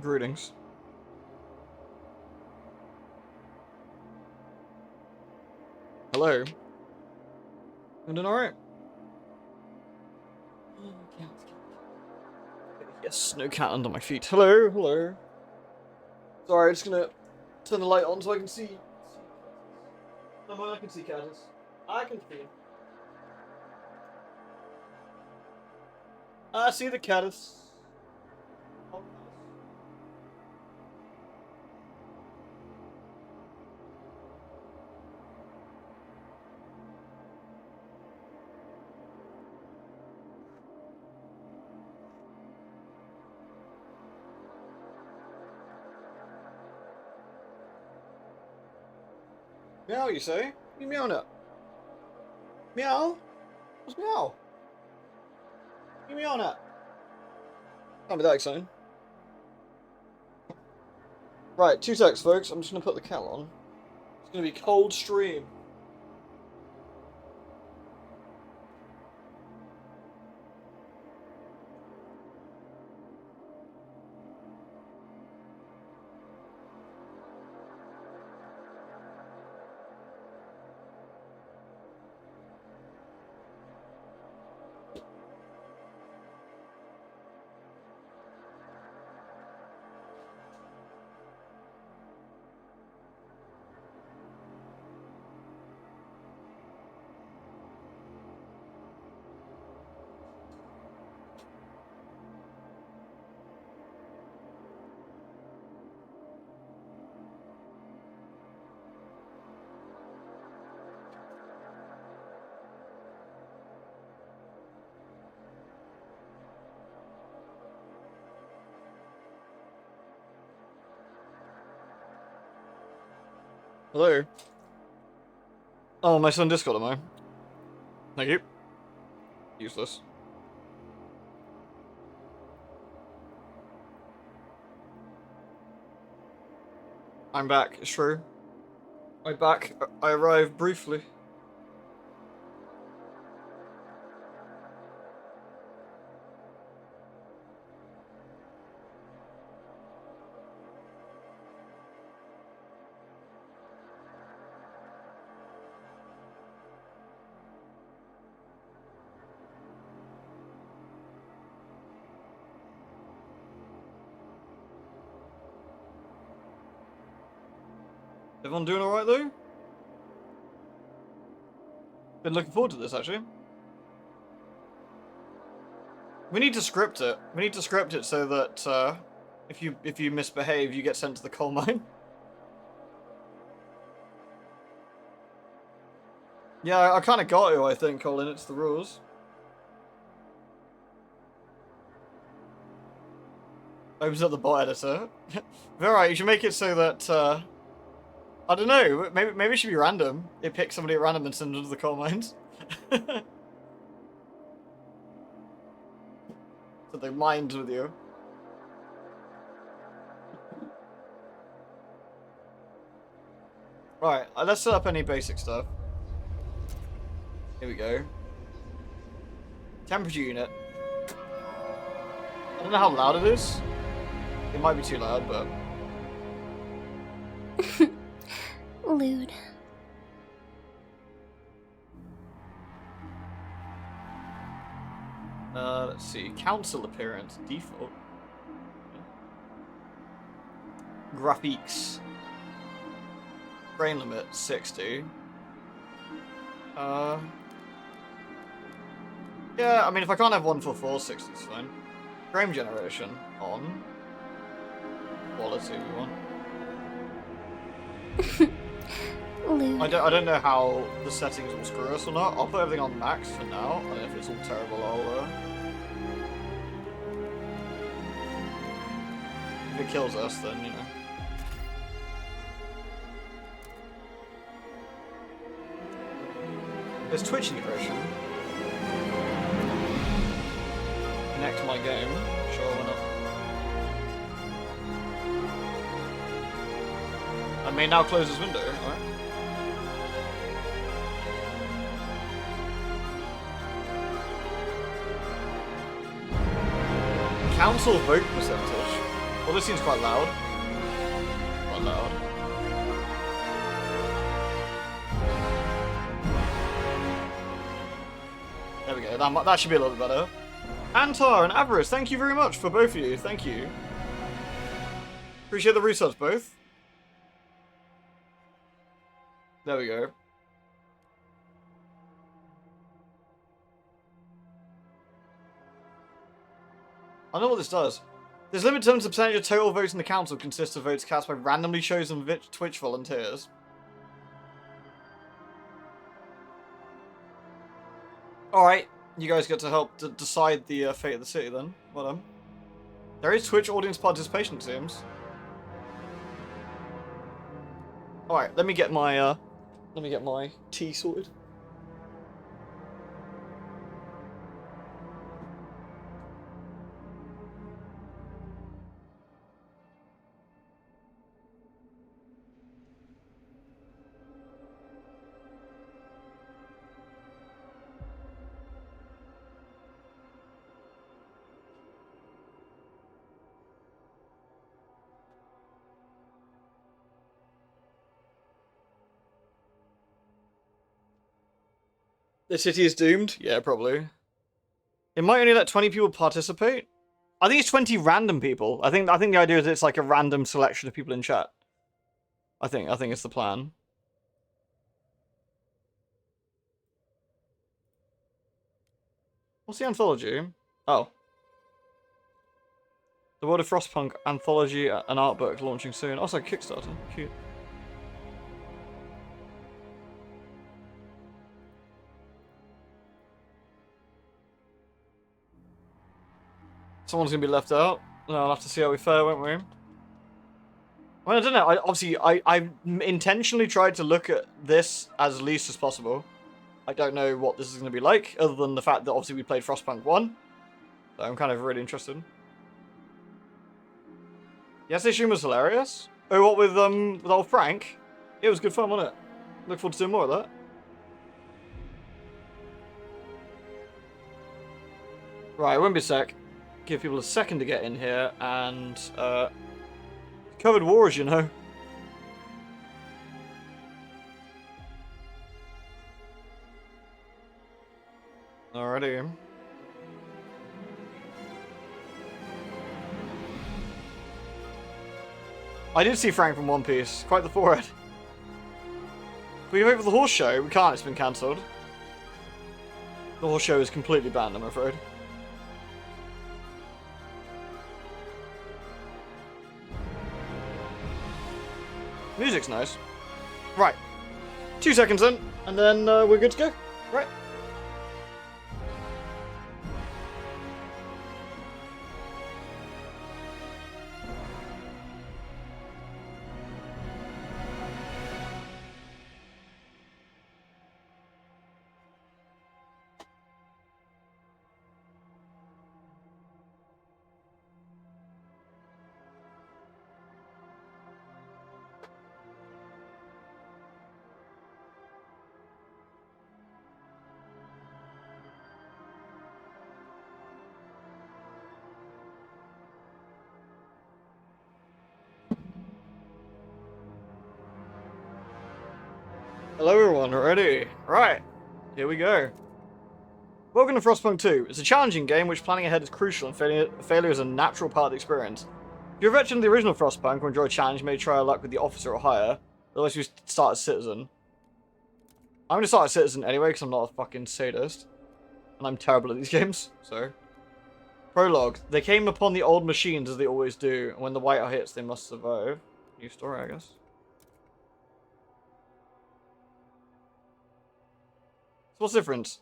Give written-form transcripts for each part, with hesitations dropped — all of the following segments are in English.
Greetings. Hello. I'm doing alright. Yes, no cat under my feet. Hello, hello. Sorry, just gonna turn the light on so I can see. I can see Catus. I can see him. I see the Catus. Meow, you say? You meow now. Meow? What's meow? You meow now. Can't be that exciting. Right, 2 secs, folks. I'm just gonna put the kettle on. It's gonna be cold stream. Hello? Oh, my son Discord, am I? Thank you. Useless. I'm back, it's true. I'm back. I arrived briefly. Everyone doing alright though? Been looking forward to this actually. We need to script it. We need to script it so that if you misbehave, you get sent to the coal mine. Yeah, I kind of got you, I think, Colin. It's the rules. Opens up the bot editor. Alright, you should make it so that, I don't know, maybe it should be random. It picks somebody at random and sends them to the coal mines. So they mined with you. Right, let's set up any basic stuff. Here we go. Temperature unit. I don't know how loud it is. It might be too loud, but... Lewd. Let's see. Council appearance. Default. Graphics. Frame limit 60. Yeah, I mean, if I can't have 144, 60 is fine. Frame generation on. Quality we want. Lewd. I don't know how the settings will screw us or not. I'll put everything on max for now, and if it's all terrible, I'll if it kills us, then, you know. There's Twitch integration. Connect my game. Sure, why not? I may now close this window, alright? Council vote percentage. Well, this seems quite loud. Quite loud. There we go. That should be a little bit better. Antar and Avarice, thank you very much for both of you. Thank you. Appreciate the resubs, both. There we go. I know what this does. There's limited terms. The percentage of total votes in the council consists of votes cast by randomly chosen Twitch volunteers. Alright, you guys get to help decide the fate of the city then. Well done. There is Twitch audience participation, it seems. Alright, let me get my tea sorted. The city is doomed? Yeah, probably. It might only let 20 people participate. I think it's 20 random people. I think the idea is it's like a random selection of people in chat. I think it's the plan. What's the anthology? Oh. The World of Frostpunk anthology, an art book launching soon. Also Kickstarter. Cute. Someone's gonna be left out. I'll have to see how we fare, won't we? Well, I don't know. I intentionally tried to look at this as least as possible. I don't know what this is going to be like, other than the fact that obviously we played Frostpunk 1. So I'm kind of really interested. Yesterday's stream was hilarious. Oh, what with old Frank? It was good fun, wasn't it? Look forward to doing more of that. Right, it won't be a sec. Give people a second to get in here, and covered wars, you know. Alrighty. I did see Frank from One Piece. Quite the forehead. Can we wait for the horse show? We can't, it's been cancelled. The horse show is completely banned, I'm afraid. Music's nice. Right. 2 seconds in, and then we're good to go. Right. Hello everyone, ready? Right, here we go. Welcome to Frostpunk 2. It's a challenging game which planning ahead is crucial and failure is a natural part of the experience. If you're a veteran of the original Frostpunk or enjoy a challenge, you may try your luck with the officer or higher. Otherwise you start as citizen. I'm going to start as citizen anyway because I'm not a fucking sadist. And I'm terrible at these games, so. Prologue. They came upon the old machines as they always do, and when the white hits they must survive. New story, I guess. What's the difference?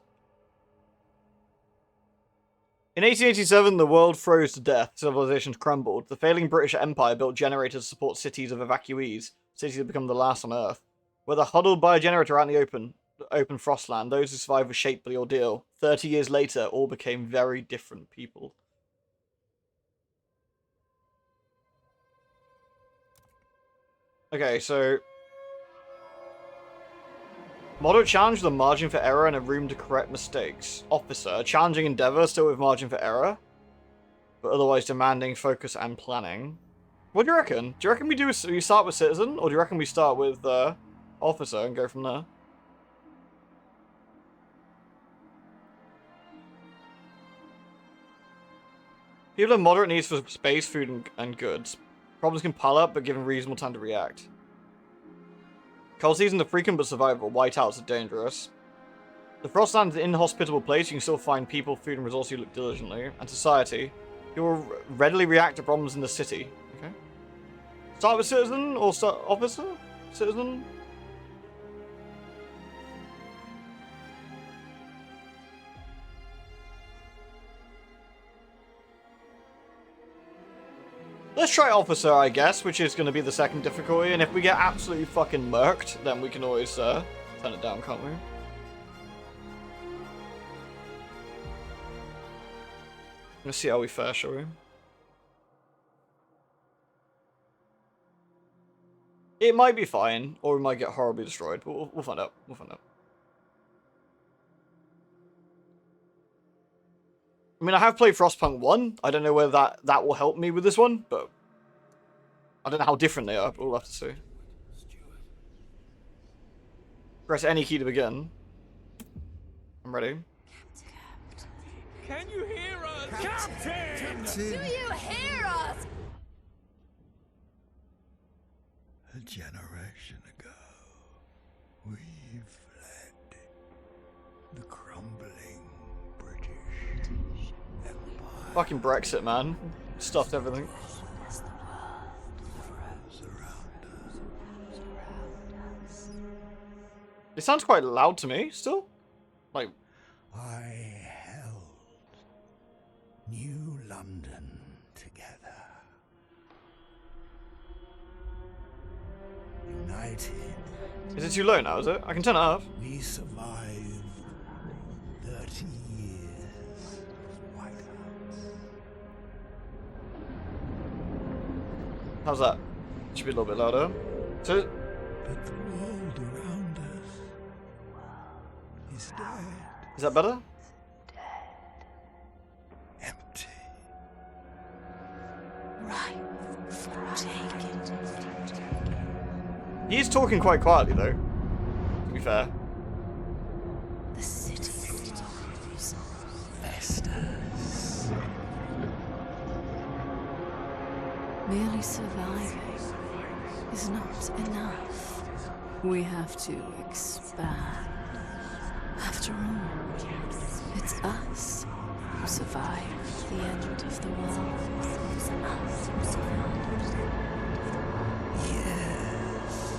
In 1887, the world froze to death. Civilizations crumbled. The failing British Empire built generators to support cities of evacuees. Cities had become the last on Earth. Whether huddled by a generator out in the open frostland, those who survived were shaped by the ordeal. 30 years later, all became very different people. Okay, so moderate challenge with a margin for error and a room to correct mistakes. Officer, challenging endeavor, still with margin for error, but otherwise demanding focus and planning. What do you reckon? Do you reckon we start with citizen, or do you reckon we start with officer and go from there? People have moderate needs for space, food, and goods. Problems can pile up, but given reasonable time to react. Cold seasons are frequent but survivable. Whiteouts are dangerous. The Frostland is an inhospitable place. You can still find people, food, and resources you look diligently. And society. You will readily react to problems in the city. Okay. Start with citizen or start officer? Citizen? Let's try officer, I guess, which is going to be the second difficulty. And if we get absolutely fucking murked, then we can always turn it down, can't we? Let's see how we fare, shall we? It might be fine, or we might get horribly destroyed, but we'll find out. We'll find out. I mean, I have played Frostpunk 1. I don't know whether that will help me with this one, but I don't know how different they are, but we'll have to see. Press any key to begin. I'm ready. Can you hear us? Captain! Do you hear us? A generation ago, we fled the crumbling British Empire. Fucking Brexit, man. Stuffed everything. It sounds quite loud to me, still. Like, I held New London together. United, is it too low now, is it? I can turn it off. we survived 30 years of whiteouts. How's that? Should be a little bit louder. So, But the world around us is dead, is that better? empty. Right for taking. He's talking quite quietly, though. To be fair. The city storms. Festus. Merely surviving is not enough. We have to expand. After all, it's us who survived the end of the world. It's us who survived. Yes.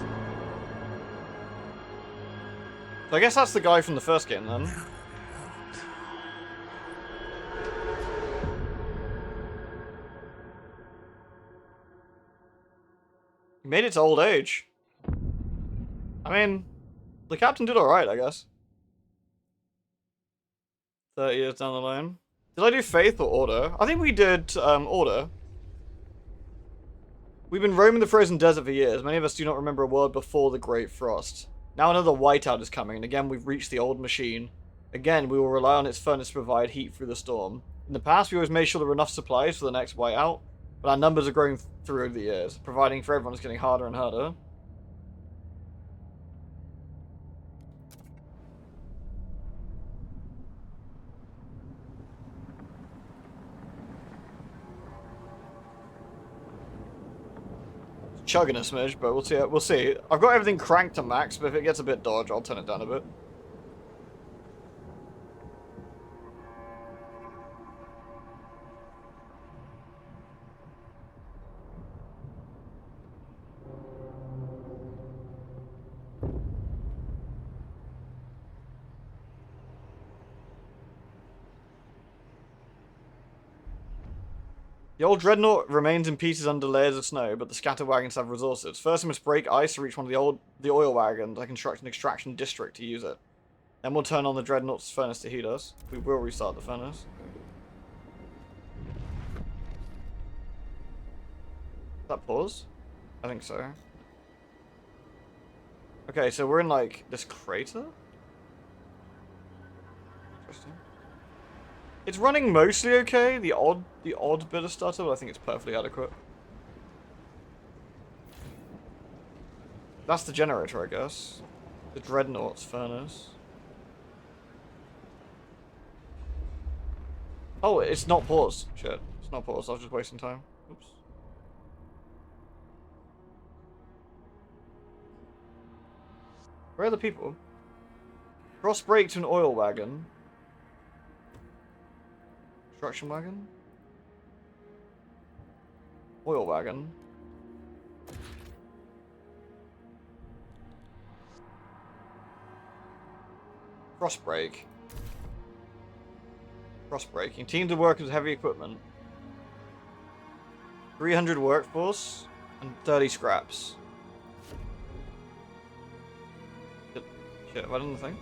So I guess that's the guy from the first game, then. He made it to old age. I mean, the captain did alright, I guess. 30 years down the line. Did I do faith or order? I think we did order. We've been roaming the frozen desert for years. Many of us do not remember a world before the Great Frost. Now another whiteout is coming, and again we've reached the old machine. Again, we will rely on its furnace to provide heat through the storm. In the past, we always made sure there were enough supplies for the next whiteout, but our numbers are growing through the years. Providing for everyone is getting harder and harder. Chugging a smidge, but we'll see. We'll see. I've got everything cranked to max, but if it gets a bit dodgy, I'll turn it down a bit. The old dreadnought remains in pieces under layers of snow, but the scattered wagons have resources. First, we must break ice to reach one of the oil wagons and construct an extraction district to use it. Then we'll turn on the dreadnought's furnace to heat us. We will restart the furnace. That pause? I think so. Okay, so we're in like this crater? Interesting. It's running mostly okay. The odd bit of stutter, but I think it's perfectly adequate. That's the generator, I guess. The Dreadnought's furnace. Oh, it's not paused. Shit. It's not paused. I was just wasting time. Oops. Where are the people? Cross brake to an oil wagon. Construction wagon? Oil wagon. Cross brake. Cross braking. Team to work with heavy equipment. 300 workforce and 30 scraps. Shit, have I done the thing?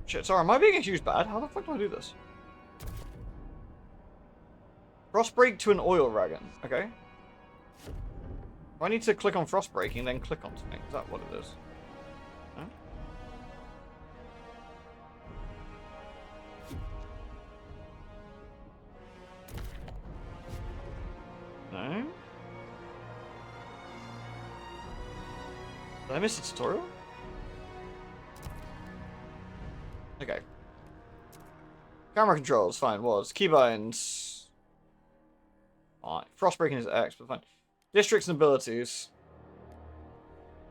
Shit, sorry, am I being accused bad? How the fuck do I do this? Cross brake to an oil wagon. Okay. I need to click on frost braking, then click on something. Is that what it is? Huh? No? Did I miss a tutorial? Okay. Camera controls, fine, was. Keybinds. Alright. Frost braking is X, but fine. Districts and abilities.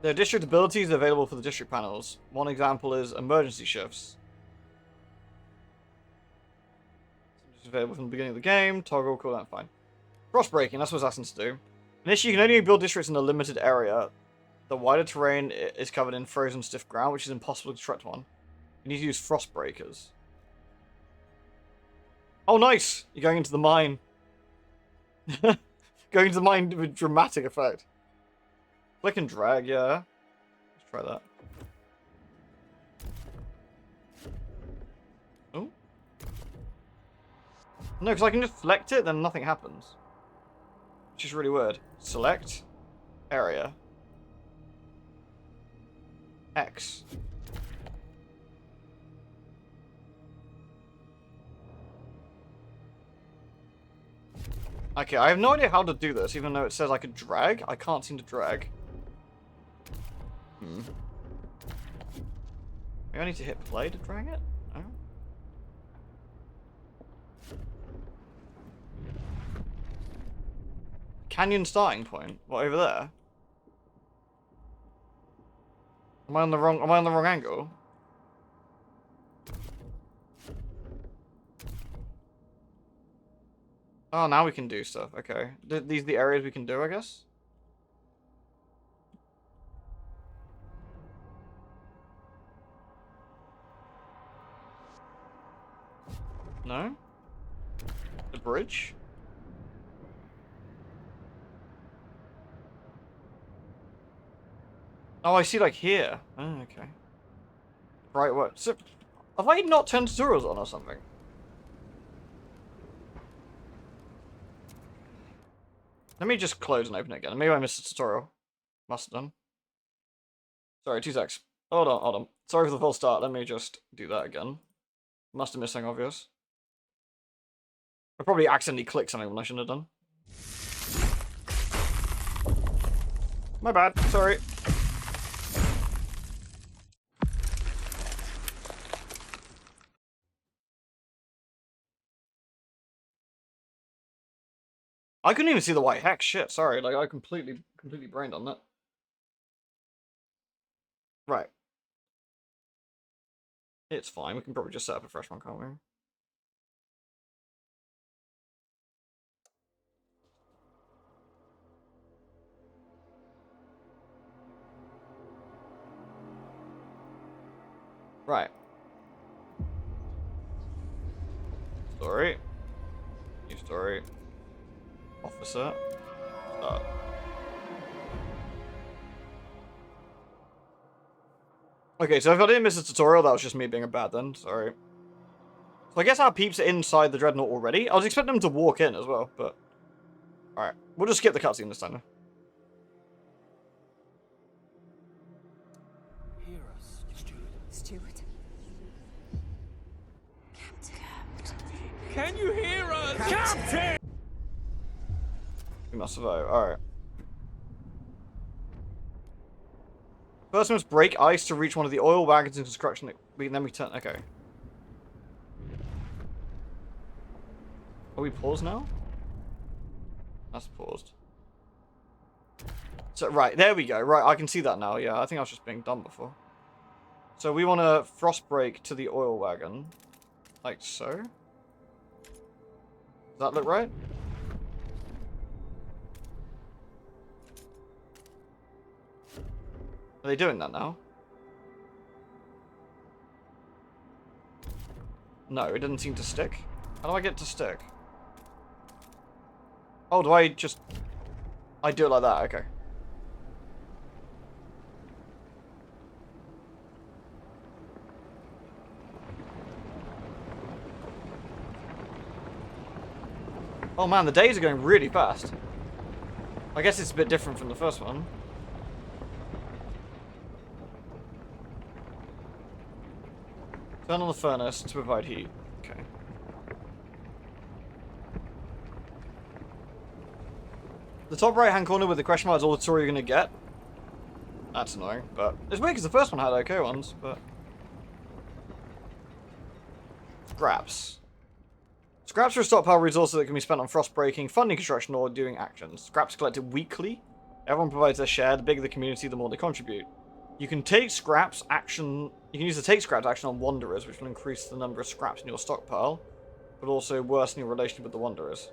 There are district abilities available for the district panels. One example is emergency shifts. It's available from the beginning of the game. Toggle, cooldown, fine. Frost braking, that's what it's asking to do. Initially, you can only build districts in a limited area. The wider terrain is covered in frozen stiff ground, which is impossible to construct one. You need to use frost breakers. Oh, nice! You're going into the mine. Going into the mine with dramatic effect. Click and drag, yeah. Let's try that. Oh. No, because I can just select it, then nothing happens. Which is really weird. Select. Area. X. Okay, I have no idea how to do this, even though it says I could drag. I can't seem to drag. Maybe I need to hit play to drag it? Oh. Canyon starting point? What, over there? Am I on the wrong angle? Oh, now we can do stuff. Okay. These are the areas we can do, I guess? No? The bridge? Oh, I see, like, here. Oh, okay. Right, what? So, have I not turned tutorials on or something? Let me just close and open it again. Maybe I missed a tutorial. Must have done. Sorry, 2 secs. Hold on, hold on. Sorry for the false start. Let me just do that again. Must have missed something obvious. I probably accidentally clicked something when I shouldn't have done. My bad. Sorry. I couldn't even see the white hex. Shit, sorry. Like, I completely brained on that. Right. It's fine. We can probably just set up a fresh one, can't we? Right. Story. New story. Officer. Start. Okay, so if I didn't miss a tutorial, that was just me being a bad then. Sorry. So I guess our peeps are inside the Dreadnought already. I was expecting them to walk in as well, but... Alright. We'll just skip the cutscene this time. Hear us, Steward. Steward. Captain. Can you hear us? Captain! We must survive. Alright. First, we must break ice to reach one of the oil wagons in construction. Then we turn. Okay. Are we paused now? That's paused. So, right, there we go. Right, I can see that now. Yeah, I think I was just being dumb before. So we want to frost break to the oil wagon. Like so. Does that look right? Are they doing that now? No, it didn't seem to stick. How do I get it to stick? Oh, do I just... I do it like that, okay. Oh man, the days are going really fast. I guess it's a bit different from the first one. Turn on the furnace to provide heat. Okay. The top right hand corner with the question mark is all the story you're gonna get. That's annoying, but it's weird because the first one had okay ones, but... Scraps. Scraps are a stockpile resources that can be spent on frost breaking, funding construction, or doing actions. Scraps collected weekly. Everyone provides their share. The bigger the community, the more they contribute. You can take scraps action. You can use the take scraps action on wanderers, which will increase the number of scraps in your stockpile, but also worsen your relationship with the wanderers.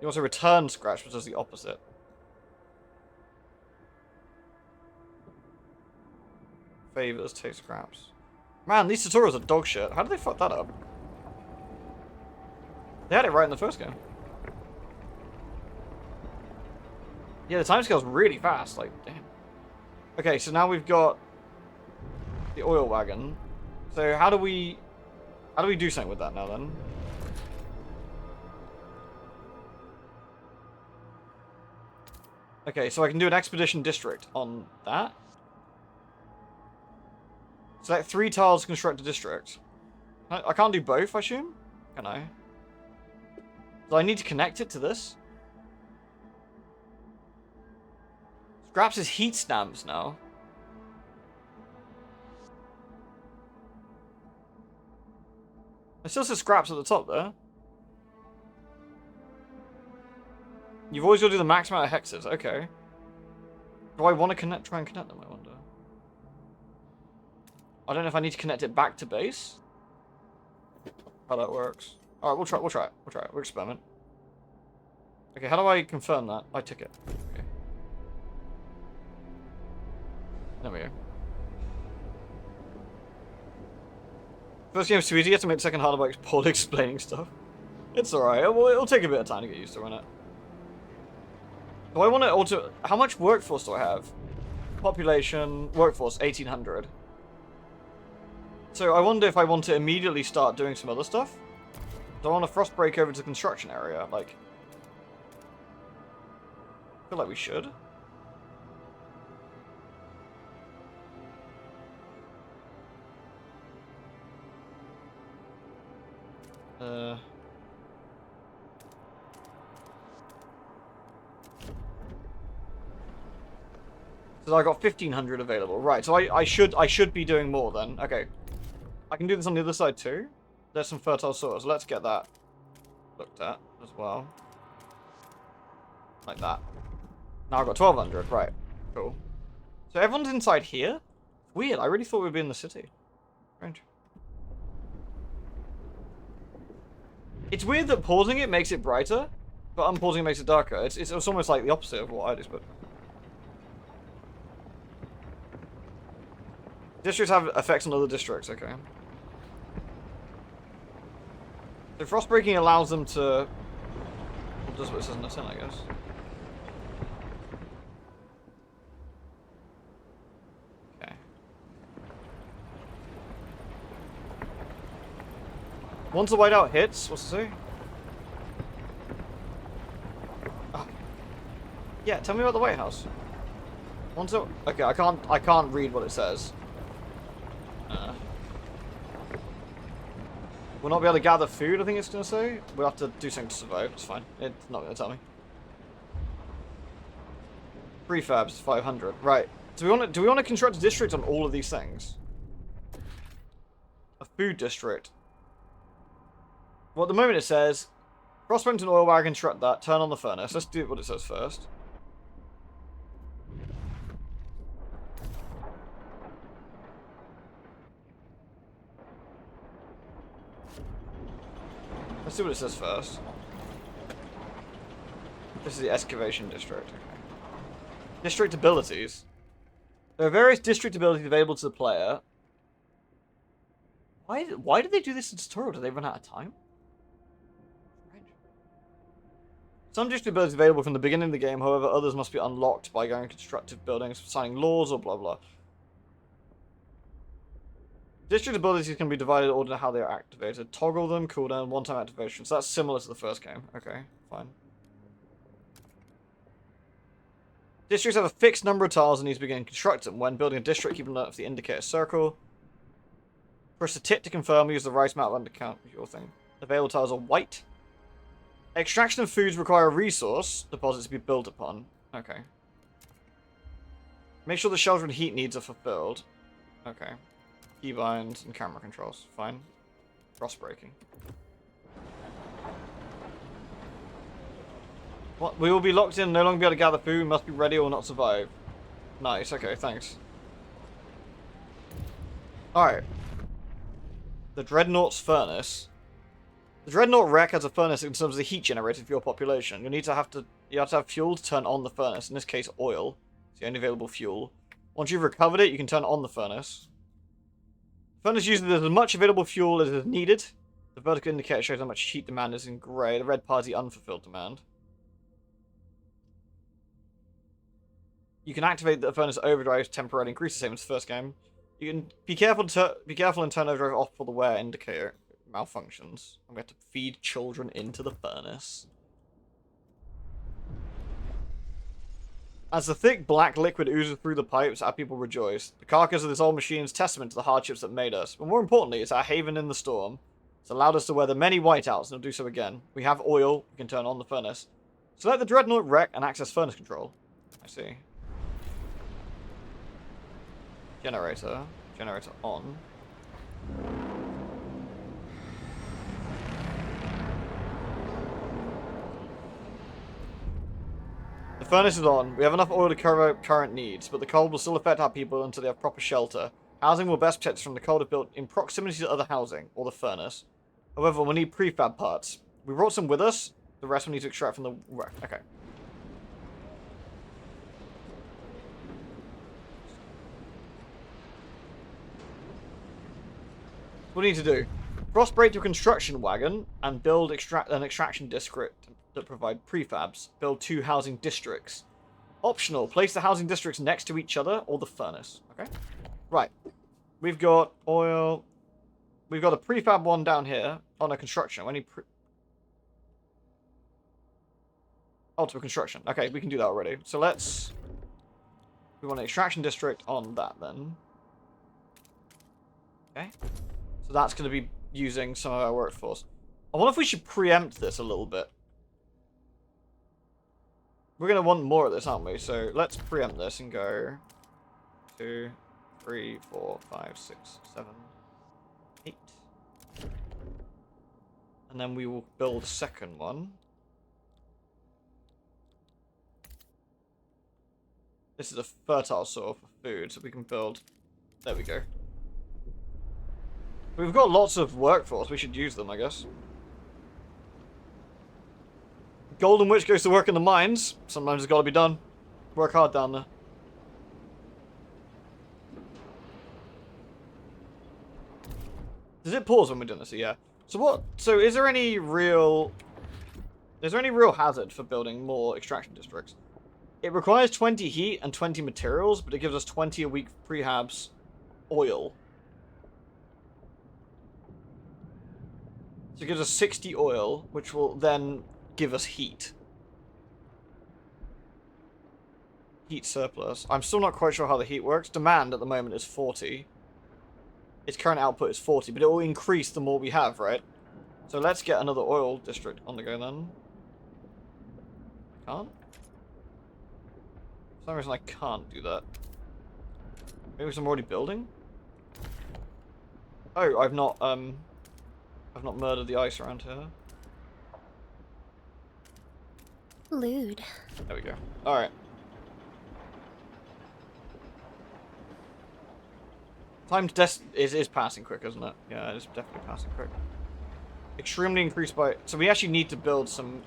You also return scraps, which does the opposite. Favors take scraps. Man, these tutorials are dog shit. How did they fuck that up? They had it right in the first game. Yeah, the timescale's really fast. Like, damn. Okay, so now we've got the oil wagon. So how do we do something with that now then? Okay, so I can do an expedition district on that. Select 3 tiles to construct a district. I can't do both, I assume? Can I? Do I need to connect it to this? Scraps is heat stamps now. It still says scraps at the top there. You've always got to do the max amount of hexes. Okay. Do I want to try and connect them, I wonder? I don't know if I need to connect it back to base. How that works. Alright, we'll try it. We'll experiment. Okay, how do I confirm that? I took it. Okay. There we go. First game's too easy, you have to make the second harder by poorly explaining stuff. It's alright, it'll take a bit of time to get used to, won't it? Do I want to alter... How much workforce do I have? Population, workforce, 1800. So I wonder if I want to immediately start doing some other stuff. Do I want to frost break over to the construction area? Like... I feel like we should. So I got 1500 available. Right, so I should be doing more then. Okay. I can do this on the other side too. There's some fertile soils. Let's get that looked at as well. Like that. Now I've got 1200. Right. Cool. So everyone's inside here? Weird. I really thought we'd be in the city. Strange. It's weird that pausing it makes it brighter, but unpausing it makes it darker. It's almost like the opposite of what I do, but... Districts have effects on other districts, okay. So frostbreaking allows them to... Well, does what it says in the tin, I guess. Okay. Once the whiteout hits, what's it say? Oh. Yeah, tell me about the White House. Once it... Okay, I can't read what it says. We'll not be able to gather food, I think it's going to say. We'll have to do something to survive. It's fine. It's not going to tell me. Prefabs, 500. Right. Do we want to construct a district on all of these things? A food district. Well, at the moment it says, Frostpunk and oil wagon, construct that, turn on the furnace. Let's do what it says first. Let's see what it says first. This is the excavation district. District abilities. There are various district abilities available to the player. Why did they do this in tutorial? Did they run out of time? Some district abilities available from the beginning of the game, however, others must be unlocked by going to constructive buildings, signing laws, or blah blah. District abilities can be divided in order to how they are activated. Toggle them, cooldown, one-time activation. So that's similar to the first game. Okay, fine. Districts have a fixed number of tiles and need to begin constructing. When building a district, keep note of the indicator circle. Press the tip to confirm. Use the right amount of undercount. Your thing. Available tiles are white. Extraction of foods require a resource deposit to be built upon. Okay. Make sure the shelter and heat needs are fulfilled. Okay. Keybinds and camera controls. Fine. Frost breaking. What? We will be locked in, no longer be able to gather food, must be ready or not survive. Nice, okay, thanks. Alright. The Dreadnought's furnace. The Dreadnought wreck has a furnace in terms of the heat generated for your population. You have to have fuel to turn on the furnace. In this case, oil. It's the only available fuel. Once you've recovered it, you can turn on the furnace. The furnace uses as much available fuel as is needed. The vertical indicator shows how much heat demand is in grey. The red part is the unfulfilled demand. You can activate the furnace overdrive to temporarily increase the same as the first game. You can be careful and turn overdrive off for the wear indicator malfunctions. I'm going to feed children into the furnace. As the thick black liquid oozes through the pipes, our people rejoice. The carcass of this old machine is testament to the hardships that made us. But more importantly, it's our haven in the storm. It's allowed us to weather many whiteouts, and it'll do so again. We have oil, we can turn on the furnace. Select the Dreadnought wreck and access furnace control. I see. Generator. Generator on. The furnace is on. We have enough oil to cover current needs, but the cold will still affect our people until they have proper shelter. Housing will best protect us from the cold if built in proximity to other housing, or the furnace. However, we'll need prefab parts. We brought some with us. The rest we need to extract from the wreck. Okay. What do we need to do? Frostbreak your construction wagon and build an extraction district that provide prefabs. Build 2 housing districts. Optional, place the housing districts next to each other or the furnace. Okay. Right. We've got oil. We've got a prefab one down here on a construction. We need to construction. Okay, we can do that already. So we want an extraction district on that then. Okay. So that's going to be using some of our workforce. I wonder if we should preempt this a little bit. We're going to want more of this, aren't we? So let's preempt this and go 2, 3, 4, 5, 6, 7, 8. And then we will build a second one. This is a fertile soil for food, so we can build... There we go. We've got lots of workforce. We should use them, I guess. Golden Witch goes to work in the mines. Sometimes it's got to be done. Work hard down there. Does it pause when we're doing this? Yeah. So what? So is there any real... Is there any real hazard for building more extraction districts? It requires 20 heat and 20 materials, but it gives us 20 a week prehabs oil. So it gives us 60 oil, which will then give us heat. Heat surplus. I'm still not quite sure how the heat works. Demand at the moment is 40. Its current output is 40, but it will increase the more we have, right? So let's get another oil district on the go then. Can't? For some reason I can't do that. Maybe I'm already building? Oh, I've not murdered the ice around here. Lewd. There we go. Alright. Time is passing quick, isn't it? Yeah, it is definitely passing quick. Extremely increased by... So we actually need to build some...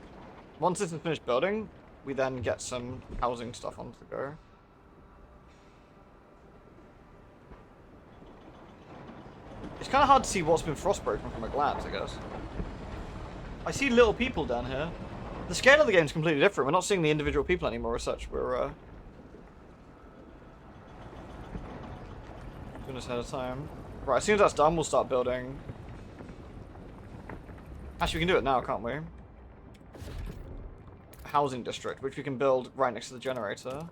Once this is finished building, we then get some housing stuff on the go. It's kind of hard to see what's been frostbroken from a glance, I guess. I see little people down here. The scale of the game is completely different. We're not seeing the individual people anymore as such. We're, doing this ahead of time. Right, as soon as that's done, we'll start building. Actually, we can do it now, can't we? A housing district, which we can build right next to the generator.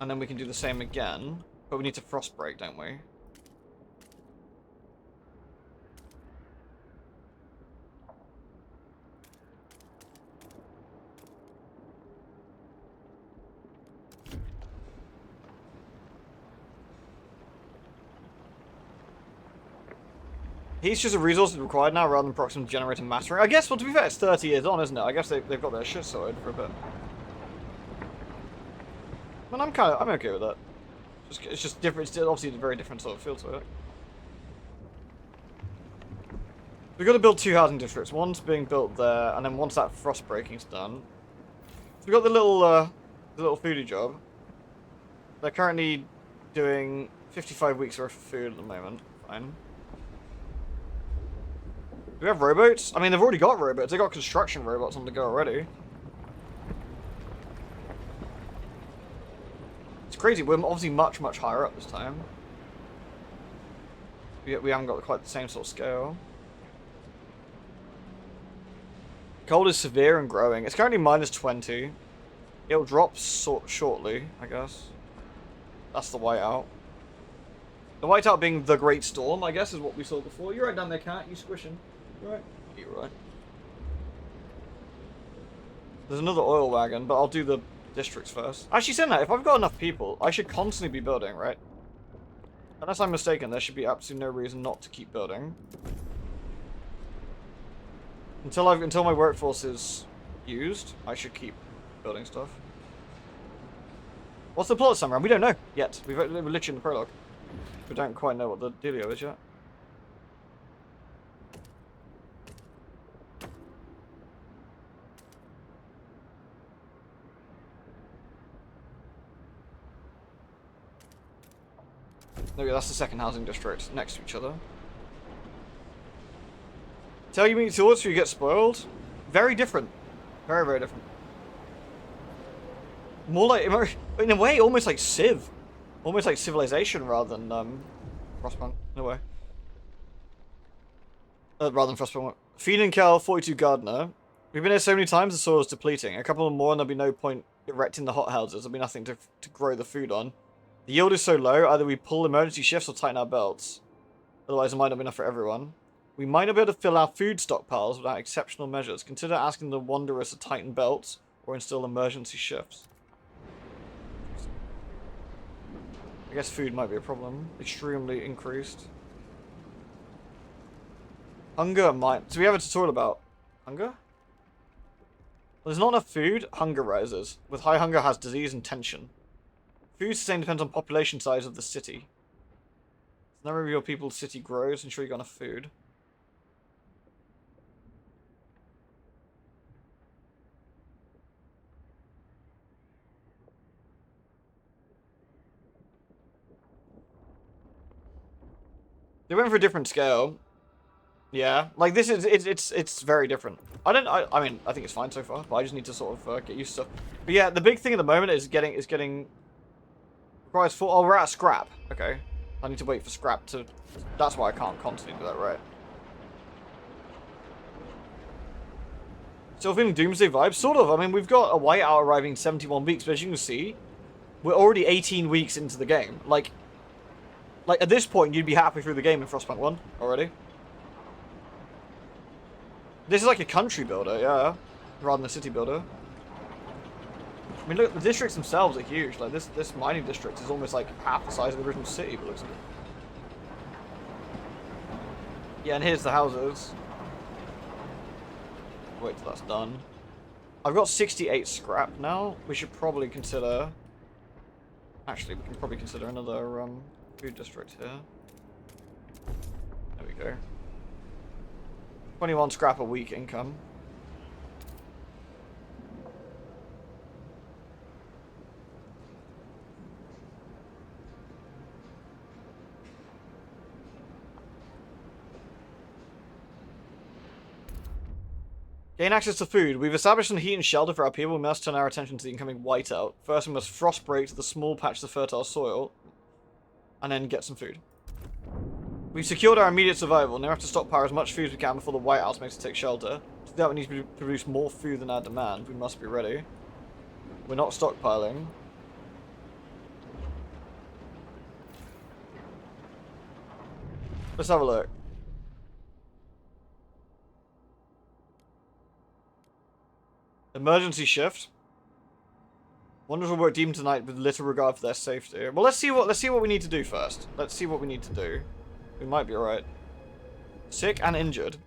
And then we can do the same again, but we need to frost break, don't we? He's just a resource that's required now rather than proximate generating mastering. I guess, well, to be fair, it's 30 years on, isn't it? I guess they've got their shit sorted for a bit. And I'm okay with that. It's just different. It's obviously a very different sort of feel to it. We've got to build 2 housing districts. One's being built there, and then once that frost breaking's done, so we've got the little foodie job. They're currently doing 55 weeks worth of food at the moment. Fine. Do we have robots? I mean, they've already got robots. They've got construction robots on the go already. It's crazy. We're obviously much, much higher up this time. We haven't got quite the same sort of scale. Cold is severe and growing. It's currently minus 20. It'll drop shortly, I guess. That's the whiteout. The whiteout being the Great Storm, I guess, is what we saw before. You're right down there, cat. You squishing. Right. You're right. There's another oil wagon, but I'll do the districts first. Actually, saying that, if I've got enough people, I should constantly be building, right? Unless I'm mistaken, there should be absolutely no reason not to keep building. Until my workforce is used, I should keep building stuff. What's the plot of Summer? We don't know yet. We're literally in the prologue. We don't quite know what the dealio is yet. No, that's the second housing district next to each other. Tell you meet thoughts or you get spoiled? Very different. Very, very different. More like, in a way, almost like Civ. Almost like Civilization rather than Frostpunk, in a way. Rather than Frostpunk. Feed and Cal, 42 Gardener. We've been here so many times the soil is depleting. A couple more and there'll be no point erecting the hothouses. There'll be nothing to grow the food on. The yield is so low, either we pull emergency shifts or tighten our belts. Otherwise it might not be enough for everyone. We might not be able to fill our food stockpiles without exceptional measures. Consider asking the Wanderers to tighten belts or install emergency shifts. I guess food might be a problem. Extremely increased. Hunger might... So we have a tutorial about hunger? Well, there's not enough food, hunger rises. With high hunger has disease and tension. Food sustain depends on population size of the city. The number of your people's city grows, ensure you got enough food. They went for a different scale. Yeah, like this is it's very different. I mean I think it's fine so far, but I just need to sort of get used to stuff. But yeah, the big thing at the moment is getting requires 4. Oh, we're at scrap. Okay, I need to wait for scrap to. That's why I can't constantly do that, right? Still feeling doomsday vibes? Sort of. I mean, we've got a whiteout arriving in 71 weeks, but as you can see, we're already 18 weeks into the game. Like at this point, you'd be halfway through the game in Frostpunk 1 already. This is like a country builder, yeah, rather than a city builder. I mean, look, the districts themselves are huge. Like this mining district is almost like half the size of the original city, but looks like it. Yeah, and here's the houses. Wait till that's done. I've got 68 scrap now. We should probably consider... Actually, we can probably consider another food district here. There we go. 21 scrap a week income. Gain access to food. We've established some heat and shelter for our people. We must turn our attention to the incoming whiteout. First, we must frost break the small patches of fertile soil, and then get some food. We've secured our immediate survival. Now we have to stockpile as much food as we can before the whiteout makes us take shelter. To do that, we need to produce more food than our demand. We must be ready. We're not stockpiling. Let's have a look. Emergency shift. Wanderers will work deep tonight with little regard for their safety. Well, let's see what we need to do first. Let's see what we need to do. We might be alright. Sick and injured.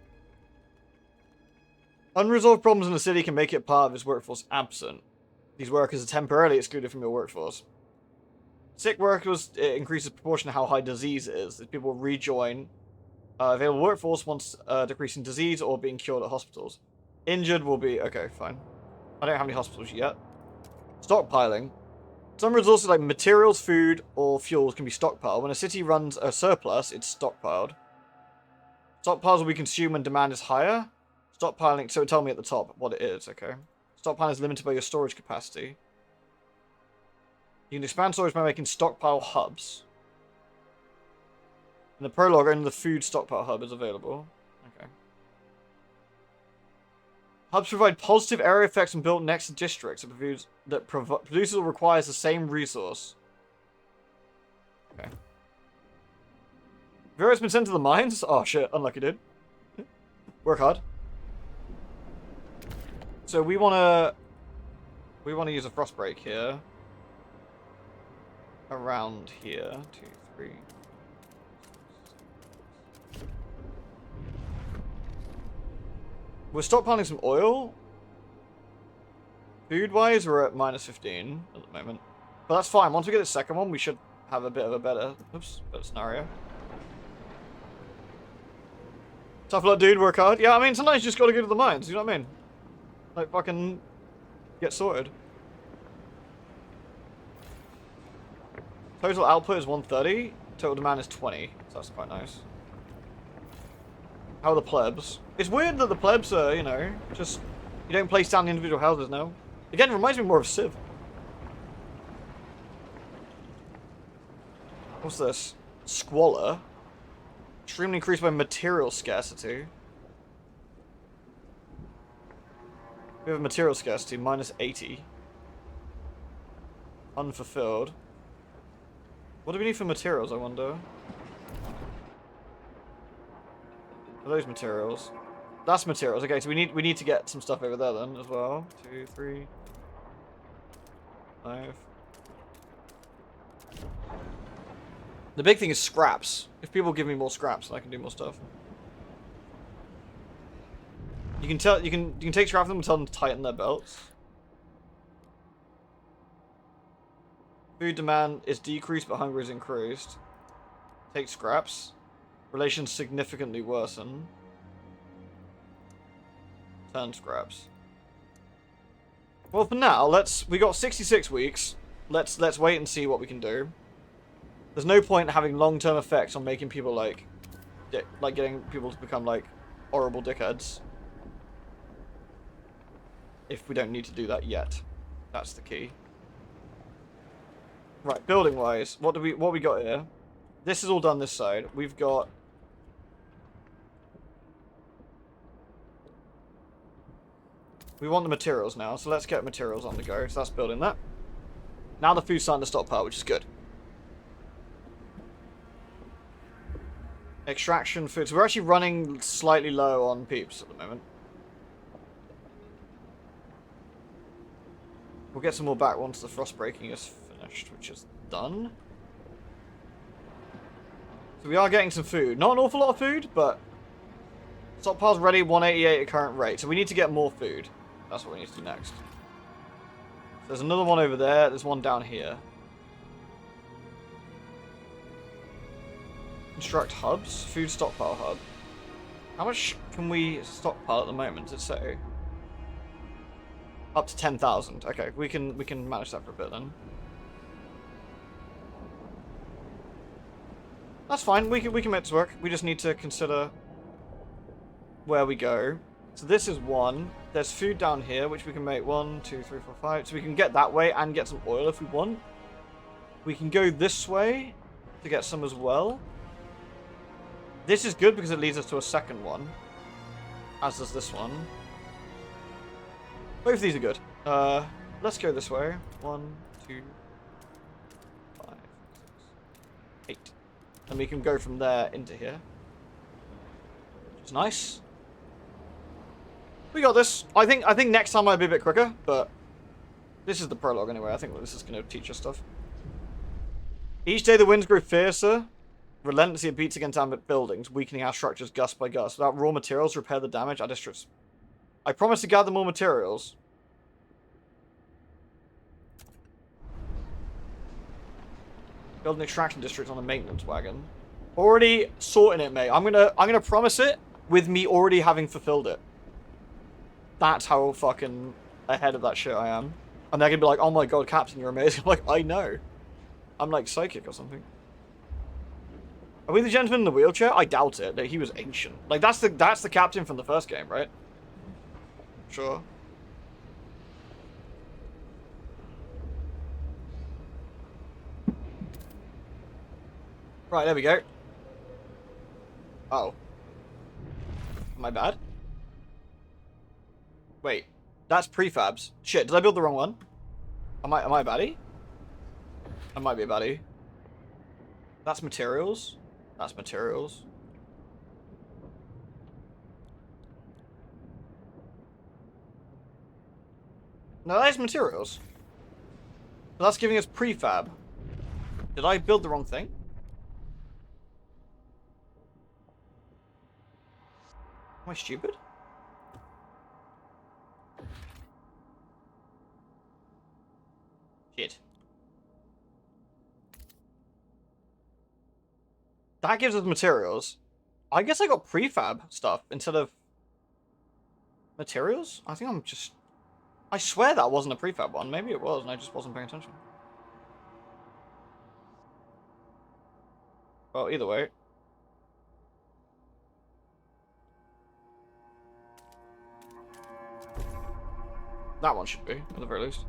Unresolved problems in the city can make it part of its workforce absent. These workers are temporarily excluded from your workforce. Sick workers increases proportion to how high disease is. As people rejoin available workforce once decreasing disease or being cured at hospitals. Injured will be... Okay, fine. I don't have any hospitals yet. Stockpiling. Some resources like materials, food, or fuels can be stockpiled. When a city runs a surplus, it's stockpiled. Stockpiles will be consumed when demand is higher. Stockpiling, so tell me at the top what it is, okay? Stockpiling is limited by your storage capacity. You can expand storage by making stockpile hubs. In the prologue, only the food stockpile hub is available. Okay. Hubs provide positive area effects when built next to districts that produces or requires the same resource. Okay. Vero's been sent to the mines? Oh shit, unlucky dude. Work hard. So we wanna use a frost break here. Around here. 2, 3. We're stockpiling some oil. Food-wise, we're at -15 at the moment. But that's fine. Once we get the second one, we should have a bit of a better scenario. Tough luck, dude. Work hard. Yeah, I mean, sometimes you just gotta go to the mines. You know what I mean? Like, fucking get sorted. Total output is 130. Total demand is 20. So that's quite nice. How are the plebs? It's weird that the plebs are, you know, just... You don't place down the individual houses now. Again, it reminds me more of Civ. What's this? Squalor. Extremely increased by material scarcity. We have a material scarcity, -80. Unfulfilled. What do we need for materials, I wonder? Are those materials? That's materials. Okay, so we need to get some stuff over there then as well. 2, 3, 5. The big thing is scraps. If people give me more scraps, I can do more stuff. You can take scrap from them and tell them to tighten their belts. Food demand is decreased, but hunger is increased. Take scraps. Relations significantly worsen. Turn scraps. Well, for now, we got 66 weeks. Let's wait and see what we can do. There's no point having long-term effects on making people like getting people to become like horrible dickheads. If we don't need to do that yet. That's the key. Right, building wise, what we got here? This is all done this side. We've got We want the materials now, so let's get materials on the go. So that's building that. Now the food's starting to stockpile, which is good. Extraction food. So we're actually running slightly low on peeps at the moment. We'll get some more back once the frost breaking is finished, which is done. So we are getting some food. Not an awful lot of food, but stockpile's ready, 188 at current rate. So we need to get more food. That's what we need to do next. There's another one over there. There's one down here. Construct hubs. Food stockpile hub. How much can we stockpile at the moment? Does it say? Up to 10,000. Okay, we can manage that for a bit then. That's fine. We can make this work. We just need to consider where we go. So this is one. There's food down here, which we can make 1, 2, 3, 4, 5. So we can get that way and get some oil if we want. We can go this way to get some as well. This is good because it leads us to a second one. As does this one. Both of these are good. Let's go this way. 1, 2, 5, 6, 8. And we can go from there into here. Which is nice. We got this. I think next time might be a bit quicker, but this is the prologue anyway. I think this is going to teach us stuff. Each day the winds grow fiercer. Relentlessly it beats against ambit buildings, weakening our structures gust by gust. Without raw materials to repair the damage, our districts... I promise to gather more materials. Build an extraction district on a maintenance wagon. Already sorting it, mate. I'm gonna promise it with me already having fulfilled it. That's how fucking ahead of that shit I am. And they're gonna be like, oh my god, Captain, you're amazing. I'm like, I know. I'm like psychic or something. Are we the gentleman in the wheelchair? I doubt it. He was ancient. Like that's the captain from the first game, right? Sure. Right, there we go. Oh. Am I bad? Wait. That's prefabs. Shit, did I build the wrong one? Am I a baddie? I might be a baddie. That's materials. That's materials. No, that is materials. But that's giving us prefab. Did I build the wrong thing? Am I stupid? Shit. That gives us materials. I guess I got prefab stuff instead of materials? I think I'm just... I swear that wasn't a prefab one. Maybe it was and I just wasn't paying attention. Well, either way. That one should be, at the very least.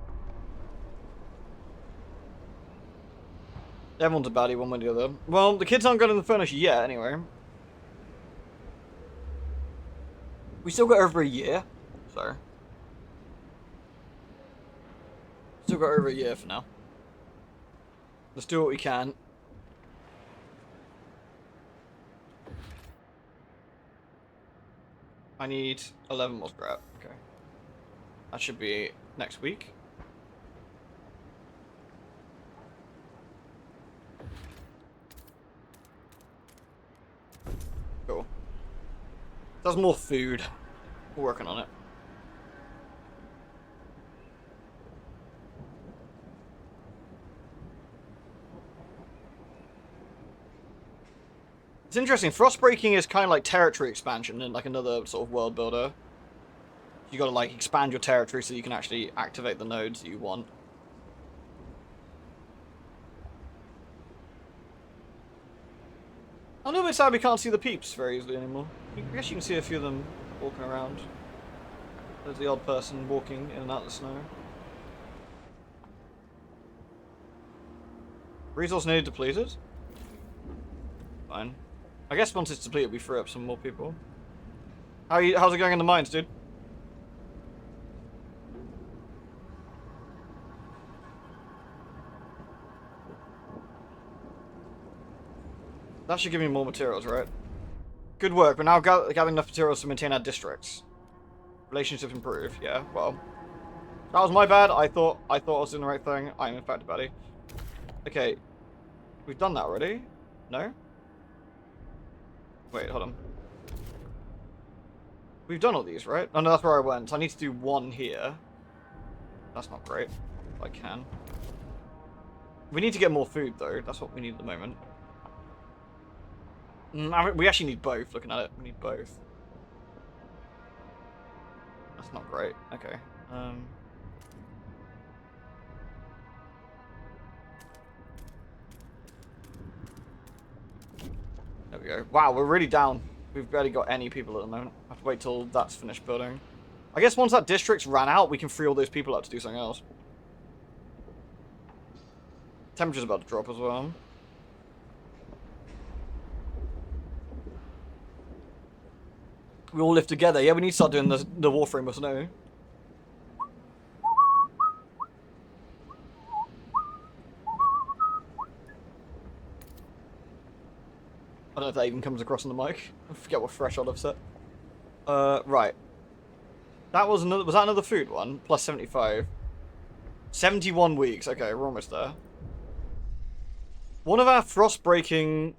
Everyone's a baddie, one way or the other. Well, the kids aren't going in the furnace yet, anyway. We still got over a year, so... Still got over a year for now. Let's do what we can. I need 11 more scrap. Okay. That should be next week. Cool. There's more food. We're working on it. It's interesting. Frostbreaking is kind of like territory expansion in like another sort of world builder. You got to like expand your territory so you can actually activate the nodes that you want. I'm a little bit sad we can't see the peeps very easily anymore. I guess you can see a few of them walking around. There's the odd person walking in and out of the snow. Resource needed depleted? Fine. I guess once it's depleted, we free up some more people. How's it going in the mines, dude? That should give me more materials, right? Good work. We're now gathering enough materials to maintain our districts. Relationships improve. Yeah, well. That was my bad. I thought I was doing the right thing. I am in fact a baddie. Okay. We've done that already? No? Wait, hold on. We've done all these, right? Oh no, that's where I went. So I need to do one here. That's not great. I can. We need to get more food, though. That's what we need at the moment. We actually need both, looking at it. We need both. That's not great. Okay. There we go. Wow, we're really down. We've barely got any people at the moment. I have to wait till that's finished building. I guess once that district's ran out, we can free all those people up to do something else. Temperature's about to drop as well. We all live together. Yeah, we need to start doing the Warframe with snow. I don't know if that even comes across on the mic. I forget what threshold I've set. Right. That was another. Was that another food one? Plus 75. 71 weeks. Okay, we're almost there. One of our frost-breaking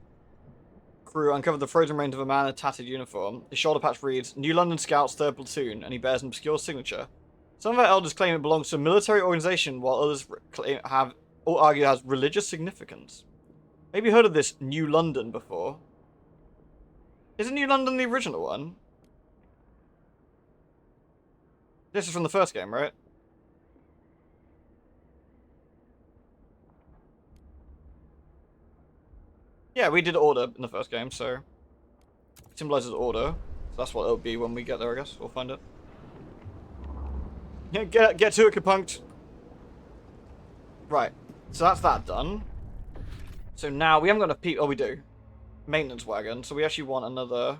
crew uncovered the frozen remains of a man in a tattered uniform. His shoulder patch reads, New London Scouts 3rd Platoon, and he bears an obscure signature. Some of our elders claim it belongs to a military organization, while others argue it has religious significance. Maybe you heard of this New London before. Isn't New London the original one? This is from the first game, right? Yeah, we did order in the first game, so it symbolizes order. So that's what it'll be when we get there, I guess. We'll find it. Yeah, get to it, Kapunkt. Right. So that's that done. So now we haven't got enough people. Oh, we do. Maintenance wagon. So we actually want another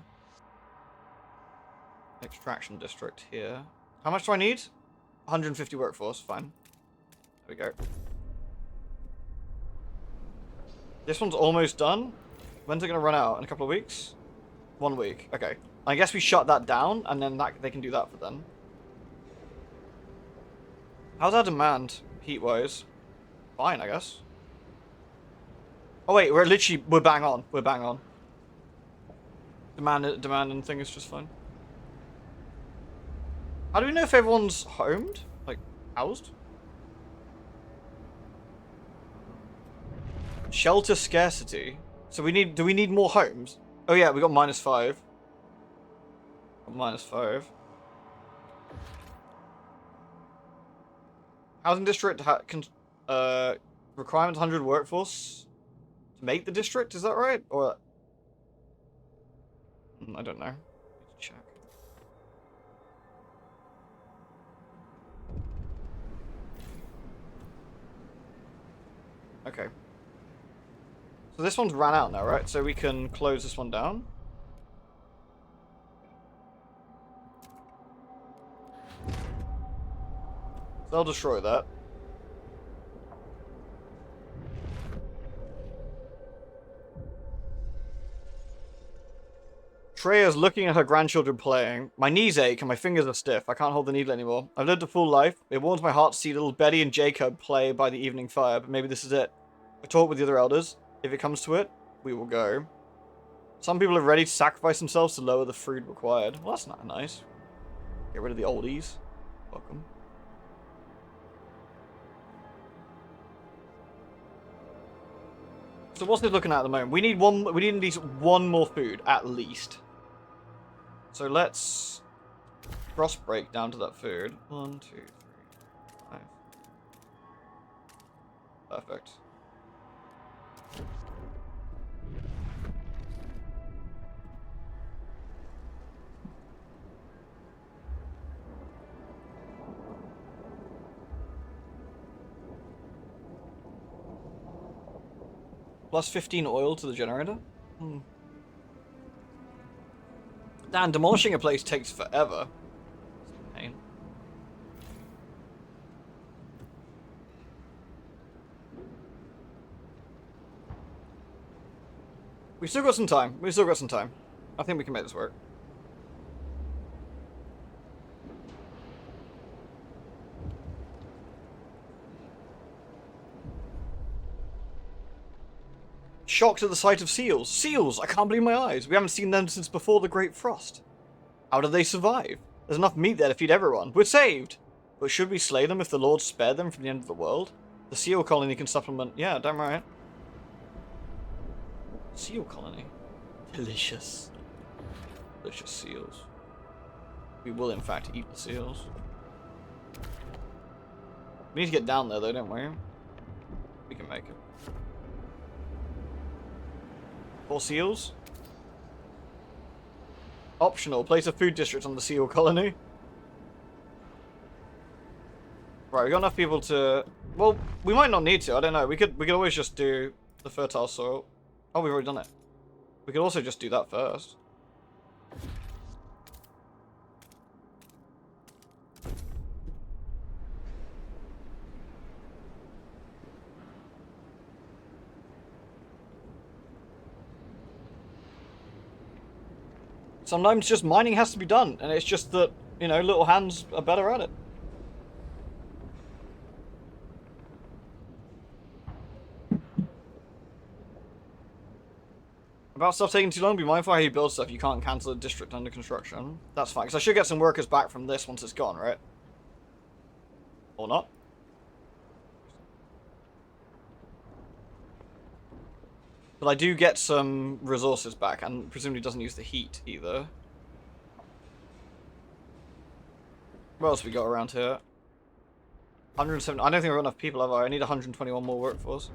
extraction district here. How much do I need? 150 workforce. Fine. There we go. This one's almost done. When's it going to run out? In a couple of weeks? 1 week. Okay. I guess we shut that down, and then they can do that for then. How's our demand, heat-wise? Fine, I guess. Oh wait, we're bang on. We're bang on. Demand and thing is just fine. How do we know if everyone's homed? Like, housed? Shelter scarcity. So do we need more homes? Oh yeah, we got -5. -5. Housing district requirements 100 workforce to make the district, is that right? Or I don't know. Need to check. Okay. So this one's ran out now, right? So we can close this one down. So I'll destroy that. Treya's looking at her grandchildren playing. My knees ache and my fingers are stiff. I can't hold the needle anymore. I've lived a full life. It warms my heart to see little Betty and Jacob play by the evening fire, but maybe this is it. I talk with the other elders. If it comes to it, we will go. Some people are ready to sacrifice themselves to lower the food required. Well, that's not nice. Get rid of the oldies. Welcome. So what's this looking at the moment? We need at least one more food, at least. So let's frost break down to that food. 1, 2, 3, 5. Perfect. Plus 15 oil to the generator? Damn, demolishing a place takes forever. It's a pain. We still got some time. We still got some time. I think we can make this work. Shocked at the sight of seals. Seals! I can't believe my eyes. We haven't seen them since before the Great Frost. How did they survive? There's enough meat there to feed everyone. We're saved! But should we slay them if the Lord spared them from the end of the world? The seal colony can supplement... Yeah, damn right. Seal colony. Delicious. Delicious seals. We will, in fact, eat the seals. We need to get down there, though, don't we? We can make it. 4 seals. Optional. Place a food district on the seal colony. Right, we got enough people to... Well, we might not need to. I don't know. We could always just do the fertile soil. Oh, we've already done it. We could also just do that first. Sometimes just mining has to be done, and it's just that, you know, little hands are better at it. About stuff taking too long, be mindful how you build stuff. You can't cancel a district under construction. That's fine, because I should get some workers back from this once it's gone, right? Or not? But I do get some resources back, and presumably doesn't use the heat either. What else we got around here? 107. I don't think I've got enough people, have I? I need 121 more workforce.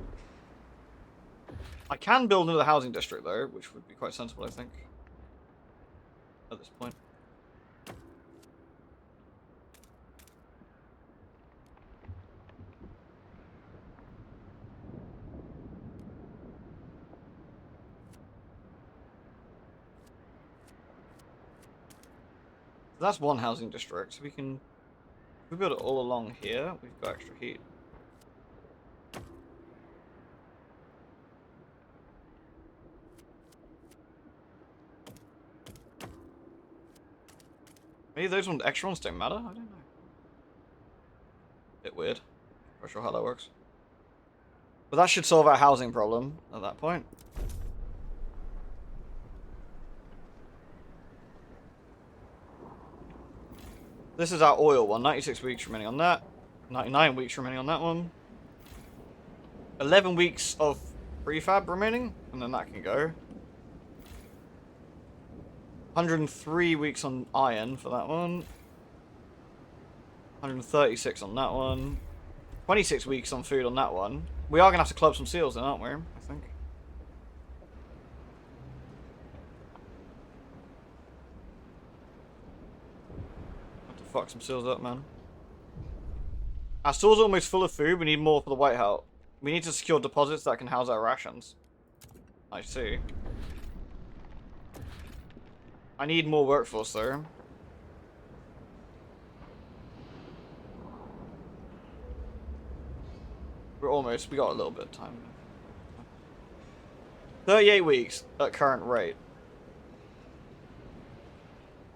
I can build another housing district, though, which would be quite sensible, I think. At this point. That's one housing district, so we can... If we build it all along here, we've got extra heat. Maybe those ones, extra ones don't matter? I don't know. Bit weird. Not sure how that works. But that should solve our housing problem at that point. This is our oil one. 96 weeks remaining on that. 99 weeks remaining on that one. 11 weeks of prefab remaining, and then that can go. 103 weeks on iron for that one. 136 on that one. 26 weeks on food on that one. We are going to have to club some seals then, aren't we? I think. Have to fuck some seals up, man. Our store's almost full of food. We need more for the whiteout. We need to secure deposits that can house our rations. I see. I need more workforce, though. We're almost. We got a little bit of time. 38 weeks at current rate.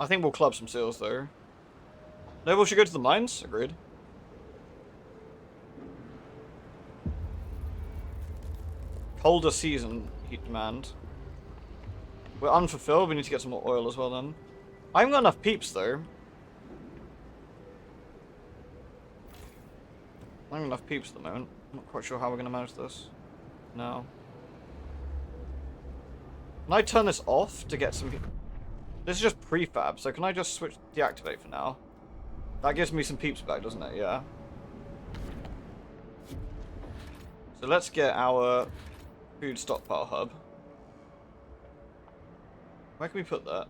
I think we'll club some seals, though. Noble should go to the mines. Agreed. Colder season heat demand. We're unfulfilled. We need to get some more oil as well, then. I haven't got enough peeps, though. I haven't got enough peeps at the moment. I'm not quite sure how we're going to manage this. No. Can I turn this off to get some... This is just prefab, so can I just switch deactivate for now? That gives me some peeps back, doesn't it? Yeah. So let's get our food stockpile hub. Where can we put that?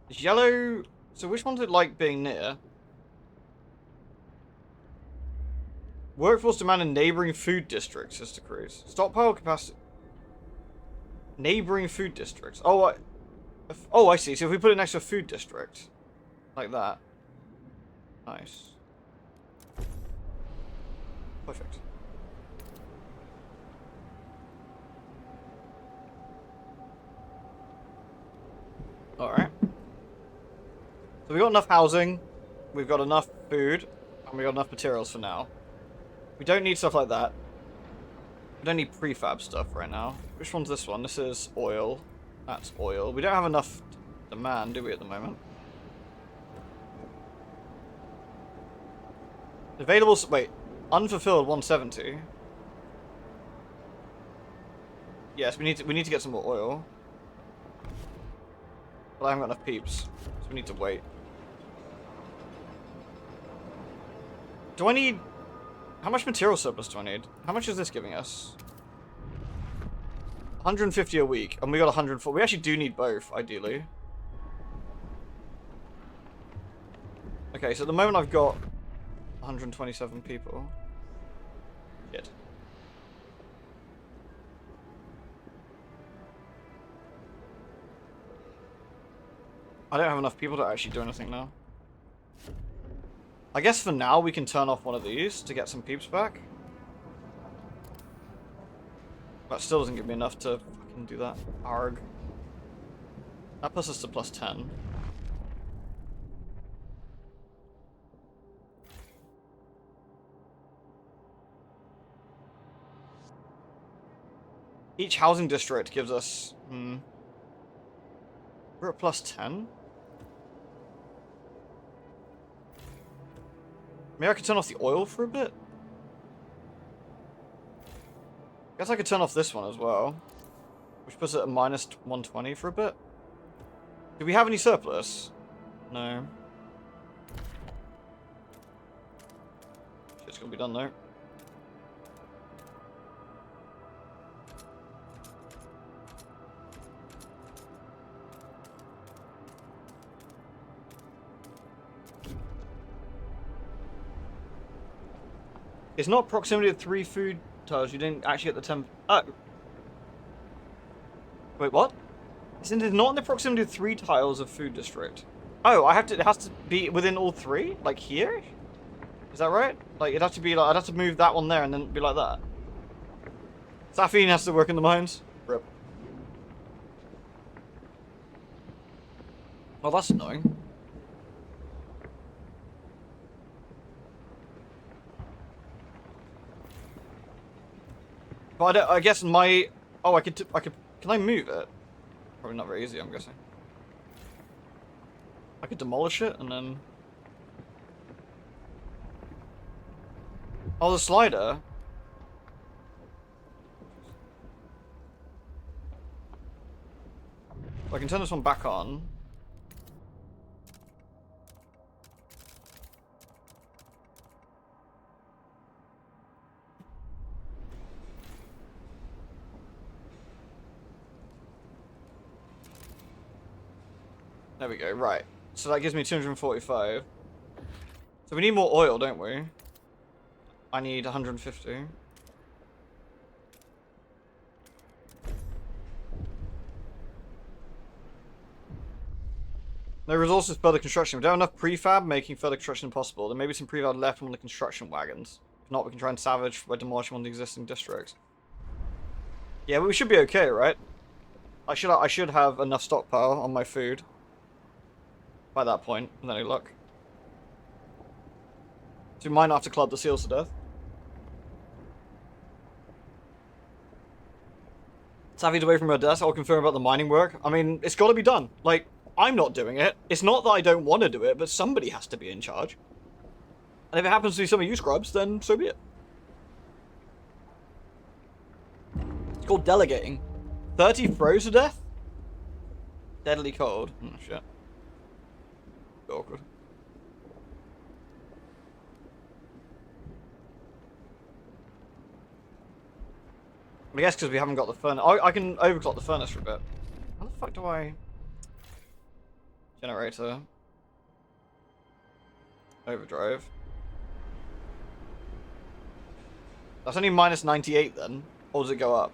Is yellow... So which one's it like being near? Workforce demand in neighbouring food districts is decreased. Stockpile capacity... Neighbouring food districts. Oh, I see. So if we put it next to a food district. Like that. Nice. Perfect. So we've got enough housing, we've got enough food, and we've got enough materials for now. We don't need stuff like that. We don't need prefab stuff right now. Which one's this one? This is oil. That's oil. We don't have enough demand, do we, at the moment? Available... Wait. Unfulfilled 170. Yes, we need to get some more oil. But I haven't got enough peeps, so we need to wait. Do I need... How much material surplus do I need? How much is this giving us? 150 a week, and we got 104. We actually do need both, ideally. Okay, so at the moment I've got 127 people. Shit. I don't have enough people to actually do anything now. I guess for now we can turn off one of these to get some peeps back. That still doesn't give me enough to fucking do that. Arg. That puts us to plus 10. Each housing district gives us... We're at plus 10? Maybe I could turn off the oil for a bit? Guess I could turn off this one as well. Which puts it at minus 120 for a bit. Do we have any surplus? No. Shit's gonna be done though. It's not proximity to 3 food tiles. You didn't actually get the 10. Oh. Wait, what? Isn't it not in the proximity of 3 tiles of food district? Oh, I have to. It has to be within all 3, like here. Is that right? Like it has to be like I'd have to move that one there and then be like that. Sapphine has to work in the mines. Rip. Oh, that's annoying. But I guess my... Oh, I could... Can I move it? Probably not very easy, I'm guessing. I could demolish it, and then... Oh, the slider? I can turn this one back on. There we go, right. So that gives me 245. So we need more oil, don't we? I need 150. No resources for further construction. We don't have enough prefab making further construction impossible. There may be some prefab left on the construction wagons. If not, we can try and salvage by demolishing one of the existing districts. Yeah, but we should be okay, right? I should have enough stockpile on my food. By that point, with any luck. So we might not have to club the seals to death. Savvy's away from her desk. I'll confirm about the mining work. I mean, it's got to be done. Like, I'm not doing it. It's not that I don't want to do it, but somebody has to be in charge. And if it happens to be some of you scrubs, then so be it. It's called delegating. 30 froze to death? Deadly cold. Oh, shit. Awkward. I guess because we haven't got the furnace. I can overclock the furnace for a bit. How the fuck do I... Generator. Overdrive. That's only minus 98 then. Or does it go up?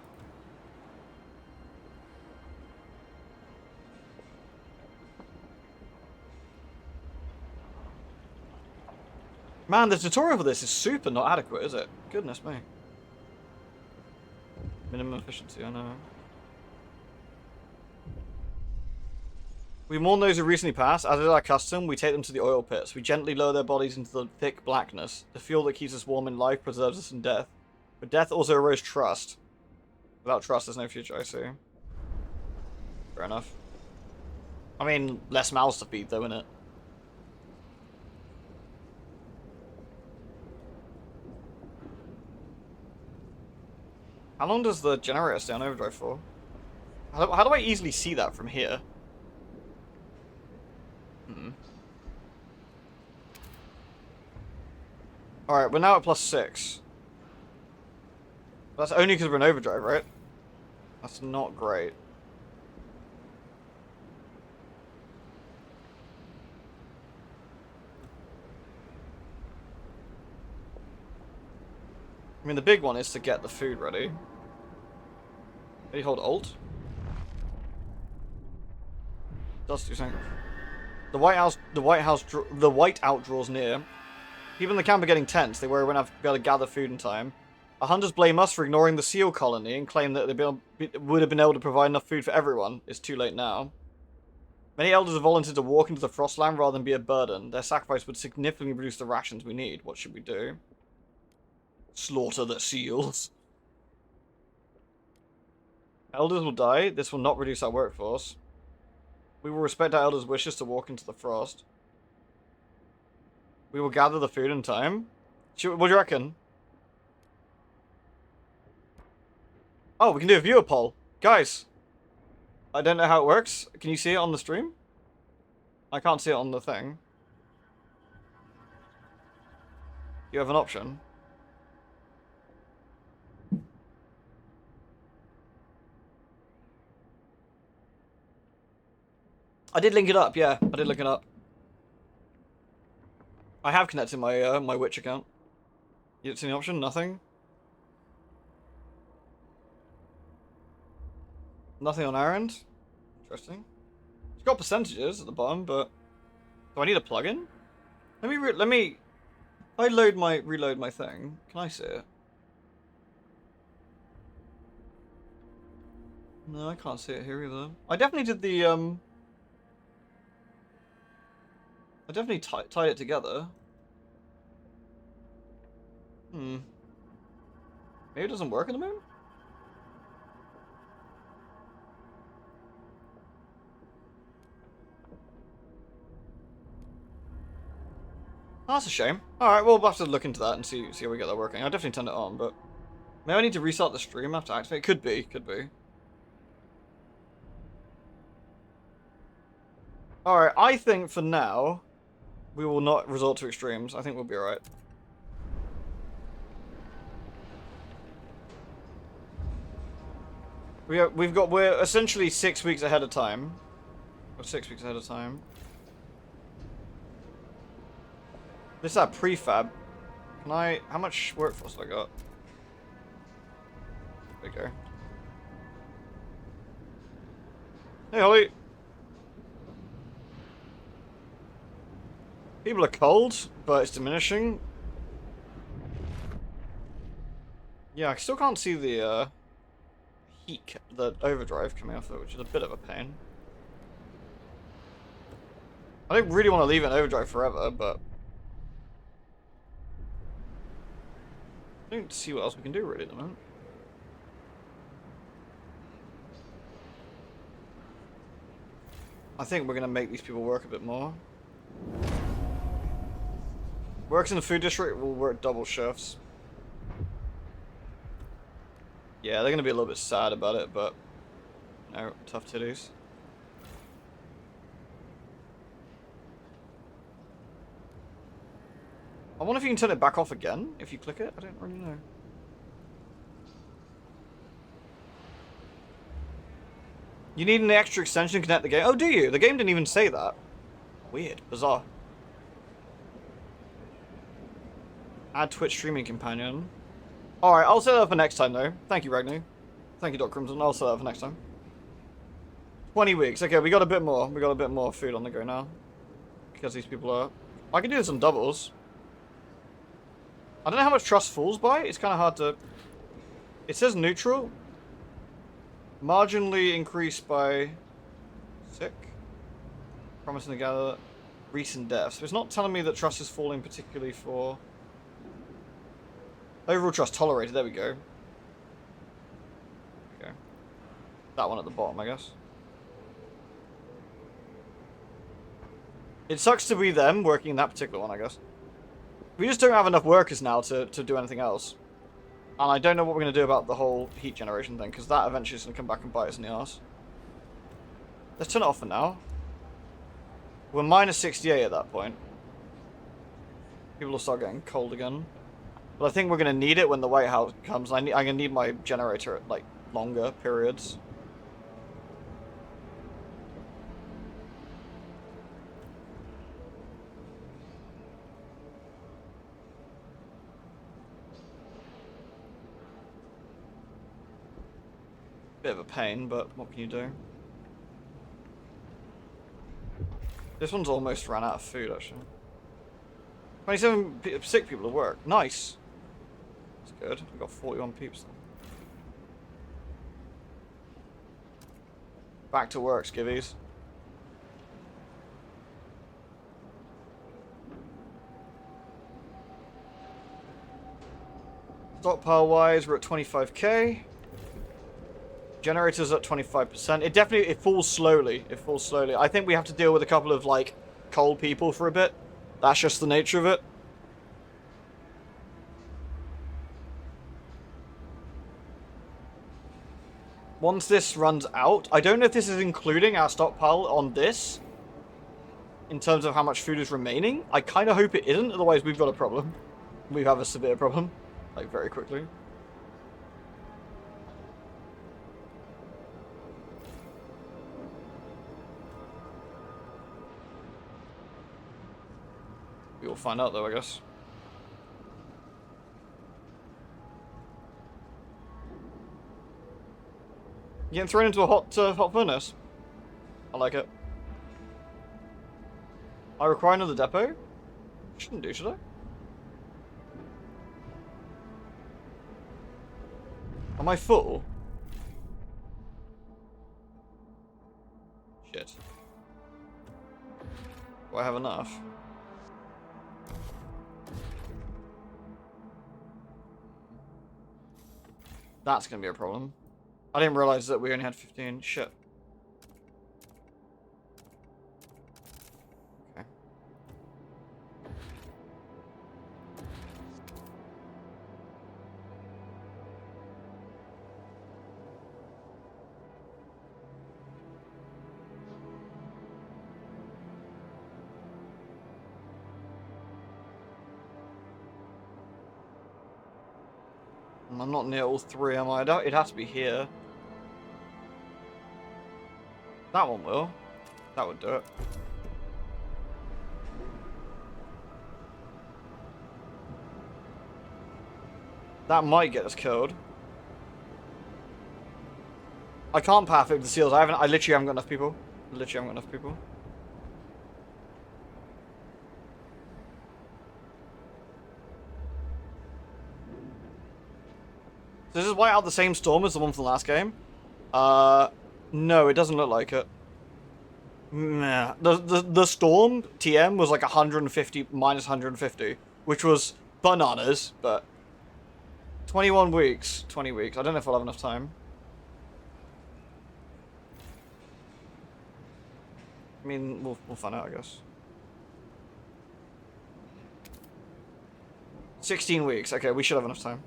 Man, the tutorial for this is super not adequate, is it? Goodness me. Minimum efficiency, I know. We mourn those who recently passed. As is our custom, we take them to the oil pits. We gently lower their bodies into the thick blackness. The fuel that keeps us warm in life preserves us in death. But death also erodes trust. Without trust, there's no future, I see. Fair enough. I mean, less mouths to feed, though, innit? How long does the generator stay on overdrive for? How do I easily see that from here? Alright, we're now at +6. That's only because we're in overdrive, right? That's not great. I mean, the big one is to get the food ready. Can you hold Alt? Does do something. The whiteout draws near. People in the camp are getting tense. They worry we won't be able to gather food in time. Our hunters blame us for ignoring the seal colony and claim that they would have been able to provide enough food for everyone. It's too late now. Many elders have volunteered to walk into the Frostland rather than be a burden. Their sacrifice would significantly reduce the rations we need. What should we do? Slaughter the seals. Elders will die. This will not reduce our workforce. We will respect our elders' wishes to walk into the frost. We will gather the food in time. What do you reckon? Oh, we can do a viewer poll. Guys, I don't know how it works. Can you see it on the stream? I can't see it on the thing. You have an option. I did link it up, yeah. I did link it up. I have connected my my Witch account. You didn't see any option? Nothing? Nothing on our end? Interesting. It's got percentages at the bottom, but... Do I need a plugin? Let me... I reload my thing. Can I see it? No, I can't see it here either. I definitely did the, I definitely tied it together. Maybe it doesn't work in the moment? Oh, that's a shame. Alright, we'll have to look into that and see how we get that working. I definitely turned it on, but... Maybe I need to restart the stream after activate. Could be. Alright, I think for now, we will not resort to extremes. I think we'll be alright. We're essentially 6 weeks ahead of time. We're 6 weeks ahead of time. This is our prefab. Can I... How much workforce have I got? There we go. Hey, Holly. People are cold, but it's diminishing. Yeah, I still can't see the heat, the overdrive coming off it, which is a bit of a pain. I don't really want to leave it in overdrive forever, but... I don't see what else we can do really at the moment. I think we're going to make these people work a bit more. Works in the food district will work double shifts. Yeah, they're going to be a little bit sad about it, but... No, tough titties. I wonder if you can turn it back off again if you click it. I don't really know. You need an extra extension to connect the game. Oh, do you? The game didn't even say that. Weird. Bizarre. Add Twitch streaming companion. Alright, I'll set that up for next time though. Thank you, Ragnar. Thank you, Doc Crimson. I'll set that up for next time. 20 weeks. Okay, we got a bit more. We got a bit more food on the go now. Because these people are... I can do this on doubles. I don't know how much trust falls by. It's kind of hard to... It says neutral. Marginally increased by... Sick. Promising to gather recent deaths. It's not telling me that trust is falling particularly for... Overall trust tolerated. There we go. Okay. That one at the bottom, I guess. It sucks to be them working in that particular one, I guess. We just don't have enough workers now to do anything else. And I don't know what we're going to do about the whole heat generation thing, because that eventually is going to come back and bite us in the arse. Let's turn it off for now. We're minus 68 at that point. People will start getting cold again. But I think we're going to need it when the White House comes. I'm going to need my generator at, like, longer periods. Bit of a pain, but what can you do? This one's almost ran out of food, actually. 27 sick people at work. Nice. That's good. We've got 41 peeps. Back to work, skivvies. Stockpile-wise, we're at 25k. Generators at 25%. It falls slowly. It falls slowly. I think we have to deal with a couple of, like, cold people for a bit. That's just the nature of it. Once this runs out, I don't know if this is including our stockpile on this, in terms of how much food is remaining. I kind of hope it isn't, otherwise we've got a problem. We have a severe problem, like, very quickly. We'll find out though, I guess. You getting thrown into a hot furnace? I like it. I require another depot? Shouldn't do, should I? Am I full? Shit. Do I have enough? That's gonna be a problem. I didn't realize that we only had 15. Shit. Okay. I'm not near all three, am I? It'd have to be here. That one will. That would do it. That might get us killed. I can't perfect the seals. I literally haven't got enough people. Literally haven't got enough people. So this is white out the same storm as the one from the last game? No, it doesn't look like it. Nah. The storm TM was like 150 minus 150, which was bananas, but 21 weeks, 20 weeks. I don't know if I'll have enough time. I mean, we'll find out, I guess. 16 weeks. Okay, we should have enough time.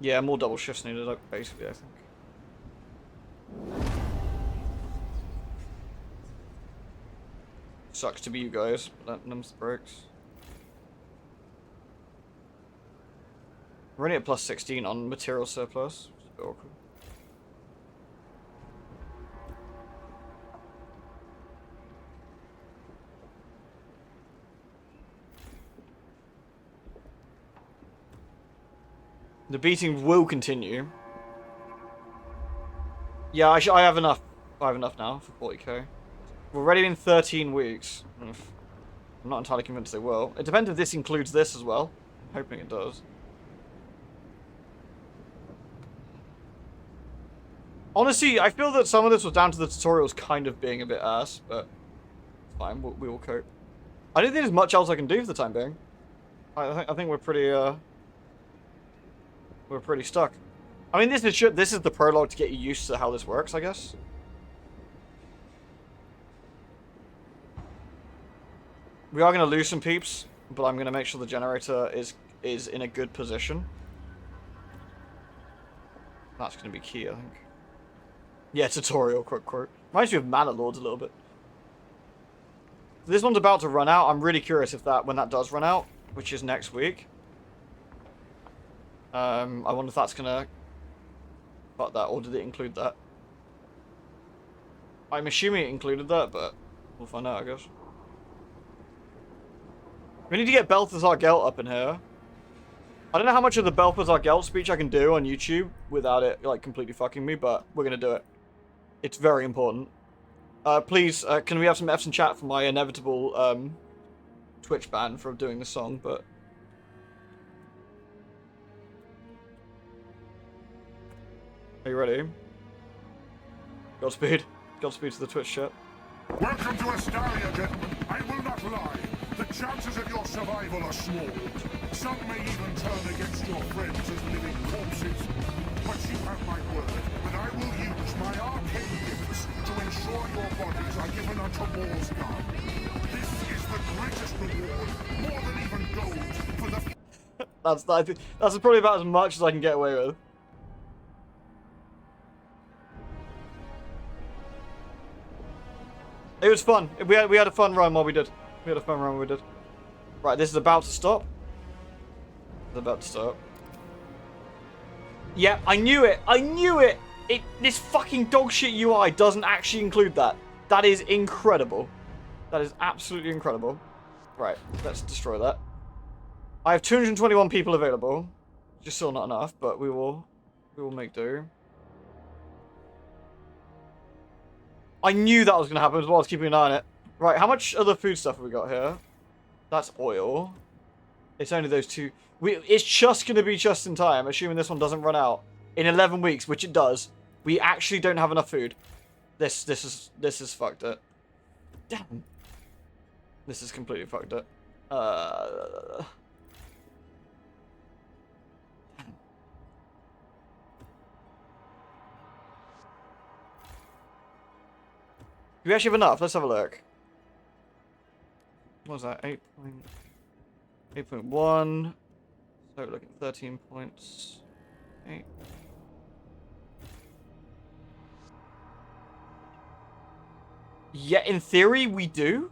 Yeah, more double shifts needed, basically, I think. Sucks to be you guys, but that numbs the brakes. We're only at plus 16 on material surplus, which is a bit awkward. The beating will continue. Yeah, I have enough. I have enough now for 40k. We're already in 13 weeks. I'm not entirely convinced they will. It depends if this includes this as well. I'm hoping it does. Honestly, I feel that some of this was down to the tutorials kind of being a bit ass, but it's fine. We will cope. I don't think there's much else I can do for the time being. I think we're pretty stuck. I mean, this is the prologue to get you used to how this works, I guess. We are going to lose some peeps, but I'm going to make sure the generator is in a good position. That's going to be key, I think. Yeah, tutorial, quick quote. Reminds me of Mana Lords a little bit. This one's about to run out. I'm really curious if when that does run out, which is next week. I wonder if that's gonna fuck that, or did it include that? I'm assuming it included that, but we'll find out, I guess. We need to get Balthazar Gelt up in here. I don't know how much of the Balthazar Gelt speech I can do on YouTube without it, like, completely fucking me, but we're gonna do it. It's very important. Please, can we have some F's in chat for my inevitable, Twitch ban for doing the song, but... Are you ready? Godspeed. Godspeed to the Twitch chat. Welcome to Astaria, gentlemen. I will not lie. The chances of your survival are small. Some may even turn against your friends as living corpses. But you have my word, and I will use my arcane gifts to ensure your bodies are given unto War's God. This is the greatest reward, more than even gold, for the... that's probably about as much as I can get away with. It was fun. We had a fun run while we did. We had a fun run while we did. Right, this is about to stop. It's about to stop. Yeah, I knew it. I knew it. This fucking dogshit UI doesn't actually include that. That is incredible. That is absolutely incredible. Right, let's destroy that. I have 221 people available. Just still not enough, but we will make do. I knew that was going to happen as well. I was keeping an eye on it. Right, how much other food stuff have we got here? That's oil. It's only those two. It's just going to be just in time, assuming this one doesn't run out. In 11 weeks, which it does, we actually don't have enough food. This is fucked it. Damn. This is completely fucked it. Do we actually have enough? Let's have a look. What was that? 8.1. So we're looking at 13 points. 8. Yeah, in theory we do.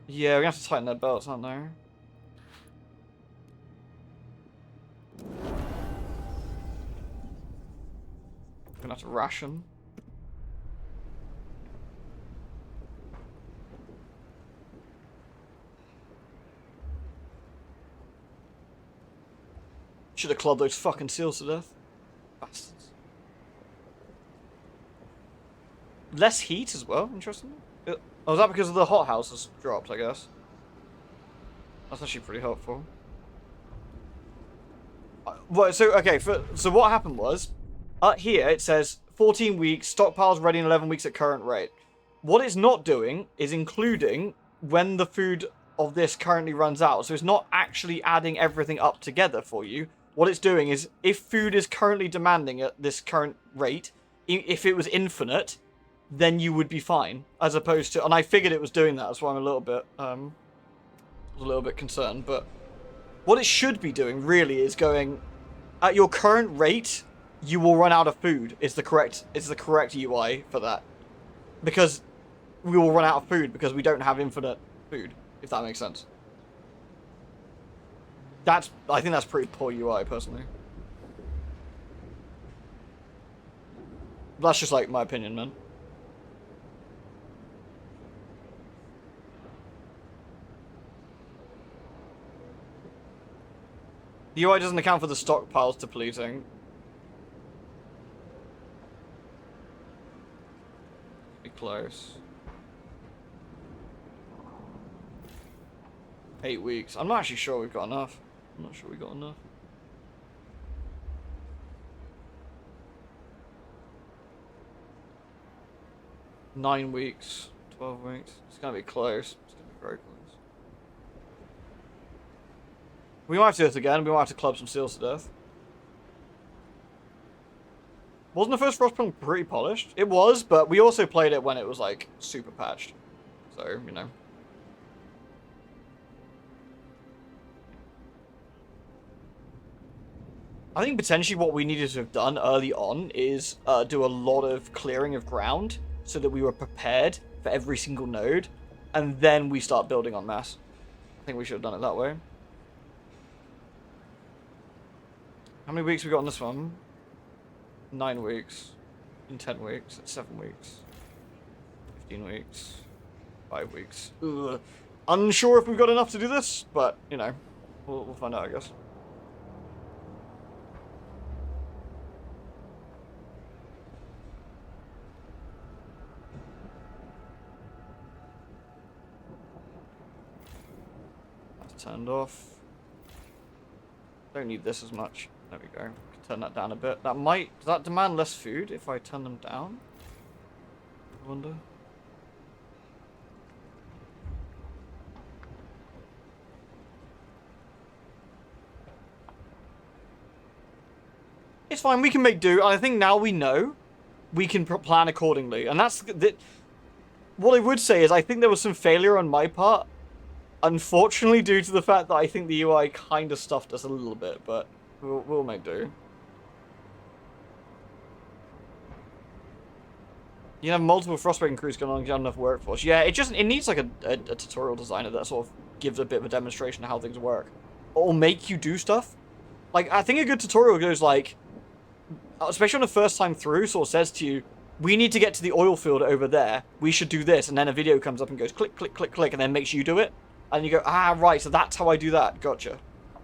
Yeah, we're gonna have to tighten their belts, aren't they? Gonna have to ration. Should have clubbed those fucking seals to death. Bastards. Less heat as well, interestingly. Oh, is that because of the hothouse has dropped, I guess? That's actually pretty helpful. Well, so, okay, so what happened was, here it says 14 weeks, stockpiles ready in 11 weeks at current rate. What it's not doing is including when the food of this currently runs out. So it's not actually adding everything up together for you. What it's doing is, if food is currently demanding at this current rate, if it was infinite, then you would be fine. As opposed to, and I figured it was doing that, that's why I'm a little bit concerned. But what it should be doing really is going, at your current rate, you will run out of food. Is the correct UI for that, because we will run out of food because we don't have infinite food. If that makes sense. I think that's pretty poor UI, personally. That's just like my opinion, man. The UI doesn't account for the stockpiles depleting. Be close. 8 weeks. I'm not actually sure we've got enough. I'm not sure we got enough. 9 weeks, 12 weeks. It's gonna be close. It's gonna be very close. We might have to do this again. We might have to club some seals to death. Wasn't the first Frostpunk pretty polished? It was, but we also played it when it was like super patched. So, you know. I think potentially what we needed to have done early on is do a lot of clearing of ground so that we were prepared for every single node, and then we start building on mass. I think we should have done it that way. How many weeks we got on this one? 9 weeks. In 10 weeks. 7 weeks. 15 weeks. 5 weeks. Ugh. Unsure if we've got enough to do this, but, you know, we'll find out, I guess. That's turned off. Don't need this as much. There we go. Turn that down a bit. That might... Does that demand less food if I turn them down? I wonder. It's fine. We can make do. I think now we know we can plan accordingly. And that's... What I would say is I think there was some failure on my part. Unfortunately, due to the fact that I think the UI kind of stuffed us a little bit. But we'll make do. You have multiple Frostpunk crews going on and get enough workforce. Yeah, it needs like a tutorial designer that sort of gives a bit of a demonstration of how things work. Or make you do stuff. Like, I think a good tutorial goes like, especially on the first time through, sort of says to you, we need to get to the oil field over there. We should do this. And then a video comes up and goes click, click, click, click, and then makes you do it. And you go, ah, right, so that's how I do that. Gotcha.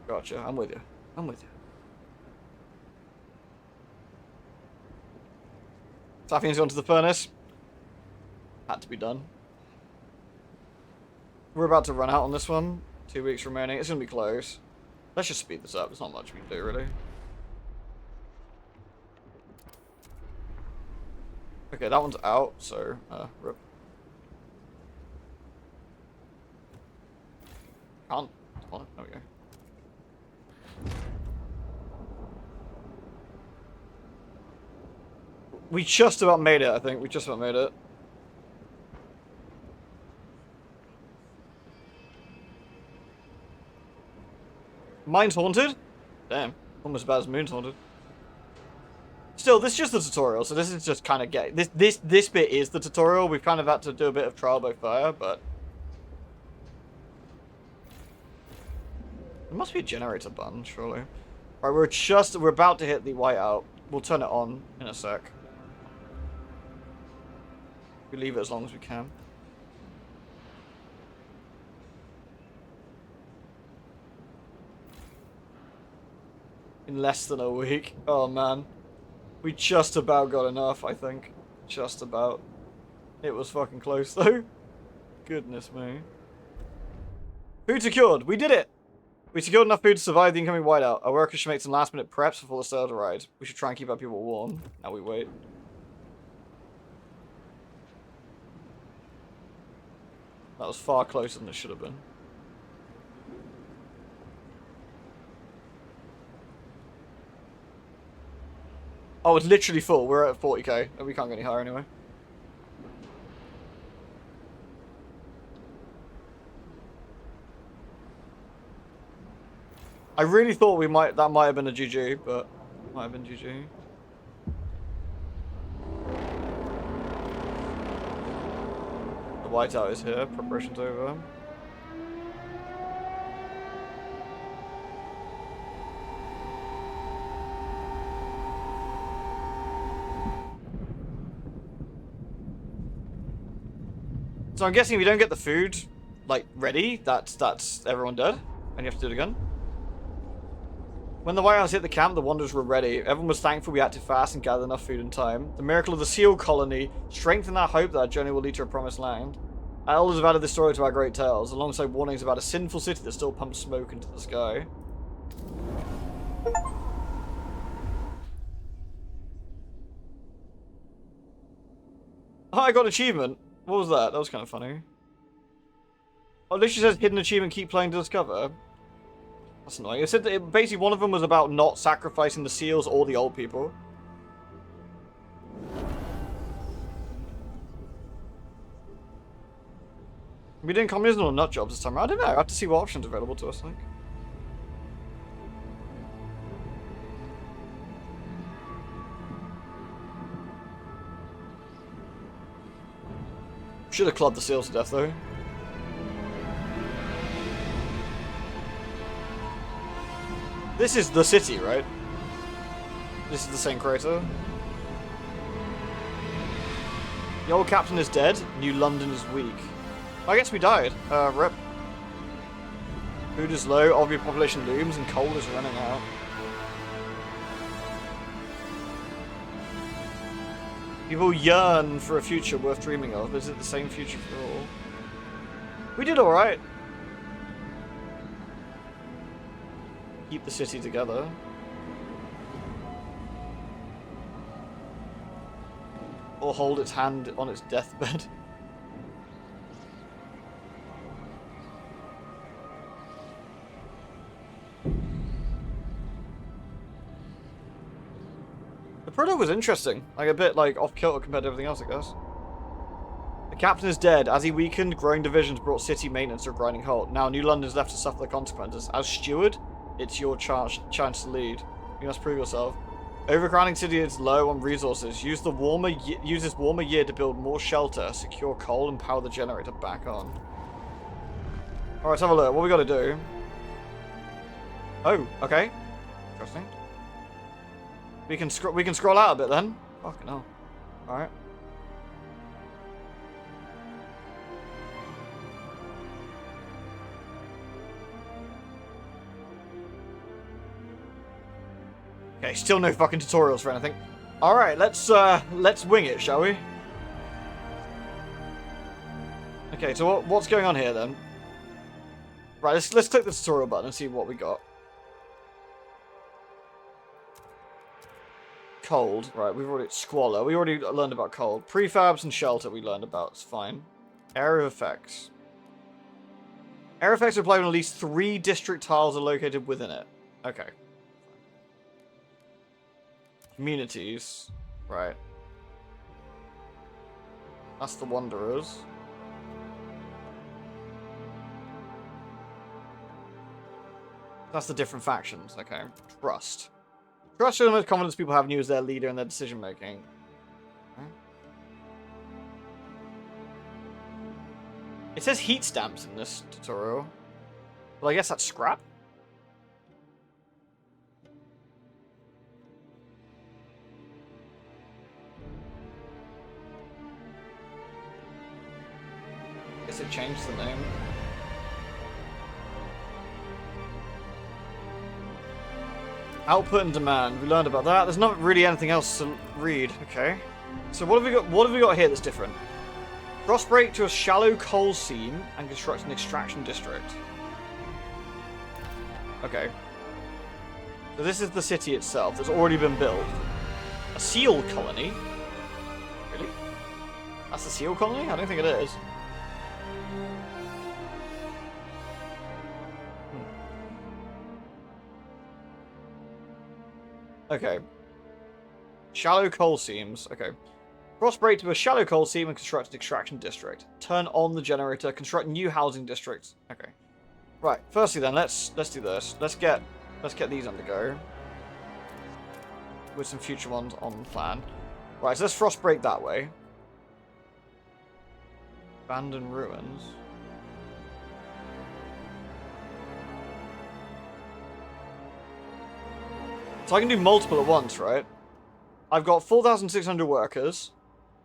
Gotcha. I'm with you. I'm with you. Saffian's gone to the furnace. Had to be done. We're about to run out on this one. 2 weeks remaining. It's going to be close. Let's just speed this up. There's not much we can do, really. Okay, that one's out, so, rip. Can't. Oh, there we go. We just about made it, I think. We just about made it. Mine's haunted? Damn. Almost as bad as Moon's haunted. Still, this is just the tutorial, so this is just kind of get this bit is the tutorial. We've kind of had to do a bit of trial by fire, but there must be a generator button, surely. Right, we're about to hit the whiteout. We'll turn it on in a sec. We leave it as long as we can. In less than a week. Oh man. We just about got enough, I think. Just about. It was fucking close though. Goodness me. Food secured. We did it! We secured enough food to survive the incoming whiteout. Our workers should make some last minute preps before the start arrives. We should try and keep our people warm. Now we wait. That was far closer than it should have been. Oh, it's literally full. We're at 40k. We can't get any higher anyway. I really thought that might have been a GG, but might have been GG. The whiteout is here. Preparation's over. So I'm guessing if you don't get the food, like, ready, that's everyone dead, and you have to do it again. When the whiteouts hit the camp, the Wanderers were ready. Everyone was thankful we acted fast and gathered enough food in time. The miracle of the seal colony strengthened our hope that our journey will lead to a promised land. Our elders have added this story to our great tales, alongside warnings about a sinful city that still pumps smoke into the sky. Oh, I got an achievement. What was that? That was kind of funny. Oh, this says hidden achievement, keep playing to discover. That's annoying. It said that basically one of them was about not sacrificing the seals or the old people. We doing communism or nut jobs this time around? I don't know. I have to see what options are available to us, like. Should have clubbed the seals to death, though. This is the city, right? This is the same crater. The old captain is dead. New London is weak. I guess we died. Rip. Food is low, obvious population looms, and coal is running out. People yearn for a future worth dreaming of. Is it the same future for all? We did alright. Keep the city together. Or hold its hand on its deathbed. The prologue was interesting. Like a bit like off kilter compared to everything else, I guess. The captain is dead. As he weakened, growing divisions brought city maintenance to a grinding halt. Now New London is left to suffer the consequences. As steward, it's your chance to lead. You must prove yourself. Overcrowding city is low on resources. Use this warmer year to build more shelter, secure coal, and power the generator back on. Alright, let's have a look. What we gotta do? Oh, okay. Interesting. We can scroll out a bit then. Fucking hell. Alright. Okay, still no fucking tutorials for anything. Alright, let's wing it, shall we? Okay, so what's going on here then? Right, let's click the tutorial button and see what we got. Cold, right, we've already... Squalor, we already learned about cold. Prefabs and shelter we learned about, it's fine. Area of effects. Area effects apply when at least 3 district tiles are located within it. Okay. Communities. Right. That's the Wanderers. That's the different factions, okay. Trust. Trust is the most confidence people have in you as their leader and their decision making. Okay. It says heat stamps in this tutorial. Well, I guess that's scrap. Guess it changed the name. Output and demand. We learned about that. There's not really anything else to read. Okay. So what have we got? What have we got here that's different? Frostbreak to a shallow coal seam and construct an extraction district. Okay. So this is the city itself that's already been built. A seal colony. Really? That's a seal colony? I don't think it is. Okay. Shallow coal seams. Okay. Frostbreak to a shallow coal seam and construct an extraction district. Turn on the generator. Construct new housing districts. Okay. Right. Firstly, then let's do this. Let's get these on the go. With some future ones on the plan. Right. So let's frostbreak that way. Abandoned ruins. So I can do multiple at once, right? I've got 4,600 workers.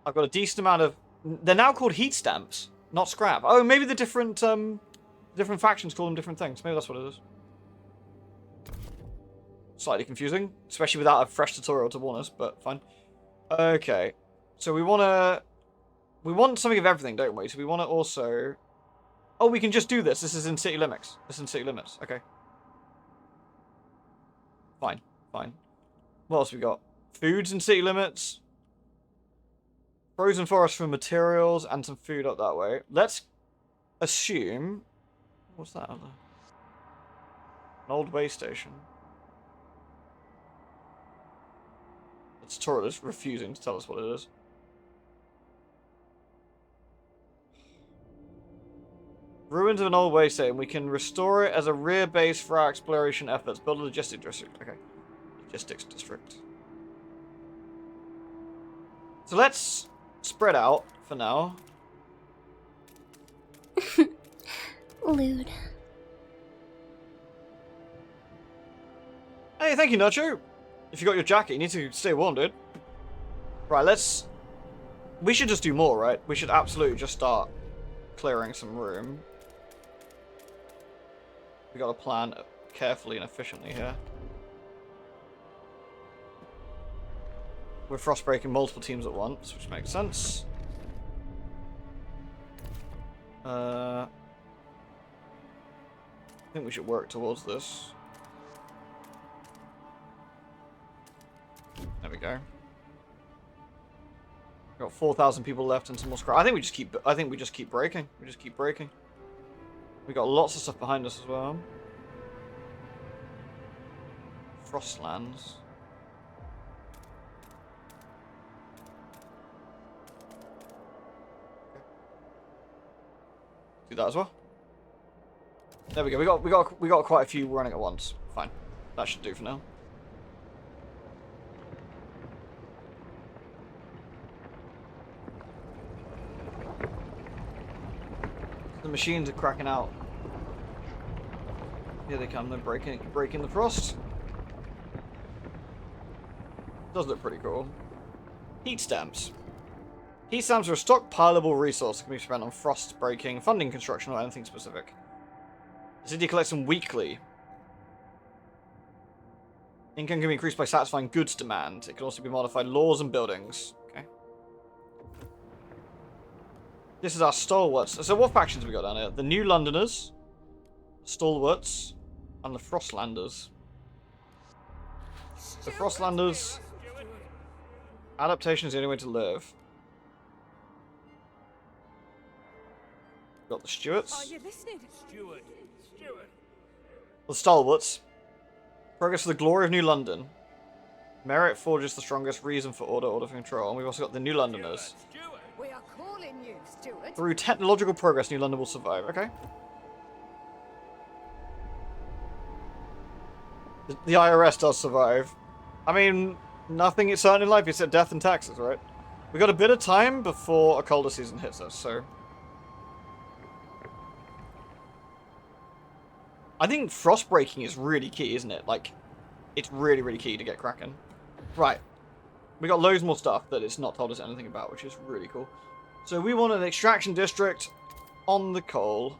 I've got a decent amount of... They're now called heat stamps, not scrap. Oh, maybe the different factions call them different things. Maybe that's what it is. Slightly confusing, especially without a fresh tutorial to warn us, but fine. Okay. So we want something of everything, don't we? So we want to also... Oh, we can just do this. This is in city limits. This is in city limits. Okay. Fine. Fine. What else we got? Foods and city limits. Frozen forest for materials and some food up that way. Let's assume... What's that? An old way station. It's tourist refusing to tell us what it is. Ruins of an old way station. We can restore it as a rear base for our exploration efforts. Build a logistics district. Okay. Logistics district. So let's spread out for now. Lewd. Hey, thank you, Nacho. If you got your jacket, you need to stay warm, dude. Right, let's... We should just do more, right? We should absolutely just start clearing some room. We gotta plan carefully and efficiently here. We're frostbreaking multiple teams at once, which makes sense. I think we should work towards this. There we go. Got 4,000 people left and some more scrap. I think we just keep breaking. We just keep breaking. We got lots of stuff behind us as well. Frostlands. Do that as well. There we go. We got quite a few running at once. Fine. That should do for now. The machines are cracking out. Here they come. They're breaking the frost. Does look pretty cool. Heat stamps. Heat stamps are a stockpileable resource that can be spent on frost breaking, funding construction, or anything specific. The city collects them weekly. Income can be increased by satisfying goods demand. It can also be modified laws and buildings. Okay. This is our stalwarts. So what factions have we got down here? The New Londoners, Stalwarts, and the Frostlanders. The Frostlanders... Adaptation is the only way to live. Got the Stuarts. Are you listening? Stuart. The Stalwarts. Progress for the glory of New London. Merit forges the strongest. Reason for order, order for control. And we've also got the New Londoners. We are calling you, Stuart. Through technological progress, New London will survive. Okay. The IRS does survive. I mean, nothing is certain in life except death and taxes, right? We got a bit of time before a colder season hits us, so... I think frost breaking is really key, isn't it? Like, it's really, really key to get cracking. Right. We got loads more stuff that it's not told us anything about, which is really cool. So we want an extraction district on the coal.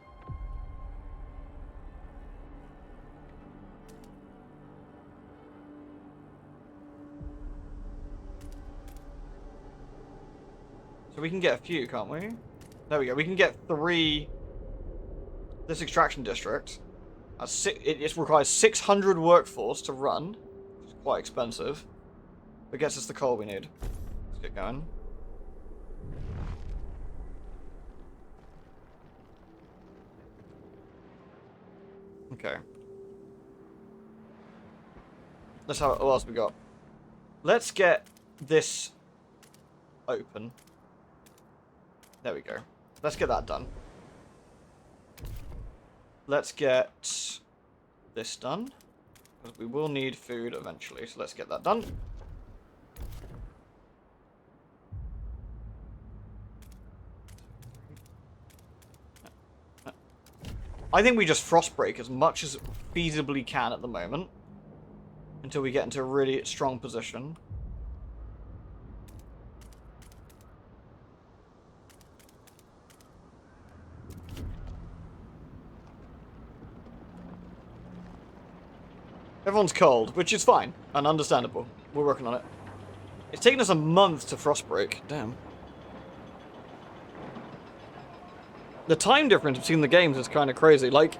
So we can get a few, can't we? There we go. We can get 3... This extraction district. It requires 600 workforce to run. Which is quite expensive. But gets us the coal we need. Let's get going. Okay. Let's have... What else we got? Let's get this open. There we go. Let's get that done. Let's get this done. Because we will need food eventually, so let's get that done. I think we just frostbreak as much as feasibly can at the moment. Until we get into a really strong position. Everyone's cold, which is fine and understandable. We're working on it. It's taken us a month to frostbreak. Damn. The time difference between the games is kind of crazy. Like,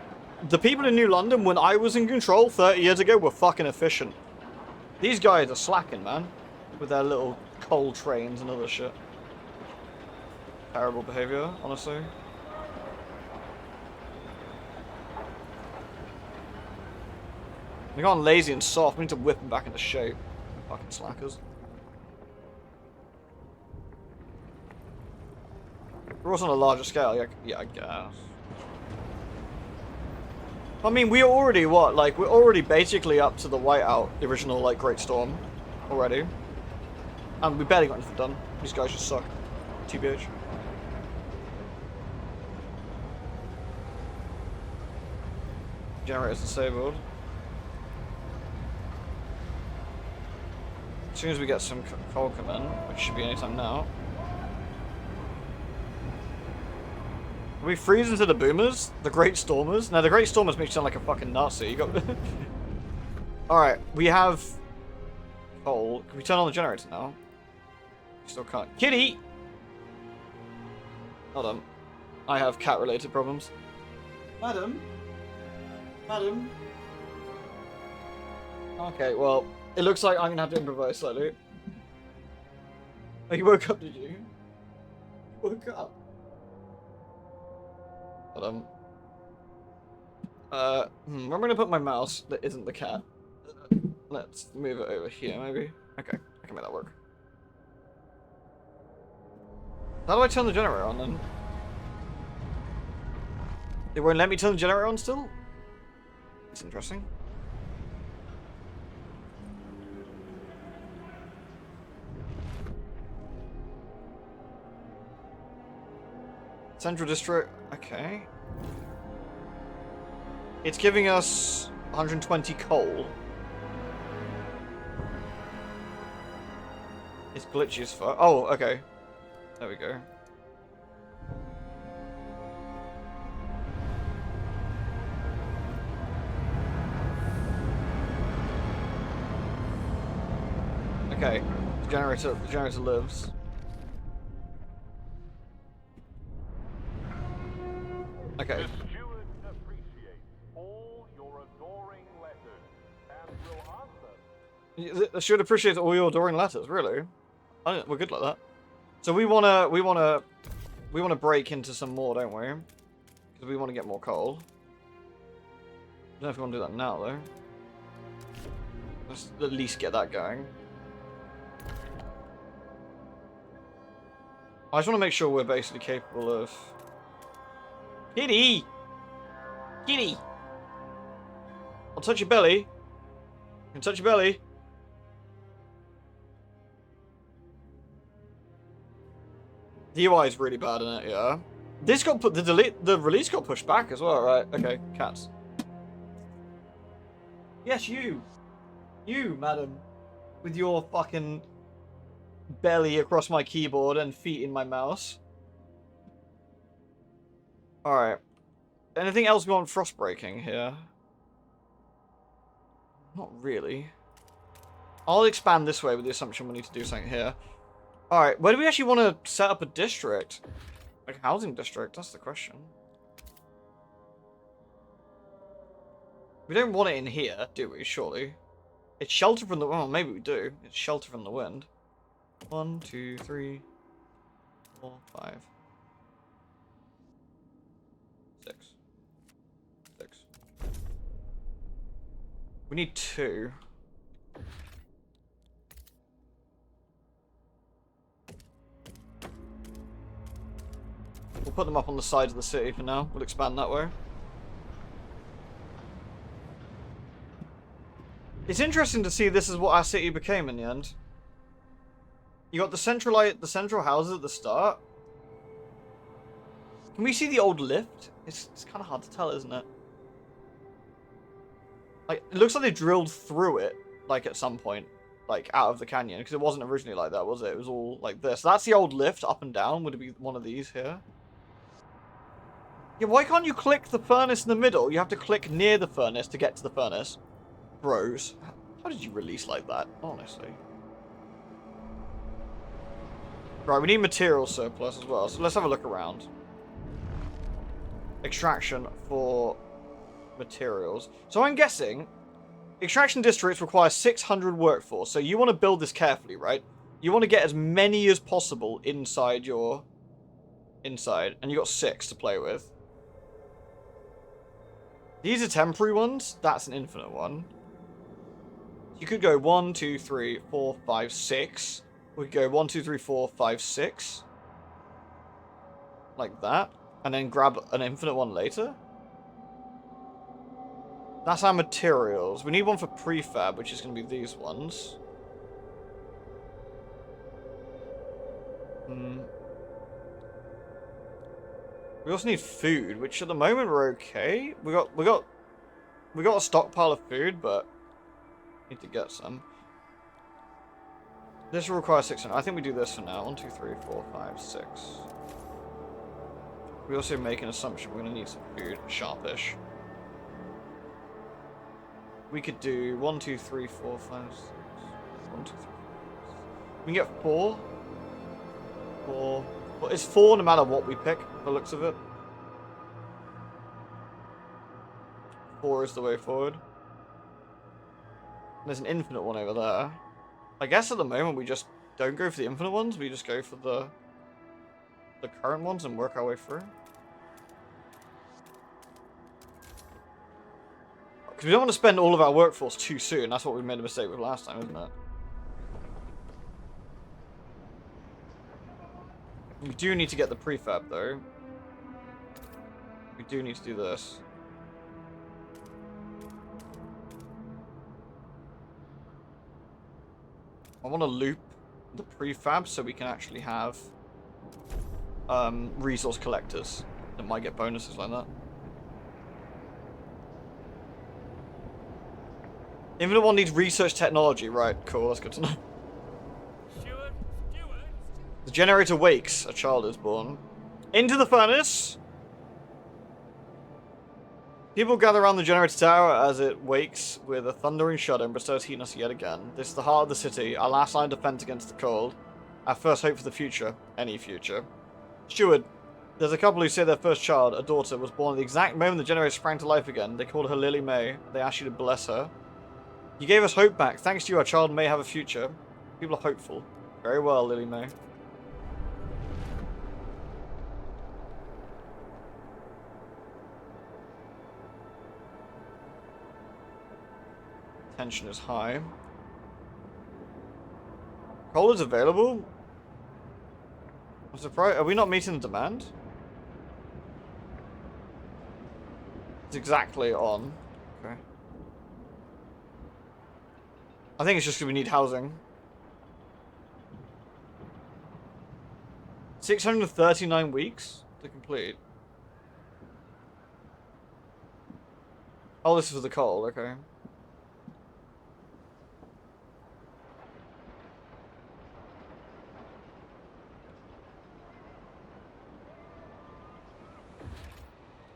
the people in New London, when I was in control 30 years ago, were fucking efficient. These guys are slacking, man. With their little coal trains and other shit. terrible behavior, honestly. They've gone lazy and soft. We need to whip them back into shape. Fucking slackers. We're also on a larger scale. Yeah, I guess. I mean, we're already what? Like, we're already basically up to the whiteout, the original, like, Great Storm already. And we barely got anything done. These guys just suck. TBH. Generator's disabled. As soon as we get some coal come in, which should be anytime now. Are we freezing to the boomers? The Great Stormers? No, the Great Stormers make you sound like a fucking Nazi. You got. Alright, we have coal. Can we turn on the generator now? Still can't. Kitty! Hold on. I have cat related problems. Madam? Madam? Okay, well, it looks like I'm gonna have to improvise slightly. Oh, you woke up, did you? You woke up. Hold on. Where am I gonna put my mouse that isn't the cat? Let's move it over here, maybe. Okay, I can make that work. How do I turn the generator on then? It won't let me turn the generator on still? That's interesting. Central District, okay. It's giving us 120 coal. It's glitchy as fuck. Oh, okay. There we go. Okay, the generator lives. Okay. The steward appreciates all your adoring letters and will answer. The steward appreciates all your adoring letters, really? We're good like that. So we wanna break into some more, don't we? Because we want to get more coal. I don't know if we want to do that now though. Let's at least get that going. I just want to make sure we're basically capable of. Kitty! Kitty! I'll touch your belly. You can touch your belly. The UI is really bad in it, yeah. This got put the release got pushed back as well, right? Okay, cats. Yes, you, madam, with your fucking belly across my keyboard and feet in my mouse. All right. Anything else going frost breaking here? Not really. I'll expand this way with the assumption we need to do something here. Alright, where do we actually want to set up a district? Like a housing district, that's the question. We don't want it in here, do we, surely? It's shelter from the... well, maybe we do. It's shelter from the wind. 1, 2, 3, 4, 5. 6. 6. We need 2. We'll put them up on the sides of the city for now. We'll expand that way. It's interesting to see this is what our city became in the end. You got the central houses at the start. Can we see the old lift? It's kind of hard to tell, isn't it? Like, it looks like they drilled through it, like at some point, like out of the canyon, because it wasn't originally like that, was it? It was all like this. That's the old lift, up and down. Would it be one of these here? Yeah, why can't you click the furnace in the middle? You have to click near the furnace to get to the furnace. Bros. How did you release like that? Honestly. Right, we need material surplus as well, so let's have a look around. Extraction for materials. So I'm guessing extraction districts require 600 workforce, so you want to build this carefully, right? You want to get as many as possible inside your inside, and you got 6 to play with. These are temporary ones. That's an infinite one. You could go 1, 2, 3, 4, 5, 6. We could go 1, 2, 3, 4, 5, 6. Like that. And then grab an infinite one later. That's our materials. We need one for prefab, which is going to be these ones. We also need food, which at the moment we're okay. We got a stockpile of food, but need to get some. This will require 600. I think we do this for now. 1, 2, 3, 4, 5, 6. We also make an assumption we're going to need some food, sharpish. We could do 1, 2, 3, 4, 5, 6. 1, 2, 3, 4. We can get 4. 4. Well, it's 4 no matter what we pick, the looks of it. 4 is the way forward. There's an infinite one over there. I guess at the moment we just don't go for the infinite ones, we just go for the current ones and work our way through. Because we don't want to spend all of our workforce too soon. That's what we made a mistake with last time, isn't it? We do need to get the prefab, though. We do need to do this. I want to loop the prefab so we can actually have resource collectors that might get bonuses like that. Infinite one needs research technology. Right, cool, that's good to know. The generator wakes. A child is born. Into the furnace. People gather around the generator tower as it wakes with a thundering shudder and bestows heat on us yet again. This is the heart of the city, our last line of defense against the cold. Our first hope for the future. Any future. Steward. There's a couple who say their first child, a daughter, was born at the exact moment the generator sprang to life again. They called her Lily May. They asked you to bless her. You gave us hope back. Thanks to you, our child may have a future. People are hopeful. Very well, Lily May. Tension is high. Coal is available? I'm surprised. Are we not meeting the demand? It's exactly on. Okay. I think it's just because we need housing. 639 weeks to complete. Oh, this is for the coal, okay.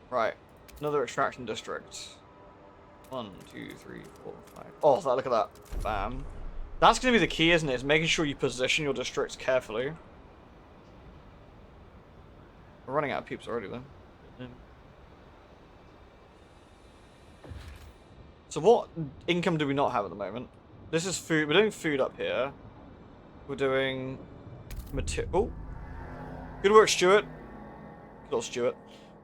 Right. Another extraction district. 1, 2, 3, 4, 5. Oh, look at that. Bam. That's going to be the key, isn't it? It's making sure you position your districts carefully. We're running out of peeps already, though. So what income do we not have at the moment? This is food. We're doing food up here. We're doing... Oh. Good work, Stuart. Good old Stuart.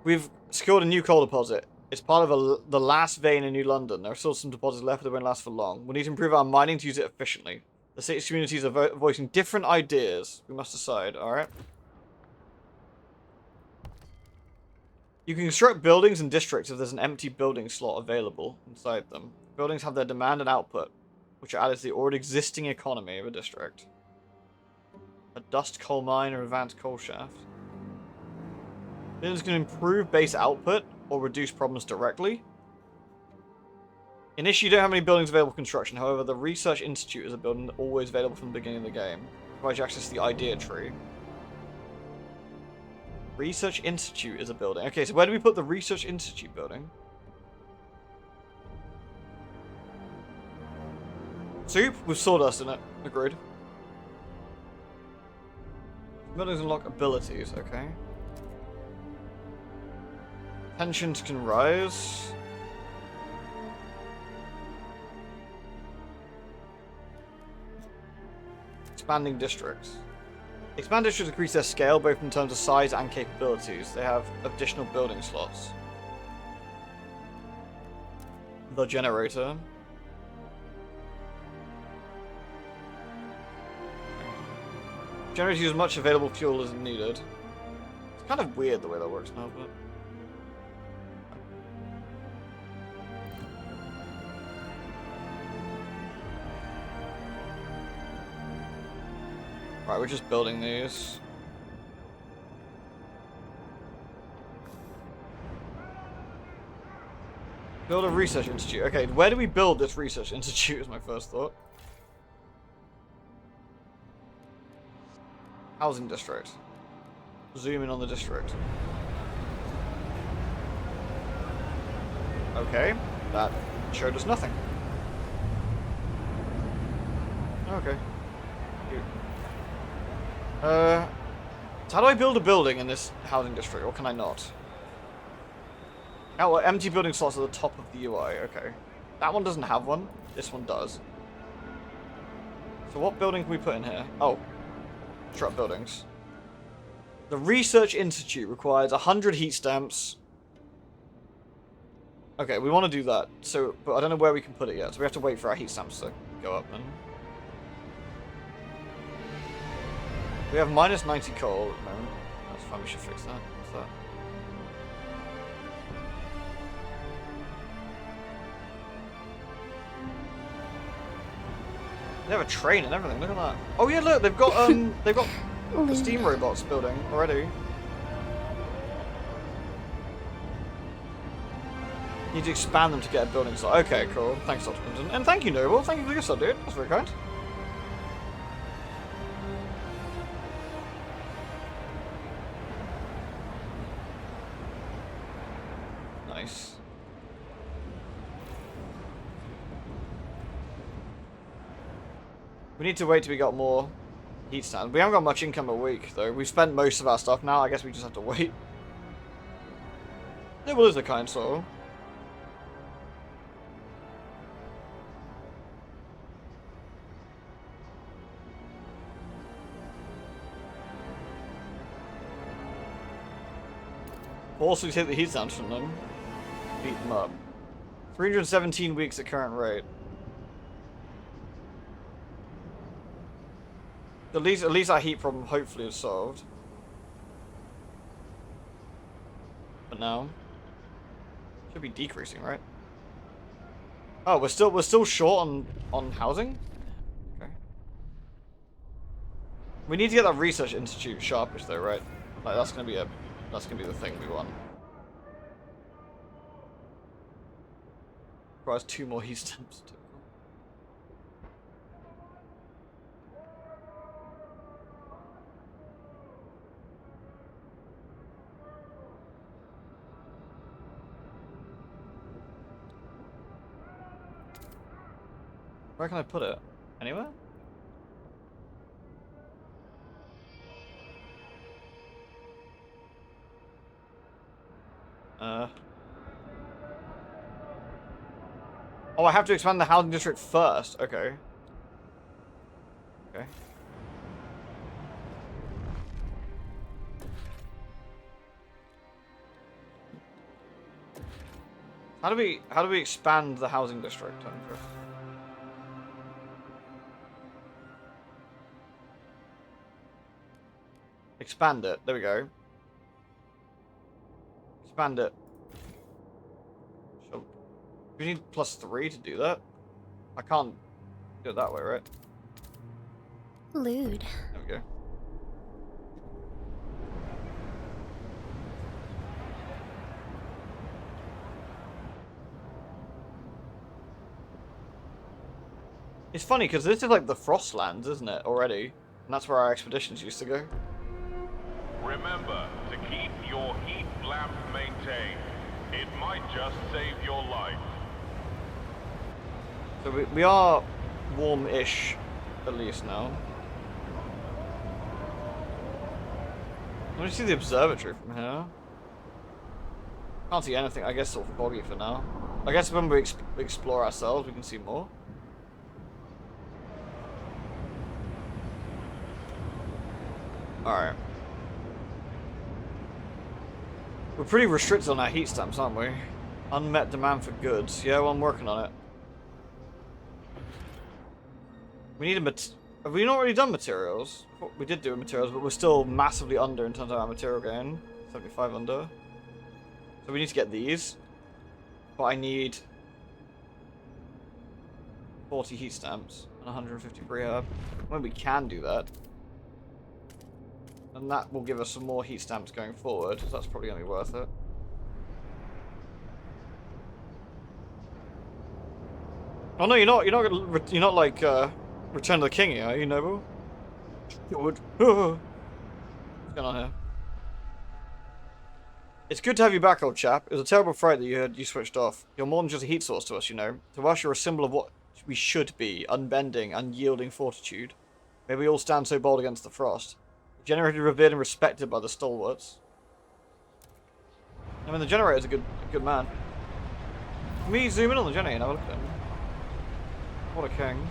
We've secured a new coal deposit. It's part of the last vein in New London. There are still some deposits left that won't last for long. We need to improve our mining to use it efficiently. The city's communities are voicing different ideas. We must decide, alright? You can construct buildings and districts if there's an empty building slot available inside them. Buildings have their demand and output, which are added to the already existing economy of a district. A dust coal mine or advanced coal shaft. Buildings can improve base output or reduce problems directly. Initially, you don't have any buildings available for construction. However, the Research Institute is a building always available from the beginning of the game. Provides you access to the idea tree. Research Institute is a building. Okay, so where do we put the Research Institute building? Soup with sawdust in it. Agreed. Buildings unlock abilities, okay. Tensions can rise. Expanding districts. Expand districts increase their scale both in terms of size and capabilities. They have additional building slots. The generator. Generators use as much available fuel as needed. It's kind of weird the way that works now, but... Right, we're just building these. Build a research institute. Okay, where do we build this research institute is my first thought. Housing district. Zoom in on the district. Okay, that showed us nothing. Okay. Cute. So how do I build a building in this housing district, or can I not? Oh, well, empty building slots at the top of the UI, okay. That one doesn't have one, this one does. So what building can we put in here? Oh, construct buildings. The Research Institute requires 100 heat stamps. Okay, we want to do that, so, but I don't know where we can put it yet, so we have to wait for our heat stamps to go up then. We have minus 90 coal at the moment. That's fine, we should fix that. What's that? They have a train and everything, look at that. Oh yeah, look, they've got the steam robots building already. Need to expand them to get a building site. Okay, cool. Thanks, Dr. Clinton. And thank you, Noble. Thank you for the gift, dude. That's very kind. Nice. We need to wait till we got more heat stands. We haven't got much income a week, though. We've spent most of our stuff now. I guess we just have to wait. Noble is a kind soul. Also take the heat sounds from them. Beat them up. 317 weeks at current rate. At least our heat problem hopefully is solved. But now should be decreasing, right? Oh, we're still short on housing? Okay. We need to get that research institute sharpish though, right? Like that's gonna be the thing we want. Requires 2 more heat stamps. Where can I put it? Anywhere? Oh, I have to expand the housing district first. Okay. Okay. How do we expand the housing district? Expand it. There we go. Expand it. We need +3 to do that. I can't do it that way, right? Lewd. There we go. It's funny because this is like the Frostlands, isn't it, already? And that's where our expeditions used to go. Remember to keep your heat lamp maintained. It might just save your life. So we are warm-ish, at least now. Let me see the observatory from here. Can't see anything. I guess sort of foggy for now. I guess when we explore ourselves, we can see more. Alright. We're pretty restricted on our heat stamps, aren't we? Unmet demand for goods. Yeah, well, I'm working on it. We need a have we not already done materials? We did do materials, but we're still massively under in terms of our material gain. 75 under. So we need to get these. But I need 40 heat stamps and 150 prehab. When we can do that. And that will give us some more heat stamps going forward. So that's probably going to be worth it. Oh no, you're not. You're not like Return of the King, are you, Noble? What's going on here? It's good to have you back, old chap. It was a terrible fright that you switched off. You're more than just a heat source to us, you know. To us, you're a symbol of what we should be: unbending, unyielding fortitude. May we all stand so bold against the frost. Generated, revered, and respected by the stalwarts. I mean, the generator's a good man. Can we zoom in on the generator and have a look at him? What a king.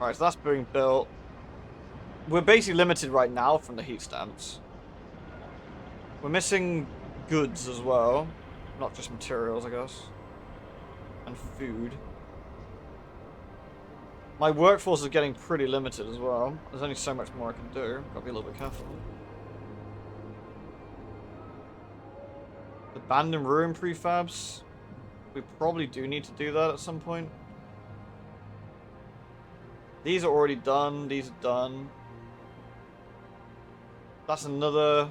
Alright, so that's being built. We're basically limited right now from the heat stamps. We're missing goods as well. Not just materials, I guess. And food. My workforce is getting pretty limited as well. There's only so much more I can do. Gotta be a little bit careful. Abandoned ruin prefabs. We probably do need to do that at some point. These are already done. These are done. That's another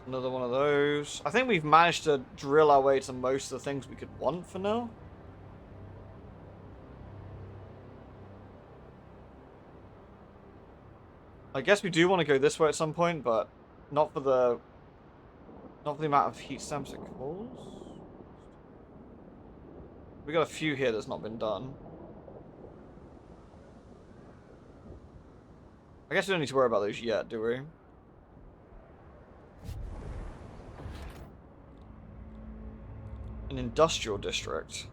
one of those. I think we've managed to drill our way to most of the things we could want for now. I guess we do want to go this way at some point, but not for the amount of heat stamps it calls. We got a few here that's not been done. I guess we don't need to worry about those yet, do we? An industrial district.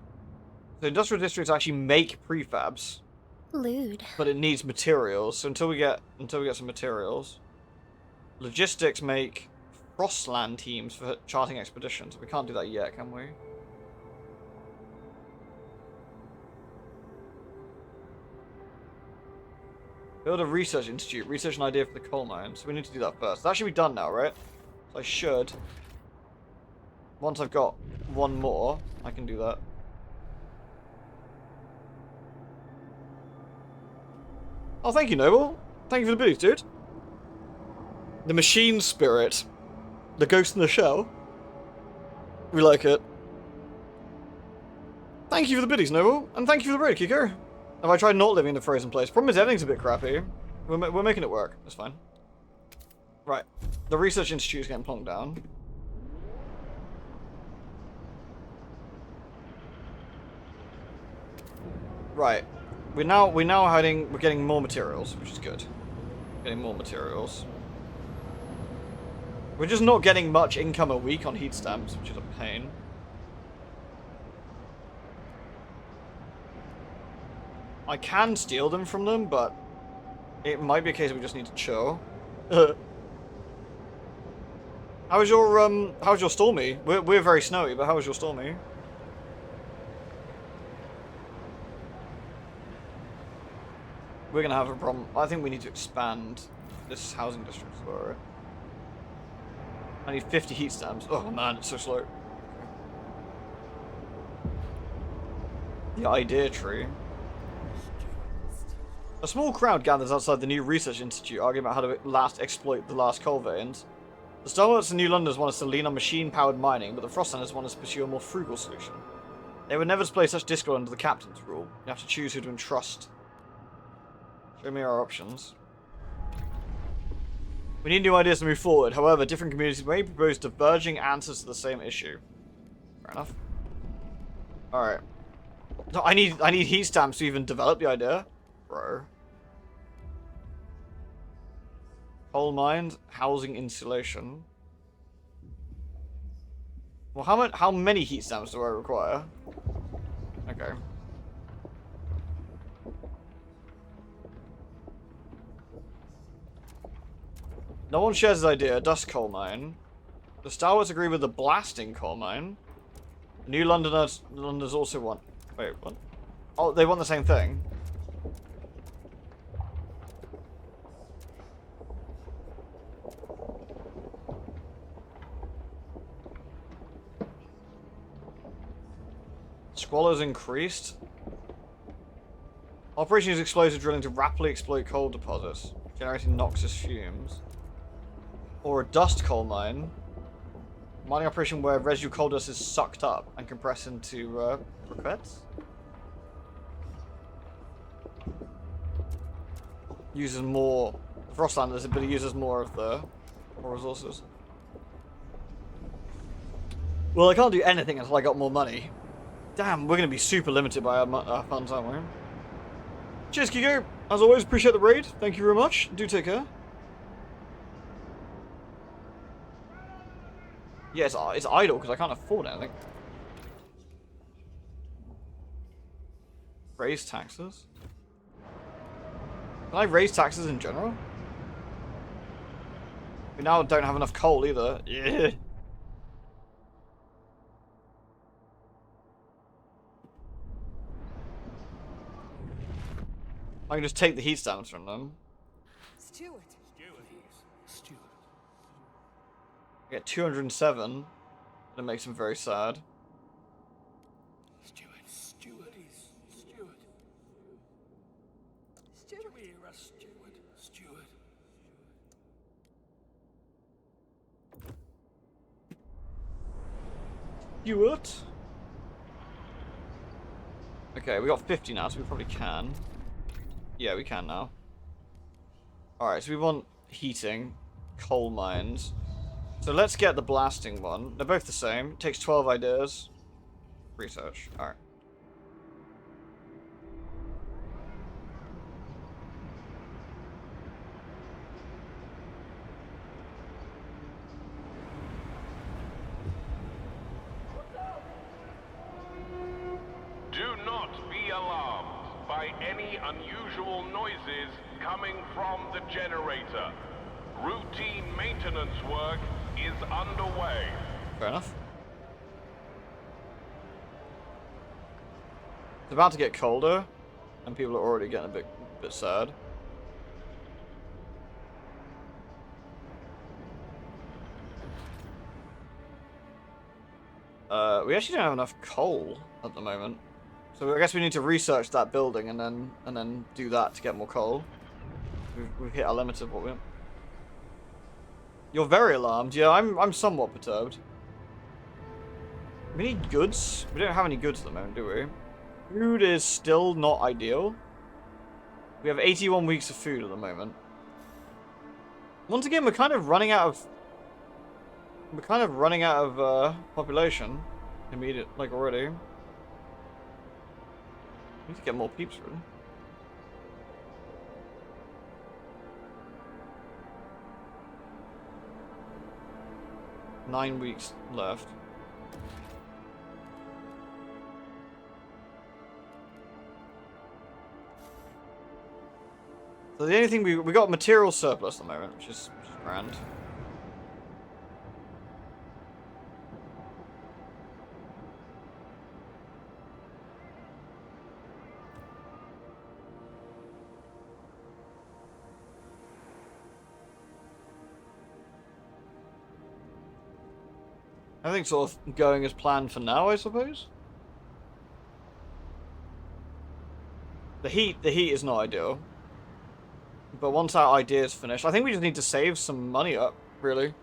So industrial districts actually make prefabs. Lewd. But it needs materials. So until we get some materials. Logistics make Frostland teams for charting expeditions. We can't do that yet, can we? Build a research institute. Research an idea for the coal mine. So we need to do that first. That should be done now, right? So I should. Once I've got one more, I can do that. Oh, thank you, Noble. Thank you for the boost, dude. The machine spirit. The ghost in the shell. We like it. Thank you for the biddies, Noble. And thank you for the break, Kiko. Have I tried not living in a frozen place? Problem is, everything's a bit crappy. We're making it work. It's fine. Right. The research institute is getting plonked down. Right. We're getting more materials, which is good. Getting more materials. We're just not getting much income a week on heat stamps, which is a pain. I can steal them from them, but it might be a case we just need to chill. How was your Stormy? We're very snowy, but how was your Stormy? We're gonna have a problem. I think we need to expand this housing district as well, right? I need 50 heat stamps. Oh man, it's so slow. The idea tree. A small crowd gathers outside the new research institute, arguing about how to exploit the last coal veins. The stalwarts and New Londoners want us to lean on machine-powered mining, but the Frostlanders want us to pursue a more frugal solution. They would never display such discord under the captain's rule. You have to choose who to entrust. Show me our options. We need new ideas to move forward. However, different communities may propose diverging answers to the same issue. Fair enough. Alright. No, I need heat stamps to even develop the idea. Bro. Coal mines, housing insulation. Well, how many heat stamps do I require? Okay. No one shares his idea. Dust coal mine. The Stalwarts agree with the blasting coal mine. The New Londoners also want... Wait, what? Oh, they want the same thing. Squalors increased. Operation uses explosive drilling to rapidly exploit coal deposits, generating noxious fumes. Or a dust coal mine. Mining operation where residual coal dust is sucked up and compressed into briquettes. Uses more... Frostlanders, but it uses more of the resources. Well, I can't do anything until I got more money. Damn, we're going to be super limited by our funds, aren't we? Cheers, Kiko. As always, appreciate the raid. Thank you very much. Do take care. Yeah, it's idle because I can't afford anything. Raise taxes? Can I raise taxes in general? We now don't have enough coal either. Yeah. I can just take the heat stamps from them. Steward. Steward. I get 207. That makes him very sad. Steward. Steward. Steward. Steward. Stewart. Okay, we got 50 now, so we probably can. Yeah, we can now. Alright, so we want heating, coal mines. So let's get the blasting one. They're both the same. It takes 12 ideas. Research. Alright. Do not be alarmed by any unusual noises coming from the generator. Routine maintenance work is underway. Fair enough. It's about to get colder, and people are already getting a bit sad. We actually don't have enough coal at the moment, so I guess we need to research that building and then do that to get more coal. We've hit our limit of what we. You're very alarmed. Yeah, I'm somewhat perturbed. We need goods. We don't have any goods at the moment, do we? Food is still not ideal. We have 81 weeks of food at the moment. Once again, we're kind of running out of population. Immediate, like already. We need to get more peeps, really. Nine weeks left. So the only thing we got material surplus at the moment, which is grand. Everything's sort of going as planned for now, I suppose. The heat is not ideal. But once our idea is finished, I think we just need to save some money up, really.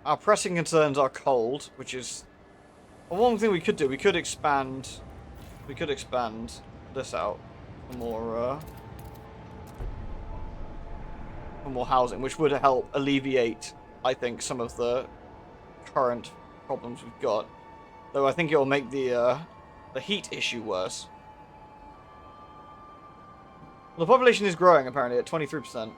Our pressing concerns are cold, which is... Well, one thing we could do, we could expand this out for more housing, which would help alleviate, I think, some of the current problems we've got. Though I think it will make the heat issue worse. Well, the population is growing, apparently, at 23%.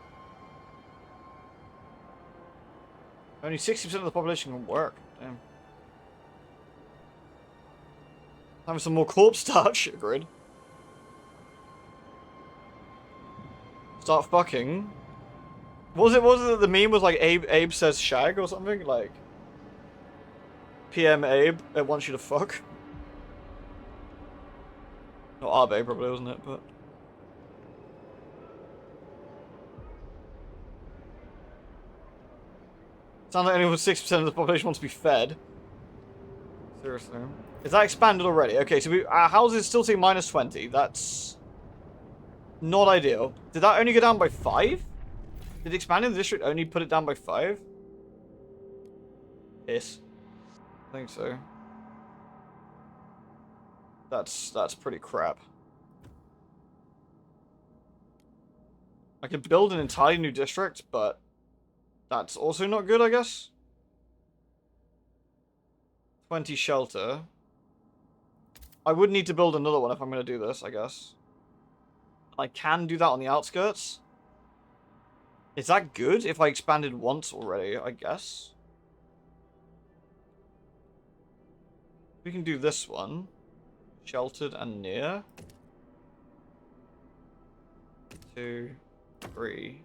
Only 60% of the population can work. Damn. Having some more corpse starch. Agreed. Start fucking. What was it? What was it that the meme was like? Abe says shag or something like. PM Abe, it wants you to fuck. Not Abe probably, wasn't it? But sounds like only 6% of the population wants to be fed. Seriously, is that expanded already? Okay, so our houses still say -20. That's not ideal. Did that only go down by 5? Did expanding the district only put it down by 5? Yes. I think so. That's pretty crap. I could build an entirely new district, but that's also not good, I guess. 20 shelter. I would need to build another one if I'm going to do this, I guess. I can do that on the outskirts. Is that good if I expanded once already, I guess? We can do this one. Sheltered and near. 2, 3.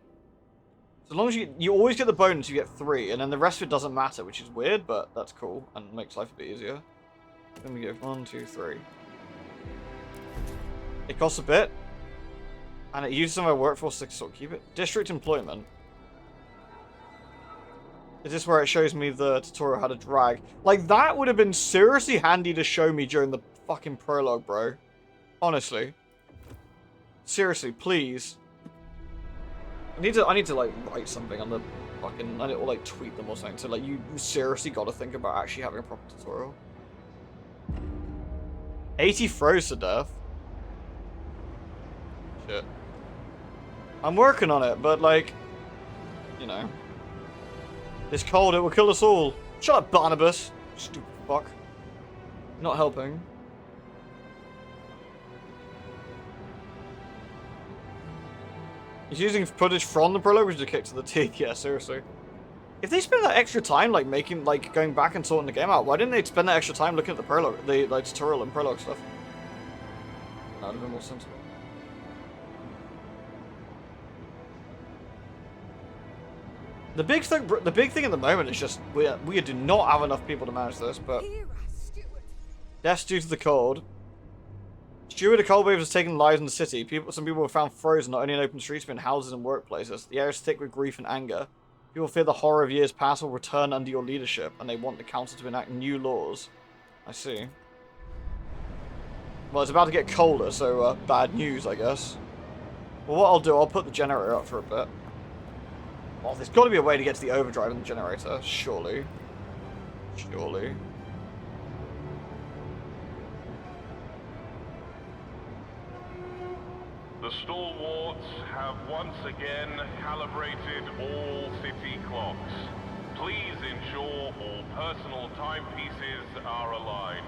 So long as you always get the bonus, you get 3, and then the rest of it doesn't matter, which is weird, but that's cool and makes life a bit easier. Then we go 1, 2, 3. It costs a bit, and it uses some of our workforce to sort of keep it. District employment. Is this where it shows me the tutorial how to drag? Like, that would have been seriously handy to show me during the fucking prologue, bro. Honestly. Seriously, please. I need to like, write something on the fucking... or, like, tweet them or something. So, like, you seriously gotta think about actually having a proper tutorial. 80 froze to death. Shit. I'm working on it, but, like... You know... It's cold, it will kill us all. Shut up, Barnabas. Stupid fuck. Not helping. He's using footage from the prologue, which is a kick to the teeth. Yeah, seriously. If they spend that extra time, like, going back and sorting the game out, why didn't they spend that extra time looking at the prologue, the, like, tutorial and prologue stuff? That would have been more sensible. The big thing at the moment is just we do not have enough people to manage this, but deaths due to the cold. Steward, a cold wave has taken lives in the city. Some people were found frozen not only in open streets but in houses and workplaces. The air is thick with grief and anger. People fear the horror of years past will return under your leadership, and they want the council to enact new laws. I see. Well, it's about to get colder, so bad news, I guess. Well, what I'll do, I'll put the generator up for a bit. Well, there's got to be a way to get to the overdrive in the generator, surely. Surely. The stalwarts have once again calibrated all city clocks. Please ensure all personal timepieces are aligned.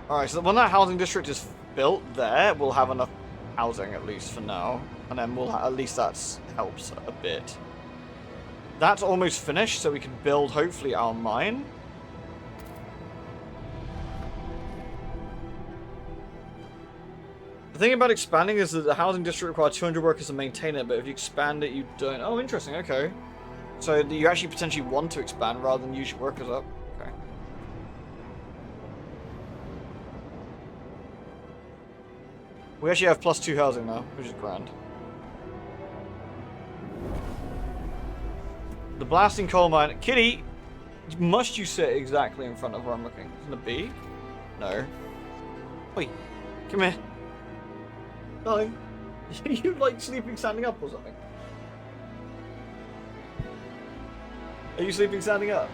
Alright, so when that housing district is built there, we'll have enough housing, at least for now. And then we'll at least that helps a bit. That's almost finished, so we can build, hopefully, our mine. The thing about expanding is that the housing district requires 200 workers to maintain it, but if you expand it, you don't. Oh, interesting, okay. So you actually potentially want to expand rather than use your workers up. Okay. We actually have +2 housing now, which is grand. The blasting coal mine. Kitty, must you sit exactly in front of where I'm looking? Isn't it B? No. Wait, come here. Darling, you like sleeping standing up or something? Are you sleeping standing up?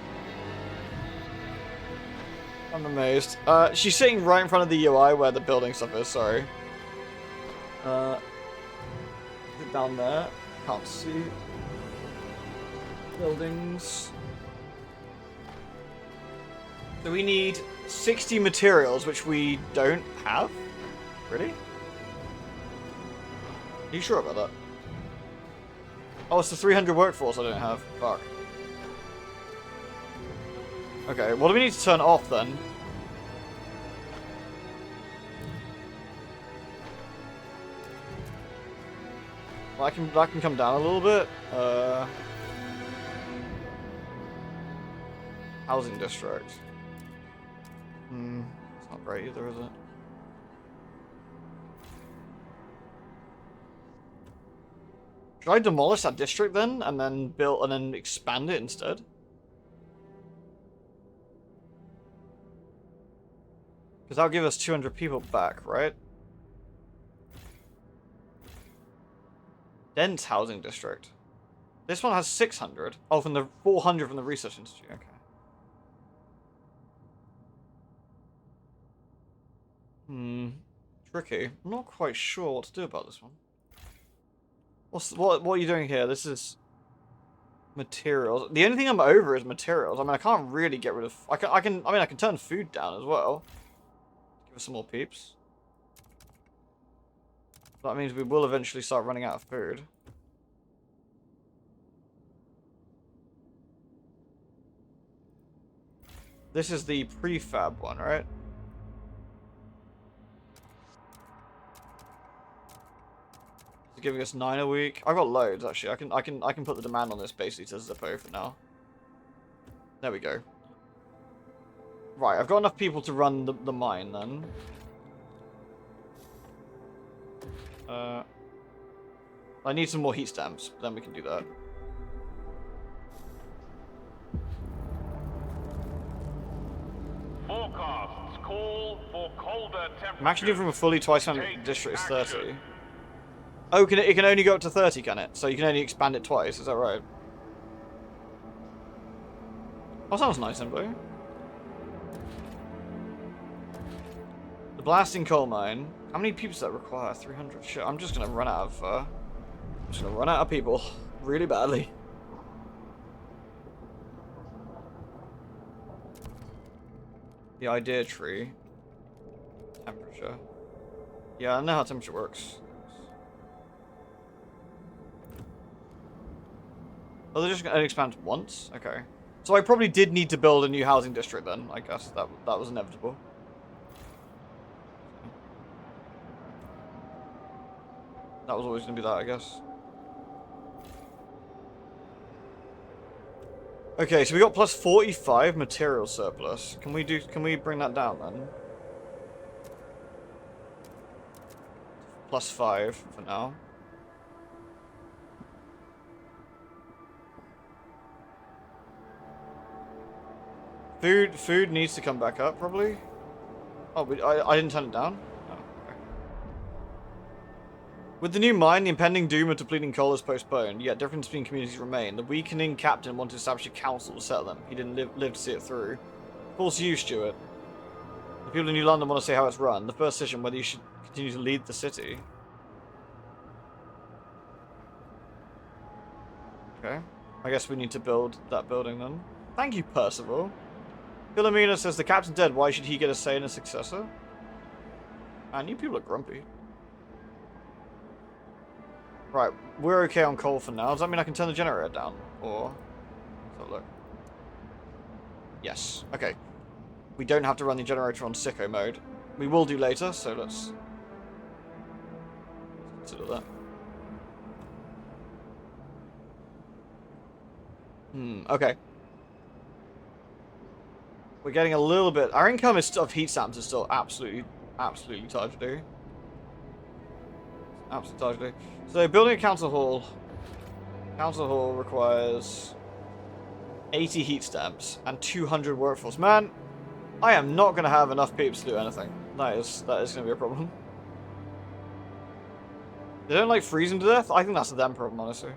I'm amazed. She's sitting right in front of the UI where the building stuff is, sorry. Is it down there? Can't see. Buildings. So we need 60 materials, which we don't have? Really? Are you sure about that? Oh, it's the 300 workforce I don't have. Fuck. Okay, what do we need to turn off then? Well, that can come down a little bit. Housing district. It's not great either, is it? Should I demolish that district then, and then build and then expand it instead? Because that'll give us 200 people back, right? Dense housing district. This one has 600. Oh, from the 400 from the research institute. Okay. Tricky. I'm not quite sure what to do about this one. What are you doing here? This is materials. The only thing I'm over is materials. I mean, I can't really get rid of. I can turn food down as well. Give us some more peeps. That means we will eventually start running out of food. This is the prefab one, right? It's giving us 9 a week. I've got loads actually. I can put the demand on this basically to Zippo for now. There we go. Right, I've got enough people to run the mine then. I need some more heat stamps, then we can do that. Forecasts call for colder temperatures. I'm actually doing from a fully twice-funded district is 30. Oh, it can only go up to 30, can it? So you can only expand it twice, is that right? Oh, sounds nice, Embo. The blasting coal mine. How many people does that require? 300. Shit, I'm just gonna run out of. I'm just gonna run out of people, really badly. The idea tree. Temperature. Yeah, I know how temperature works. Oh, they're just gonna expand once? Okay. So I probably did need to build a new housing district then, I guess. That was inevitable. That was always gonna be that, I guess. Okay, so we got plus 45 material surplus. Can we bring that down then? Plus 5 for now. Food needs to come back up, probably. Oh, I didn't turn it down? Oh, okay. With the new mine, the impending doom of depleting coal is postponed, yet difference between communities remain. The weakening captain wanted to establish a council to settle them. He didn't live to see it through. Of course you, Stuart. The people in New London want to see how it's run. The first decision whether you should continue to lead the city. Okay. I guess we need to build that building then. Thank you, Percival. Philomena says the captain's dead. Why should he get a say in a successor? And you people are grumpy. Right, we're okay on coal for now. Does that mean I can turn the generator down? Or... let's have a look. Yes. Okay. We don't have to run the generator on sicko mode. We will do later, so let's consider that. Okay. We're getting a little bit... Our income of heat stamps is still absolutely tired to do. Absolutely tired to do. So, building a council hall. Council hall requires 80 heat stamps and 200 workforce. Man, I am not going to have enough peeps to do anything. That is going to be a problem. They don't like freezing to death? I think that's a them problem, honestly.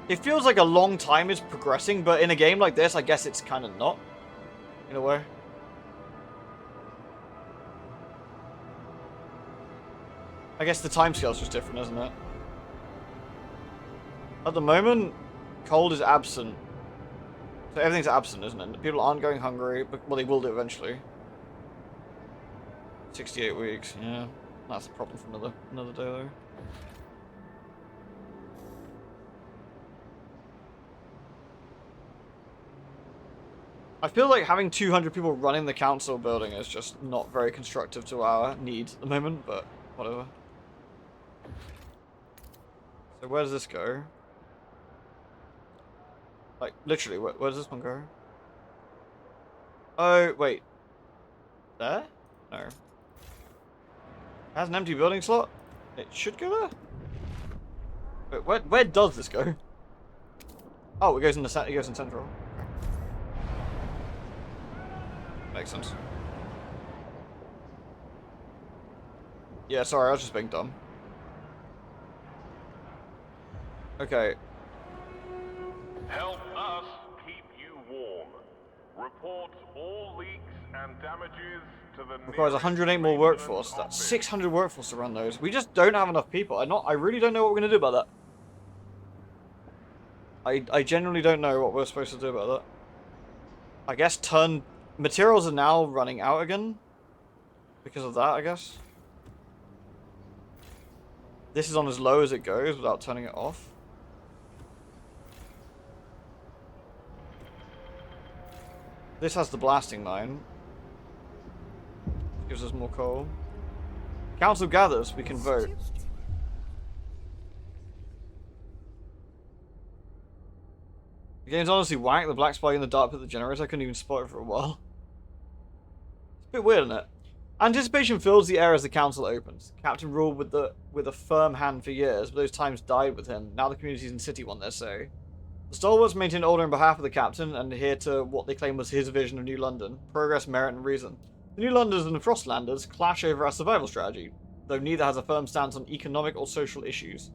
It feels like a long time is progressing, but in a game like this, I guess it's kind of not. In a way. I guess the timescale's just different, isn't it? At the moment, cold is absent. So everything's absent, isn't it? People aren't going hungry, but well, they will do eventually. 68 weeks, yeah. That's a problem for another day, though. I feel like having 200 people running the council building is just not very constructive to our needs at the moment, but Whatever. So where does this go? Like, literally, where does this one go? Oh, wait. There? No. It has an empty building slot? It should go there? Wait, where does this go? Oh, it goes in the it goes in central. Okay. Makes sense. Yeah, sorry, I was just being dumb. Okay. Help us keep you warm. Report all leaks and damages to the Requires 108 more workforce. That's 600 workforce to run those. We just don't have enough people. I really don't know what we're gonna do about that. I genuinely don't know what we're supposed to do about that. I guess materials are now running out again. Because of that, I guess. This is on as low as it goes without turning it off. This has the blasting mine. Gives us more coal. Council gathers, we can vote. The game's honestly whack. The black spike in the dark pit the generator. I couldn't even spot it for a while. It's a bit weird, isn't it? Anticipation fills the air as the council opens. The captain ruled with a firm hand for years, but those times died with him. Now the communities and city want their say. The stalwarts maintain order on behalf of the captain and adhere to what they claim was his vision of New London: progress, merit, and reason. The New Londoners and the Frostlanders clash over our survival strategy, though neither has a firm stance on economic or social issues.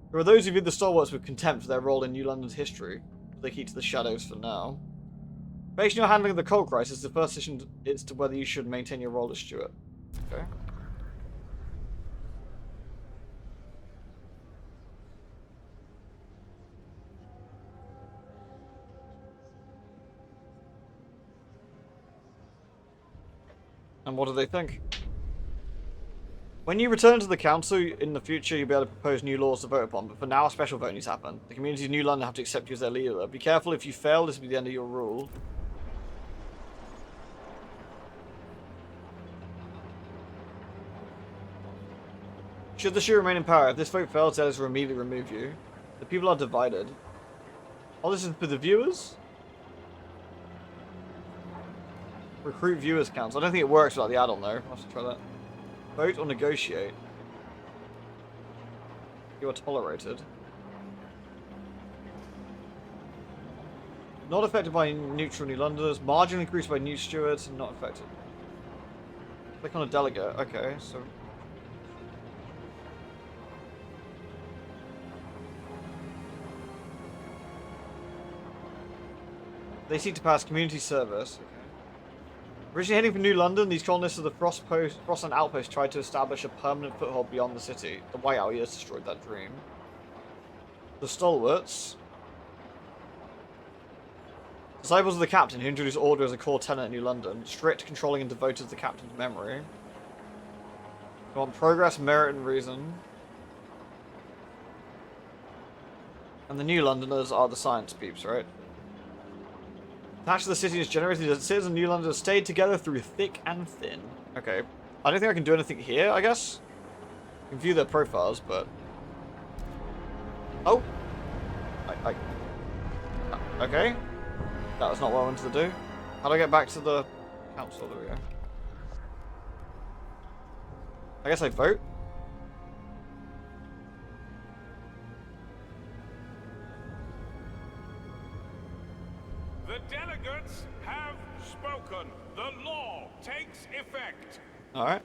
There are those who view the stalwarts with contempt for their role in New London's history, but they keep to the shadows for now. Based on your handling of the coal crisis, the first decision is to whether you should maintain your role as steward. Okay. And what do they think? When you return to the council in the future, you'll be able to propose new laws to vote upon, but for now a special vote needs to happen. The community of New London have to accept you as their leader. Be careful, if you fail, this will be the end of your rule. Should the Shu remain in power, if this vote fails, Zealous will immediately remove you. The people are divided. Oh, this is for the viewers? Recruit viewers council. I don't think it works without the add-on though. I'll have to try that. Vote or negotiate. You are tolerated. Not affected by neutral New Londoners. Margin increased by new stewards. Not affected. Click on a delegate. Okay, so... They seek to pass community service. Okay. Originally heading for New London, these colonists of the Frostland Outpost tried to establish a permanent foothold beyond the city. The Whiteout years destroyed that dream. The Stalwarts. Disciples of the Captain, who introduced order as a core tenet in New London. Strict, controlling, and devoted to the Captain's memory. They want progress, merit, and reason. And the New Londoners are the science peeps, right? Attached to the city is generated as citizens of New London have stayed together through thick and thin. Okay. I don't think I can do anything here, I guess. I can view their profiles, but... Oh! Okay. That was not what I wanted to do. How do I get back to the council? There we go. I guess I vote? The delegates have spoken. The law takes effect. Alright.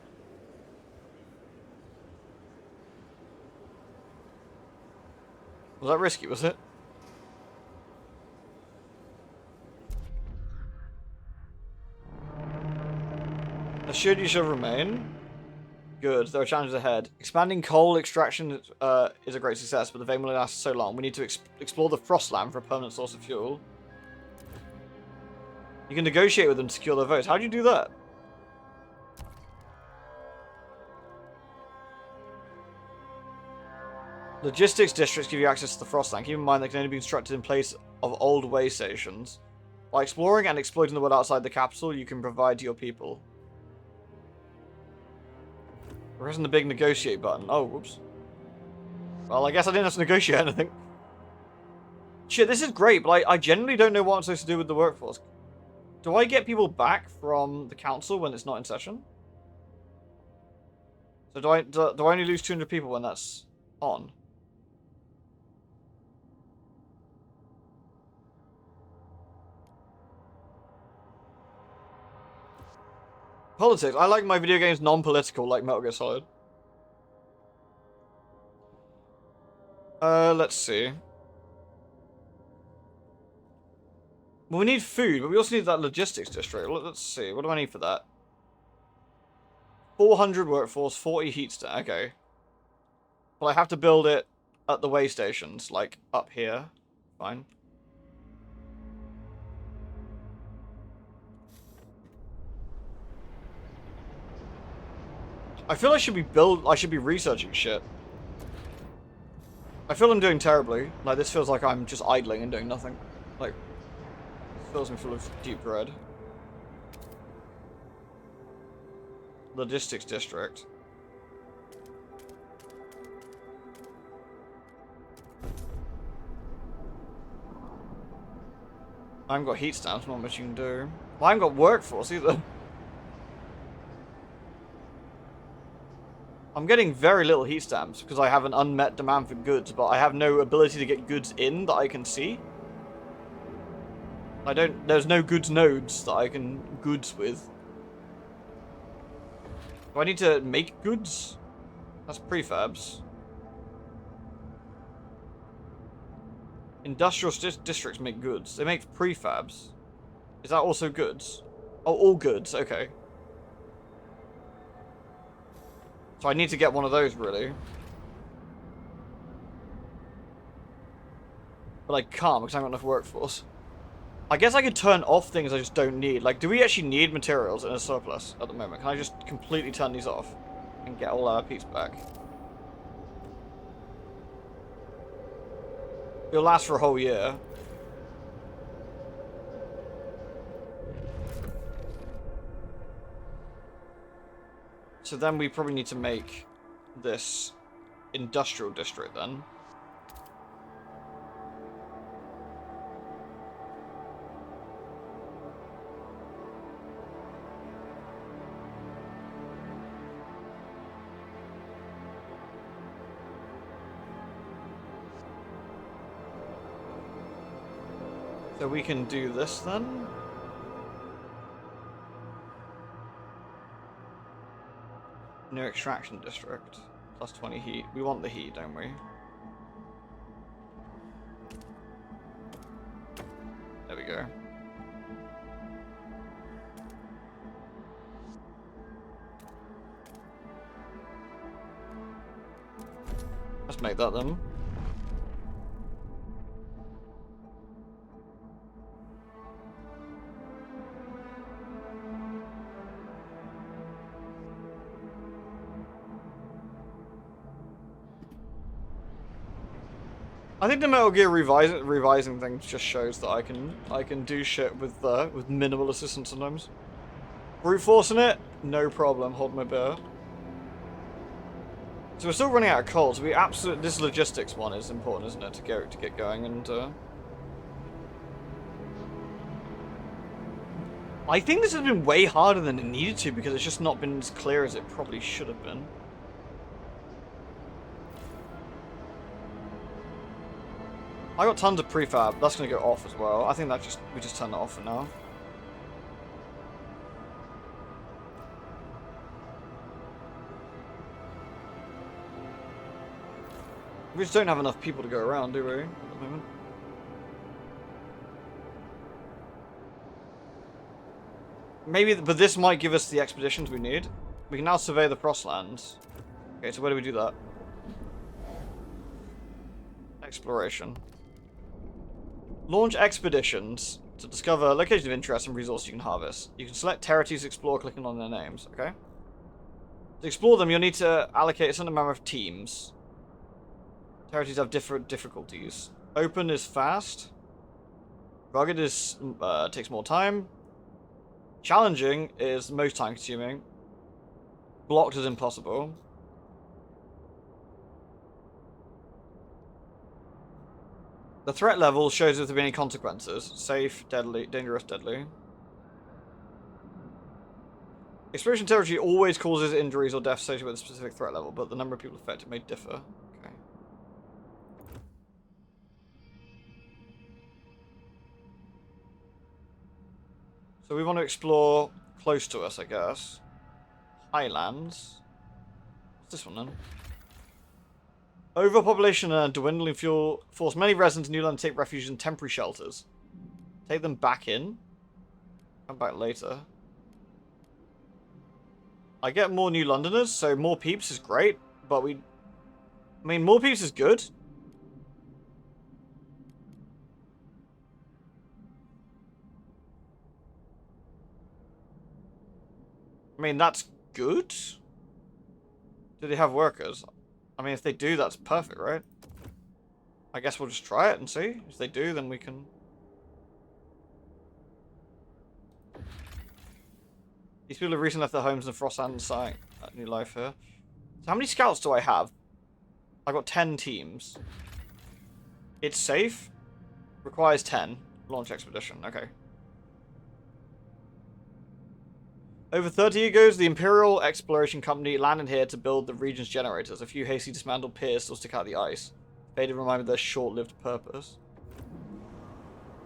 Was that risky, was it? Assured you shall remain. Good, there are challenges ahead. Expanding coal extraction is a great success, but the vein will last so long. We need to explore the Frostland for a permanent source of fuel. You can negotiate with them to secure their votes. How do you do that? Logistics districts give you access to the Frostland. Keep in mind they can only be constructed in place of old way stations. By exploring and exploiting the world outside the capital, you can provide to your people. Pressing the big negotiate button. Oh, whoops. Well, I guess I didn't have to negotiate anything. Shit, this is great, but I genuinely don't know what I'm supposed to do with the workforce. Do I get people back from the council when it's not in session? So do I only lose 200 people when that's on? Politics. I like my video games non-political, like Metal Gear Solid. Let's see. Well, we need food, but we also need that logistics district. Let's see. What do I need for that? 400 workforce, 40 heat stat. Okay. Well, I have to build it at the way stations, like up here. Fine. I feel I should be researching shit. I feel I'm doing terribly. Like, this feels like I'm just idling and doing nothing. Like, this fills me full of deep dread. Logistics district. I haven't got heat stamps, not much you can do. Well, I haven't got workforce either. I'm getting very little heat stamps because I have an unmet demand for goods, but I have no ability to get goods in that I can see. There's no goods nodes that I can goods with. Do I need to make goods? That's prefabs. Industrial districts make goods. They make prefabs. Is that also goods? Oh, all goods. Okay. So I need to get one of those, really. But I can't because I haven't got enough workforce. I guess I could turn off things I just don't need. Like, do we actually need materials in a surplus at the moment? Can I just completely turn these off and get all our peace back? It'll last for a whole year. So then we probably need to make this industrial district then. So we can do this then. New extraction district. Plus 20 heat. We want the heat, don't we? There we go. Let's make that then. I think the Metal Gear revising thing just shows that I can do shit with minimal assistance sometimes. Brute forcing it, no problem. Hold my bear. So we're still running out of coal. So this logistics one is important, isn't it, to get going and. I think this has been way harder than it needed to because it's just not been as clear as it probably should have been. I got tons of prefab. That's gonna go off as well. I think we just turn that off for now. We just don't have enough people to go around, do we? At the moment. Maybe, but this might give us the expeditions we need. We can now survey the Frostlands. Okay, so where do we do that? Exploration. Launch expeditions to discover locations of interest and resources you can harvest. You can select territories to explore clicking on their names, okay? To explore them, you'll need to allocate a certain amount of teams. Territories have different difficulties. Open is fast. Rugged is takes more time. Challenging is most time consuming. Blocked is impossible. The threat level shows if there be any consequences. Safe, deadly, dangerous, deadly. Exploration territory always causes injuries or death associated with a specific threat level, but the number of people affected may differ. Okay. So we want to explore close to us, I guess. Highlands. What's this one then? Overpopulation and dwindling fuel force many residents in New Land to take refuge in temporary shelters. Take them back in. Come back later. I get more New Londoners, so more peeps is great, but I mean, more peeps is good. I mean, that's good. Do they have workers? I mean, if they do, that's perfect, right? I guess we'll just try it and see. If they do, then we can... These people have recently left their homes in Frostland site. New life here. So how many scouts do I have? I've got 10 teams. It's safe. Requires 10. Launch expedition. Okay. Over 30 years ago, the Imperial Exploration Company landed here to build the region's generators. A few hasty dismantled piers still stick out the ice. Faded remind of their short-lived purpose.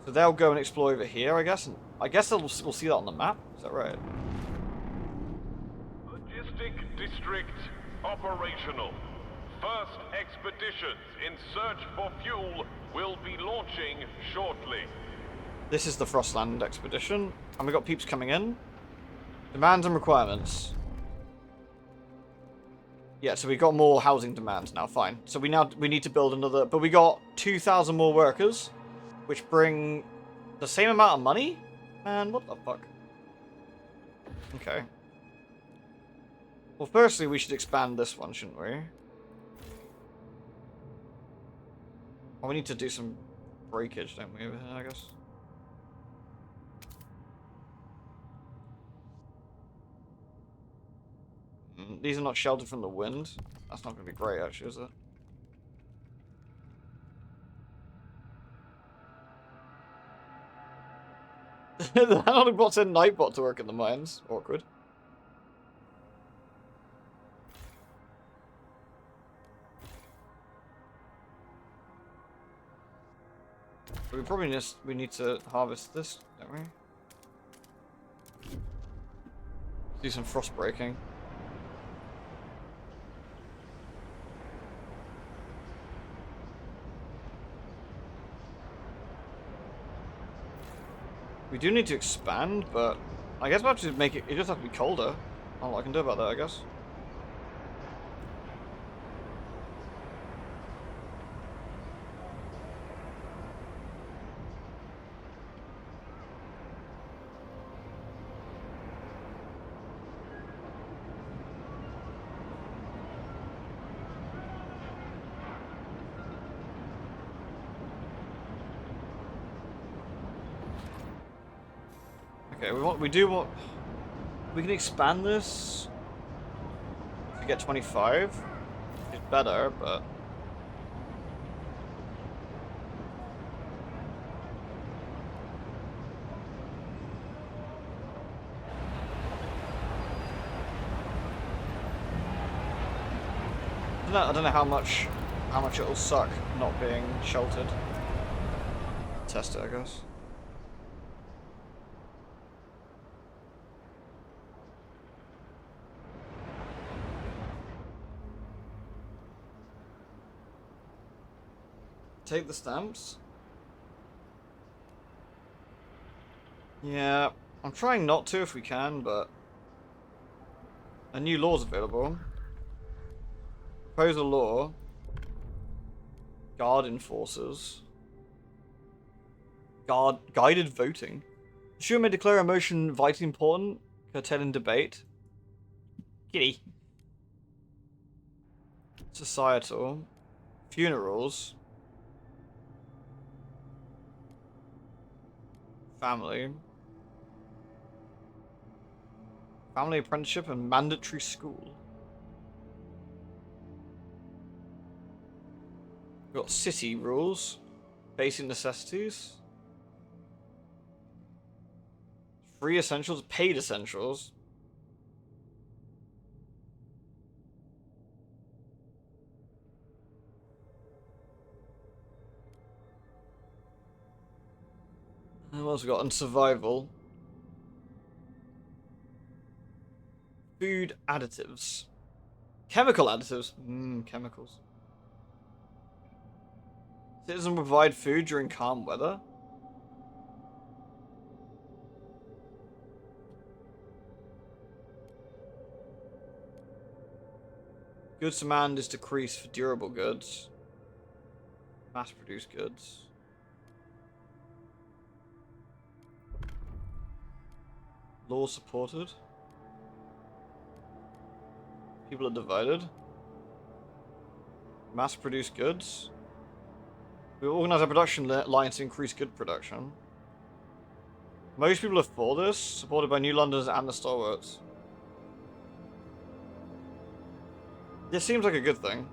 So they'll go and explore over here, I guess. And I guess we'll see that on the map. Is that right? Logistic District operational. First expeditions in search for fuel will be launching shortly. This is the Frostland expedition. And we got peeps coming in. Demands and requirements. Yeah, so we got more housing demands now. Fine. So we need to build another, but we got 2,000 more workers, which bring the same amount of money. Man, what the fuck? Okay. Well, firstly, we should expand this one, shouldn't we? Well, we need to do some breakage, don't we? I guess. These are not sheltered from the wind. That's not going to be great, actually, is it? The Nightbot sent Nightbot to work in the mines. Awkward. We probably need to harvest this, don't we? Do some frost breaking. We do need to expand, but I guess we'll have to make it. It just has to be colder. Not a lot I can do about that, I guess. Okay, we can expand this to get 25. It's better, but I don't know how much it'll suck not being sheltered. Test it, I guess. Take the stamps. Yeah, I'm trying not to if we can, but a new law's available. Propose a law. Guard enforcers. Guided voting. The Sure may declare a motion vitally important, curtailing debate. Kitty. Societal. Funerals. Family. Family apprenticeship and mandatory school. We've got city rules. Basic necessities. Free essentials, paid essentials. What else we got? And survival. Food additives. Chemical additives. Chemicals. Citizen provide food during calm weather. Goods demand is decreased for durable goods. Mass-produced goods. Law supported. People are divided. Mass-produced goods. We organize our production lines to increase good production. Most people are for this, supported by New Londoners and the stalwarts. This seems like a good thing.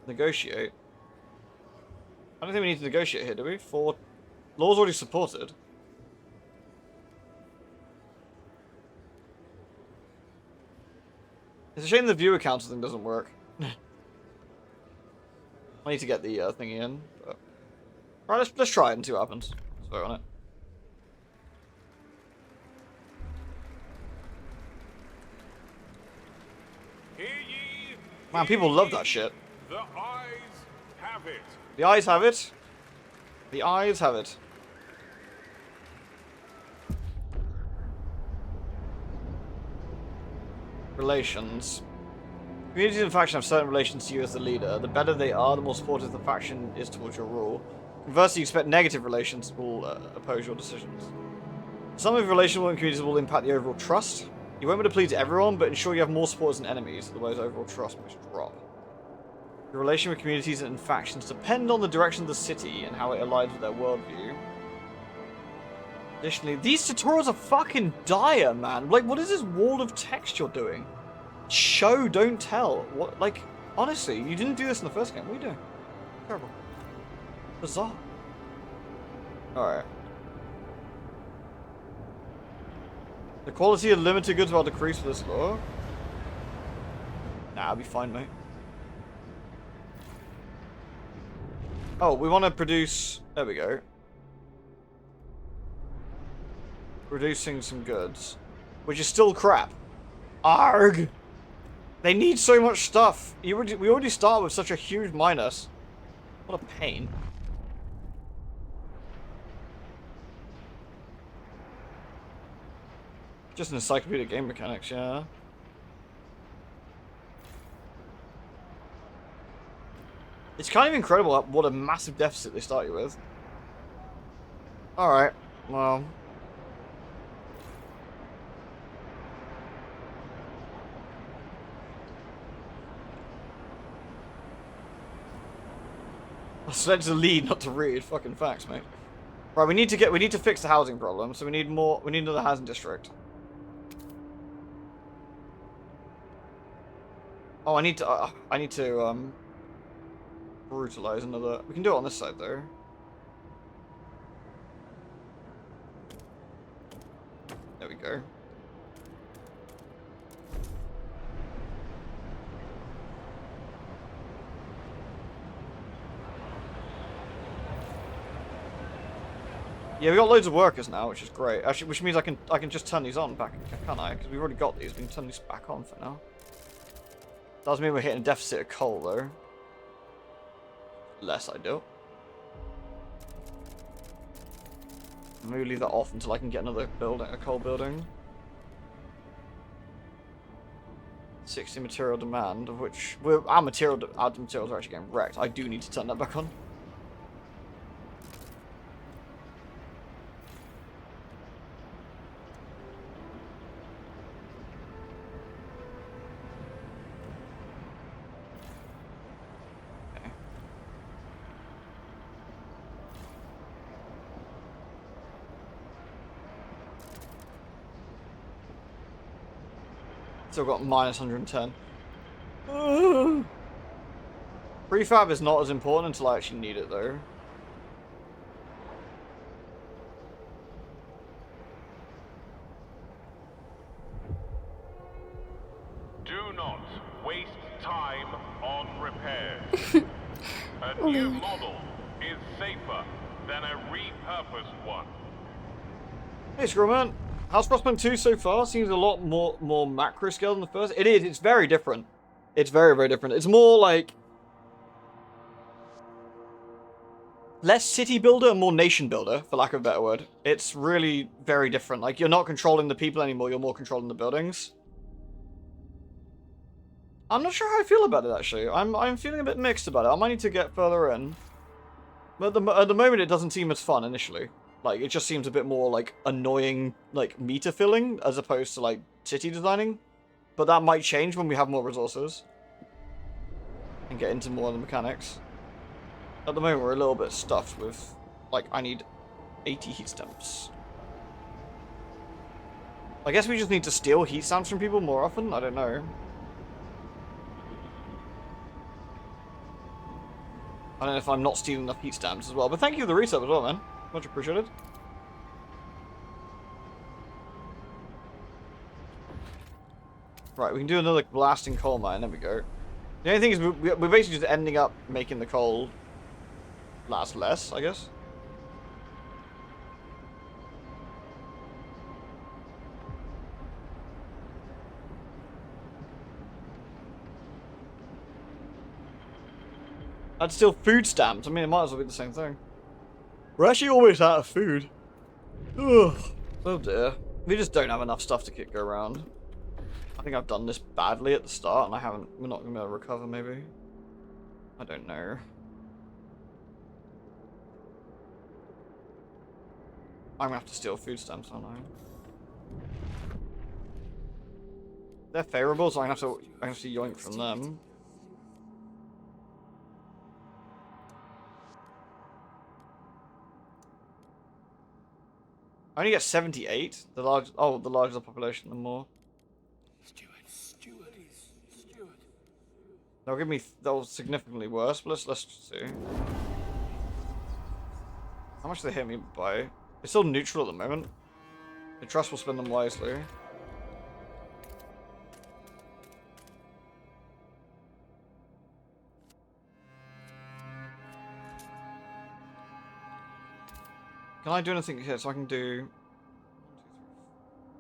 Negotiate. I don't think we need to negotiate here, do we? For law's already supported. It's a shame the viewer council thing doesn't work. I need to get the thingy in. But... Alright, let's try it and see what happens. Let's vote on it. Hear ye, Man, people love that shit. the eyes have it. The eyes have it. The eyes have it. Relations. Communities and factions have certain relations to you as the leader. The better they are, the more supportive the faction is towards your rule. Conversely, you expect negative relations will oppose your decisions. Some of your relational communities will impact the overall trust. You won't be able to please everyone, but ensure you have more supporters than enemies, otherwise overall trust must drop. Your relation with communities and factions depend on the direction of the city and how it aligns with their worldview. Additionally, these tutorials are fucking dire, man. Like, what is this wall of text you're doing? Show, don't tell. What? Like, honestly, you didn't do this in the first game. What are you doing? Terrible. Bizarre. Alright. The quality of limited goods will decrease for this law. Nah, I'll be fine, mate. Oh, we want to produce... There we go. Producing some goods. Which is still crap. Arg! They need so much stuff. We already start with such a huge minus. What a pain. Just an encyclopedia game mechanics, yeah. It's kind of incredible what a massive deficit they start you with. Alright, well. I said to lead, not to read. Fucking facts, mate. Right, we need to fix the housing problem, so we need another housing district. Oh, I need to brutalize another. We can do it on this side though. There we go. Yeah, we got loads of workers now, which is great. Actually, which means I can just turn these on back, can't I? Because we've already got these. We can turn these back on for now. Does mean we're hitting a deficit of coal though. Less I do. Maybe leave that off until I can get another building, a coal building. 60 material demand, of which our materials are actually getting wrecked. I do need to turn that back on. Still got minus 110. Prefab is not as important until I actually need it, though. Do not waste time on repairs. A new Lewd. model is safer than a repurposed one. Hey, Screwman. How's Frostpunk 2 so far? Seems a lot more macro scale than the first. It is. It's very different. It's very, very different. It's more like less city builder and more nation builder, for lack of a better word. It's really very different. Like, you're not controlling the people anymore. You're more controlling the buildings. I'm not sure how I feel about it, actually. I'm feeling a bit mixed about it. I might need to get further in. But at the moment, it doesn't seem as fun initially. Like, it just seems a bit more, like, annoying, like, meter filling, as opposed to, like, city designing. But that might change when we have more resources. And get into more of the mechanics. At the moment, we're a little bit stuffed with, like, I need 80 heat stamps. I guess we just need to steal heat stamps from people more often? I don't know. I don't know if I'm not stealing enough heat stamps as well. But thank you for the resub as well, man. Much appreciated. Right, we can do another blasting coal mine. There we go. The only thing is we're basically just ending up making the coal last less, I guess. I'd steal food stamps. I mean, it might as well be the same thing. We're actually always out of food. Ugh. Oh dear. We just don't have enough stuff to go around. I think I've done this badly at the start, and we're not going to be able to recover, maybe. I don't know. I'm going to have to steal food stamps, aren't I? They're favorable, so I'm going to have to yoink from them. I only get 78. The larger the population, the more. They'll give me they'll significantly worse, but let's see. How much do they hit me by? It's still neutral at the moment. The trust will spend them wisely. Can I do anything here? So I can do...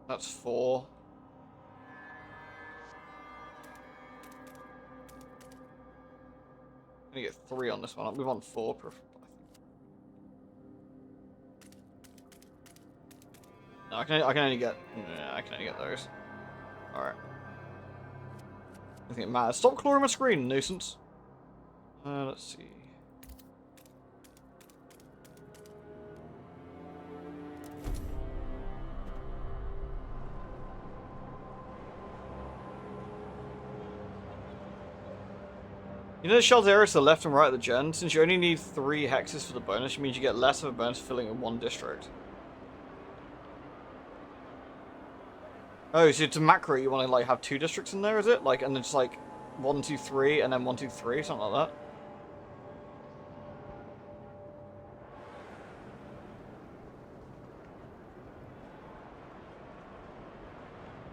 That's 4. I'm gonna get 3 on this one. We want 4. No, I can only get... Yeah, I can only get those. Alright. I think it matters. Stop clawing my screen, nuisance. Let's see. You know the shelter areas to the left and right of the gen? Since you only need 3 hexes for the bonus, it means you get less of a bonus filling in 1 district. Oh, so to macro you want to like have 2 districts in there, is it? Like, and then just like 1, 2, 3, and then 1, 2, 3, something like that.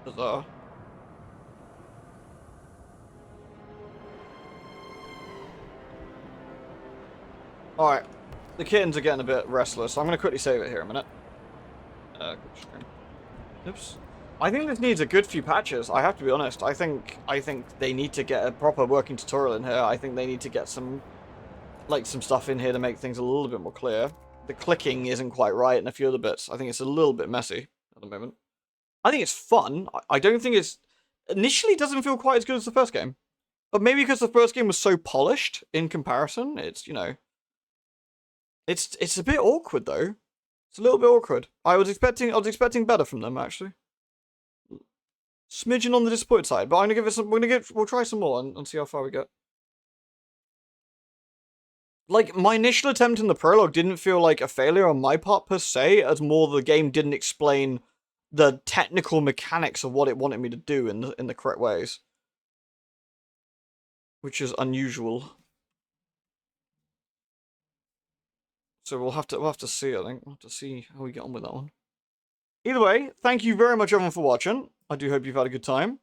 Bizarre. Alright, the kittens are getting a bit restless, so I'm going to quickly save it here a minute. Oops. I think this needs a good few patches, I have to be honest. I think they need to get a proper working tutorial in here. I think they need to get some stuff in here to make things a little bit more clear. The clicking isn't quite right and a few other bits. I think it's a little bit messy at the moment. I think it's fun. I don't think it's... Initially, it doesn't feel quite as good as the first game. But maybe because the first game was so polished in comparison, it's, you know... It's a bit awkward though. It's a little bit awkward. I was expecting better from them actually. Smidgen on the disappointed side, but I'm gonna give it some. We'll try some more and see how far we get. Like my initial attempt in the prologue didn't feel like a failure on my part per se, as more the game didn't explain the technical mechanics of what it wanted me to do in the correct ways, which is unusual. So we'll have to see. I think we'll have to see how we get on with that one. Either way, thank you very much everyone for watching. I do hope you've had a good time.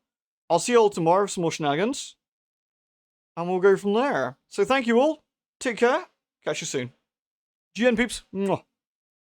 I'll see you all tomorrow for some more shenanigans, and we'll go from there. So thank you all. Take care. Catch you soon. GN peeps. Mwah.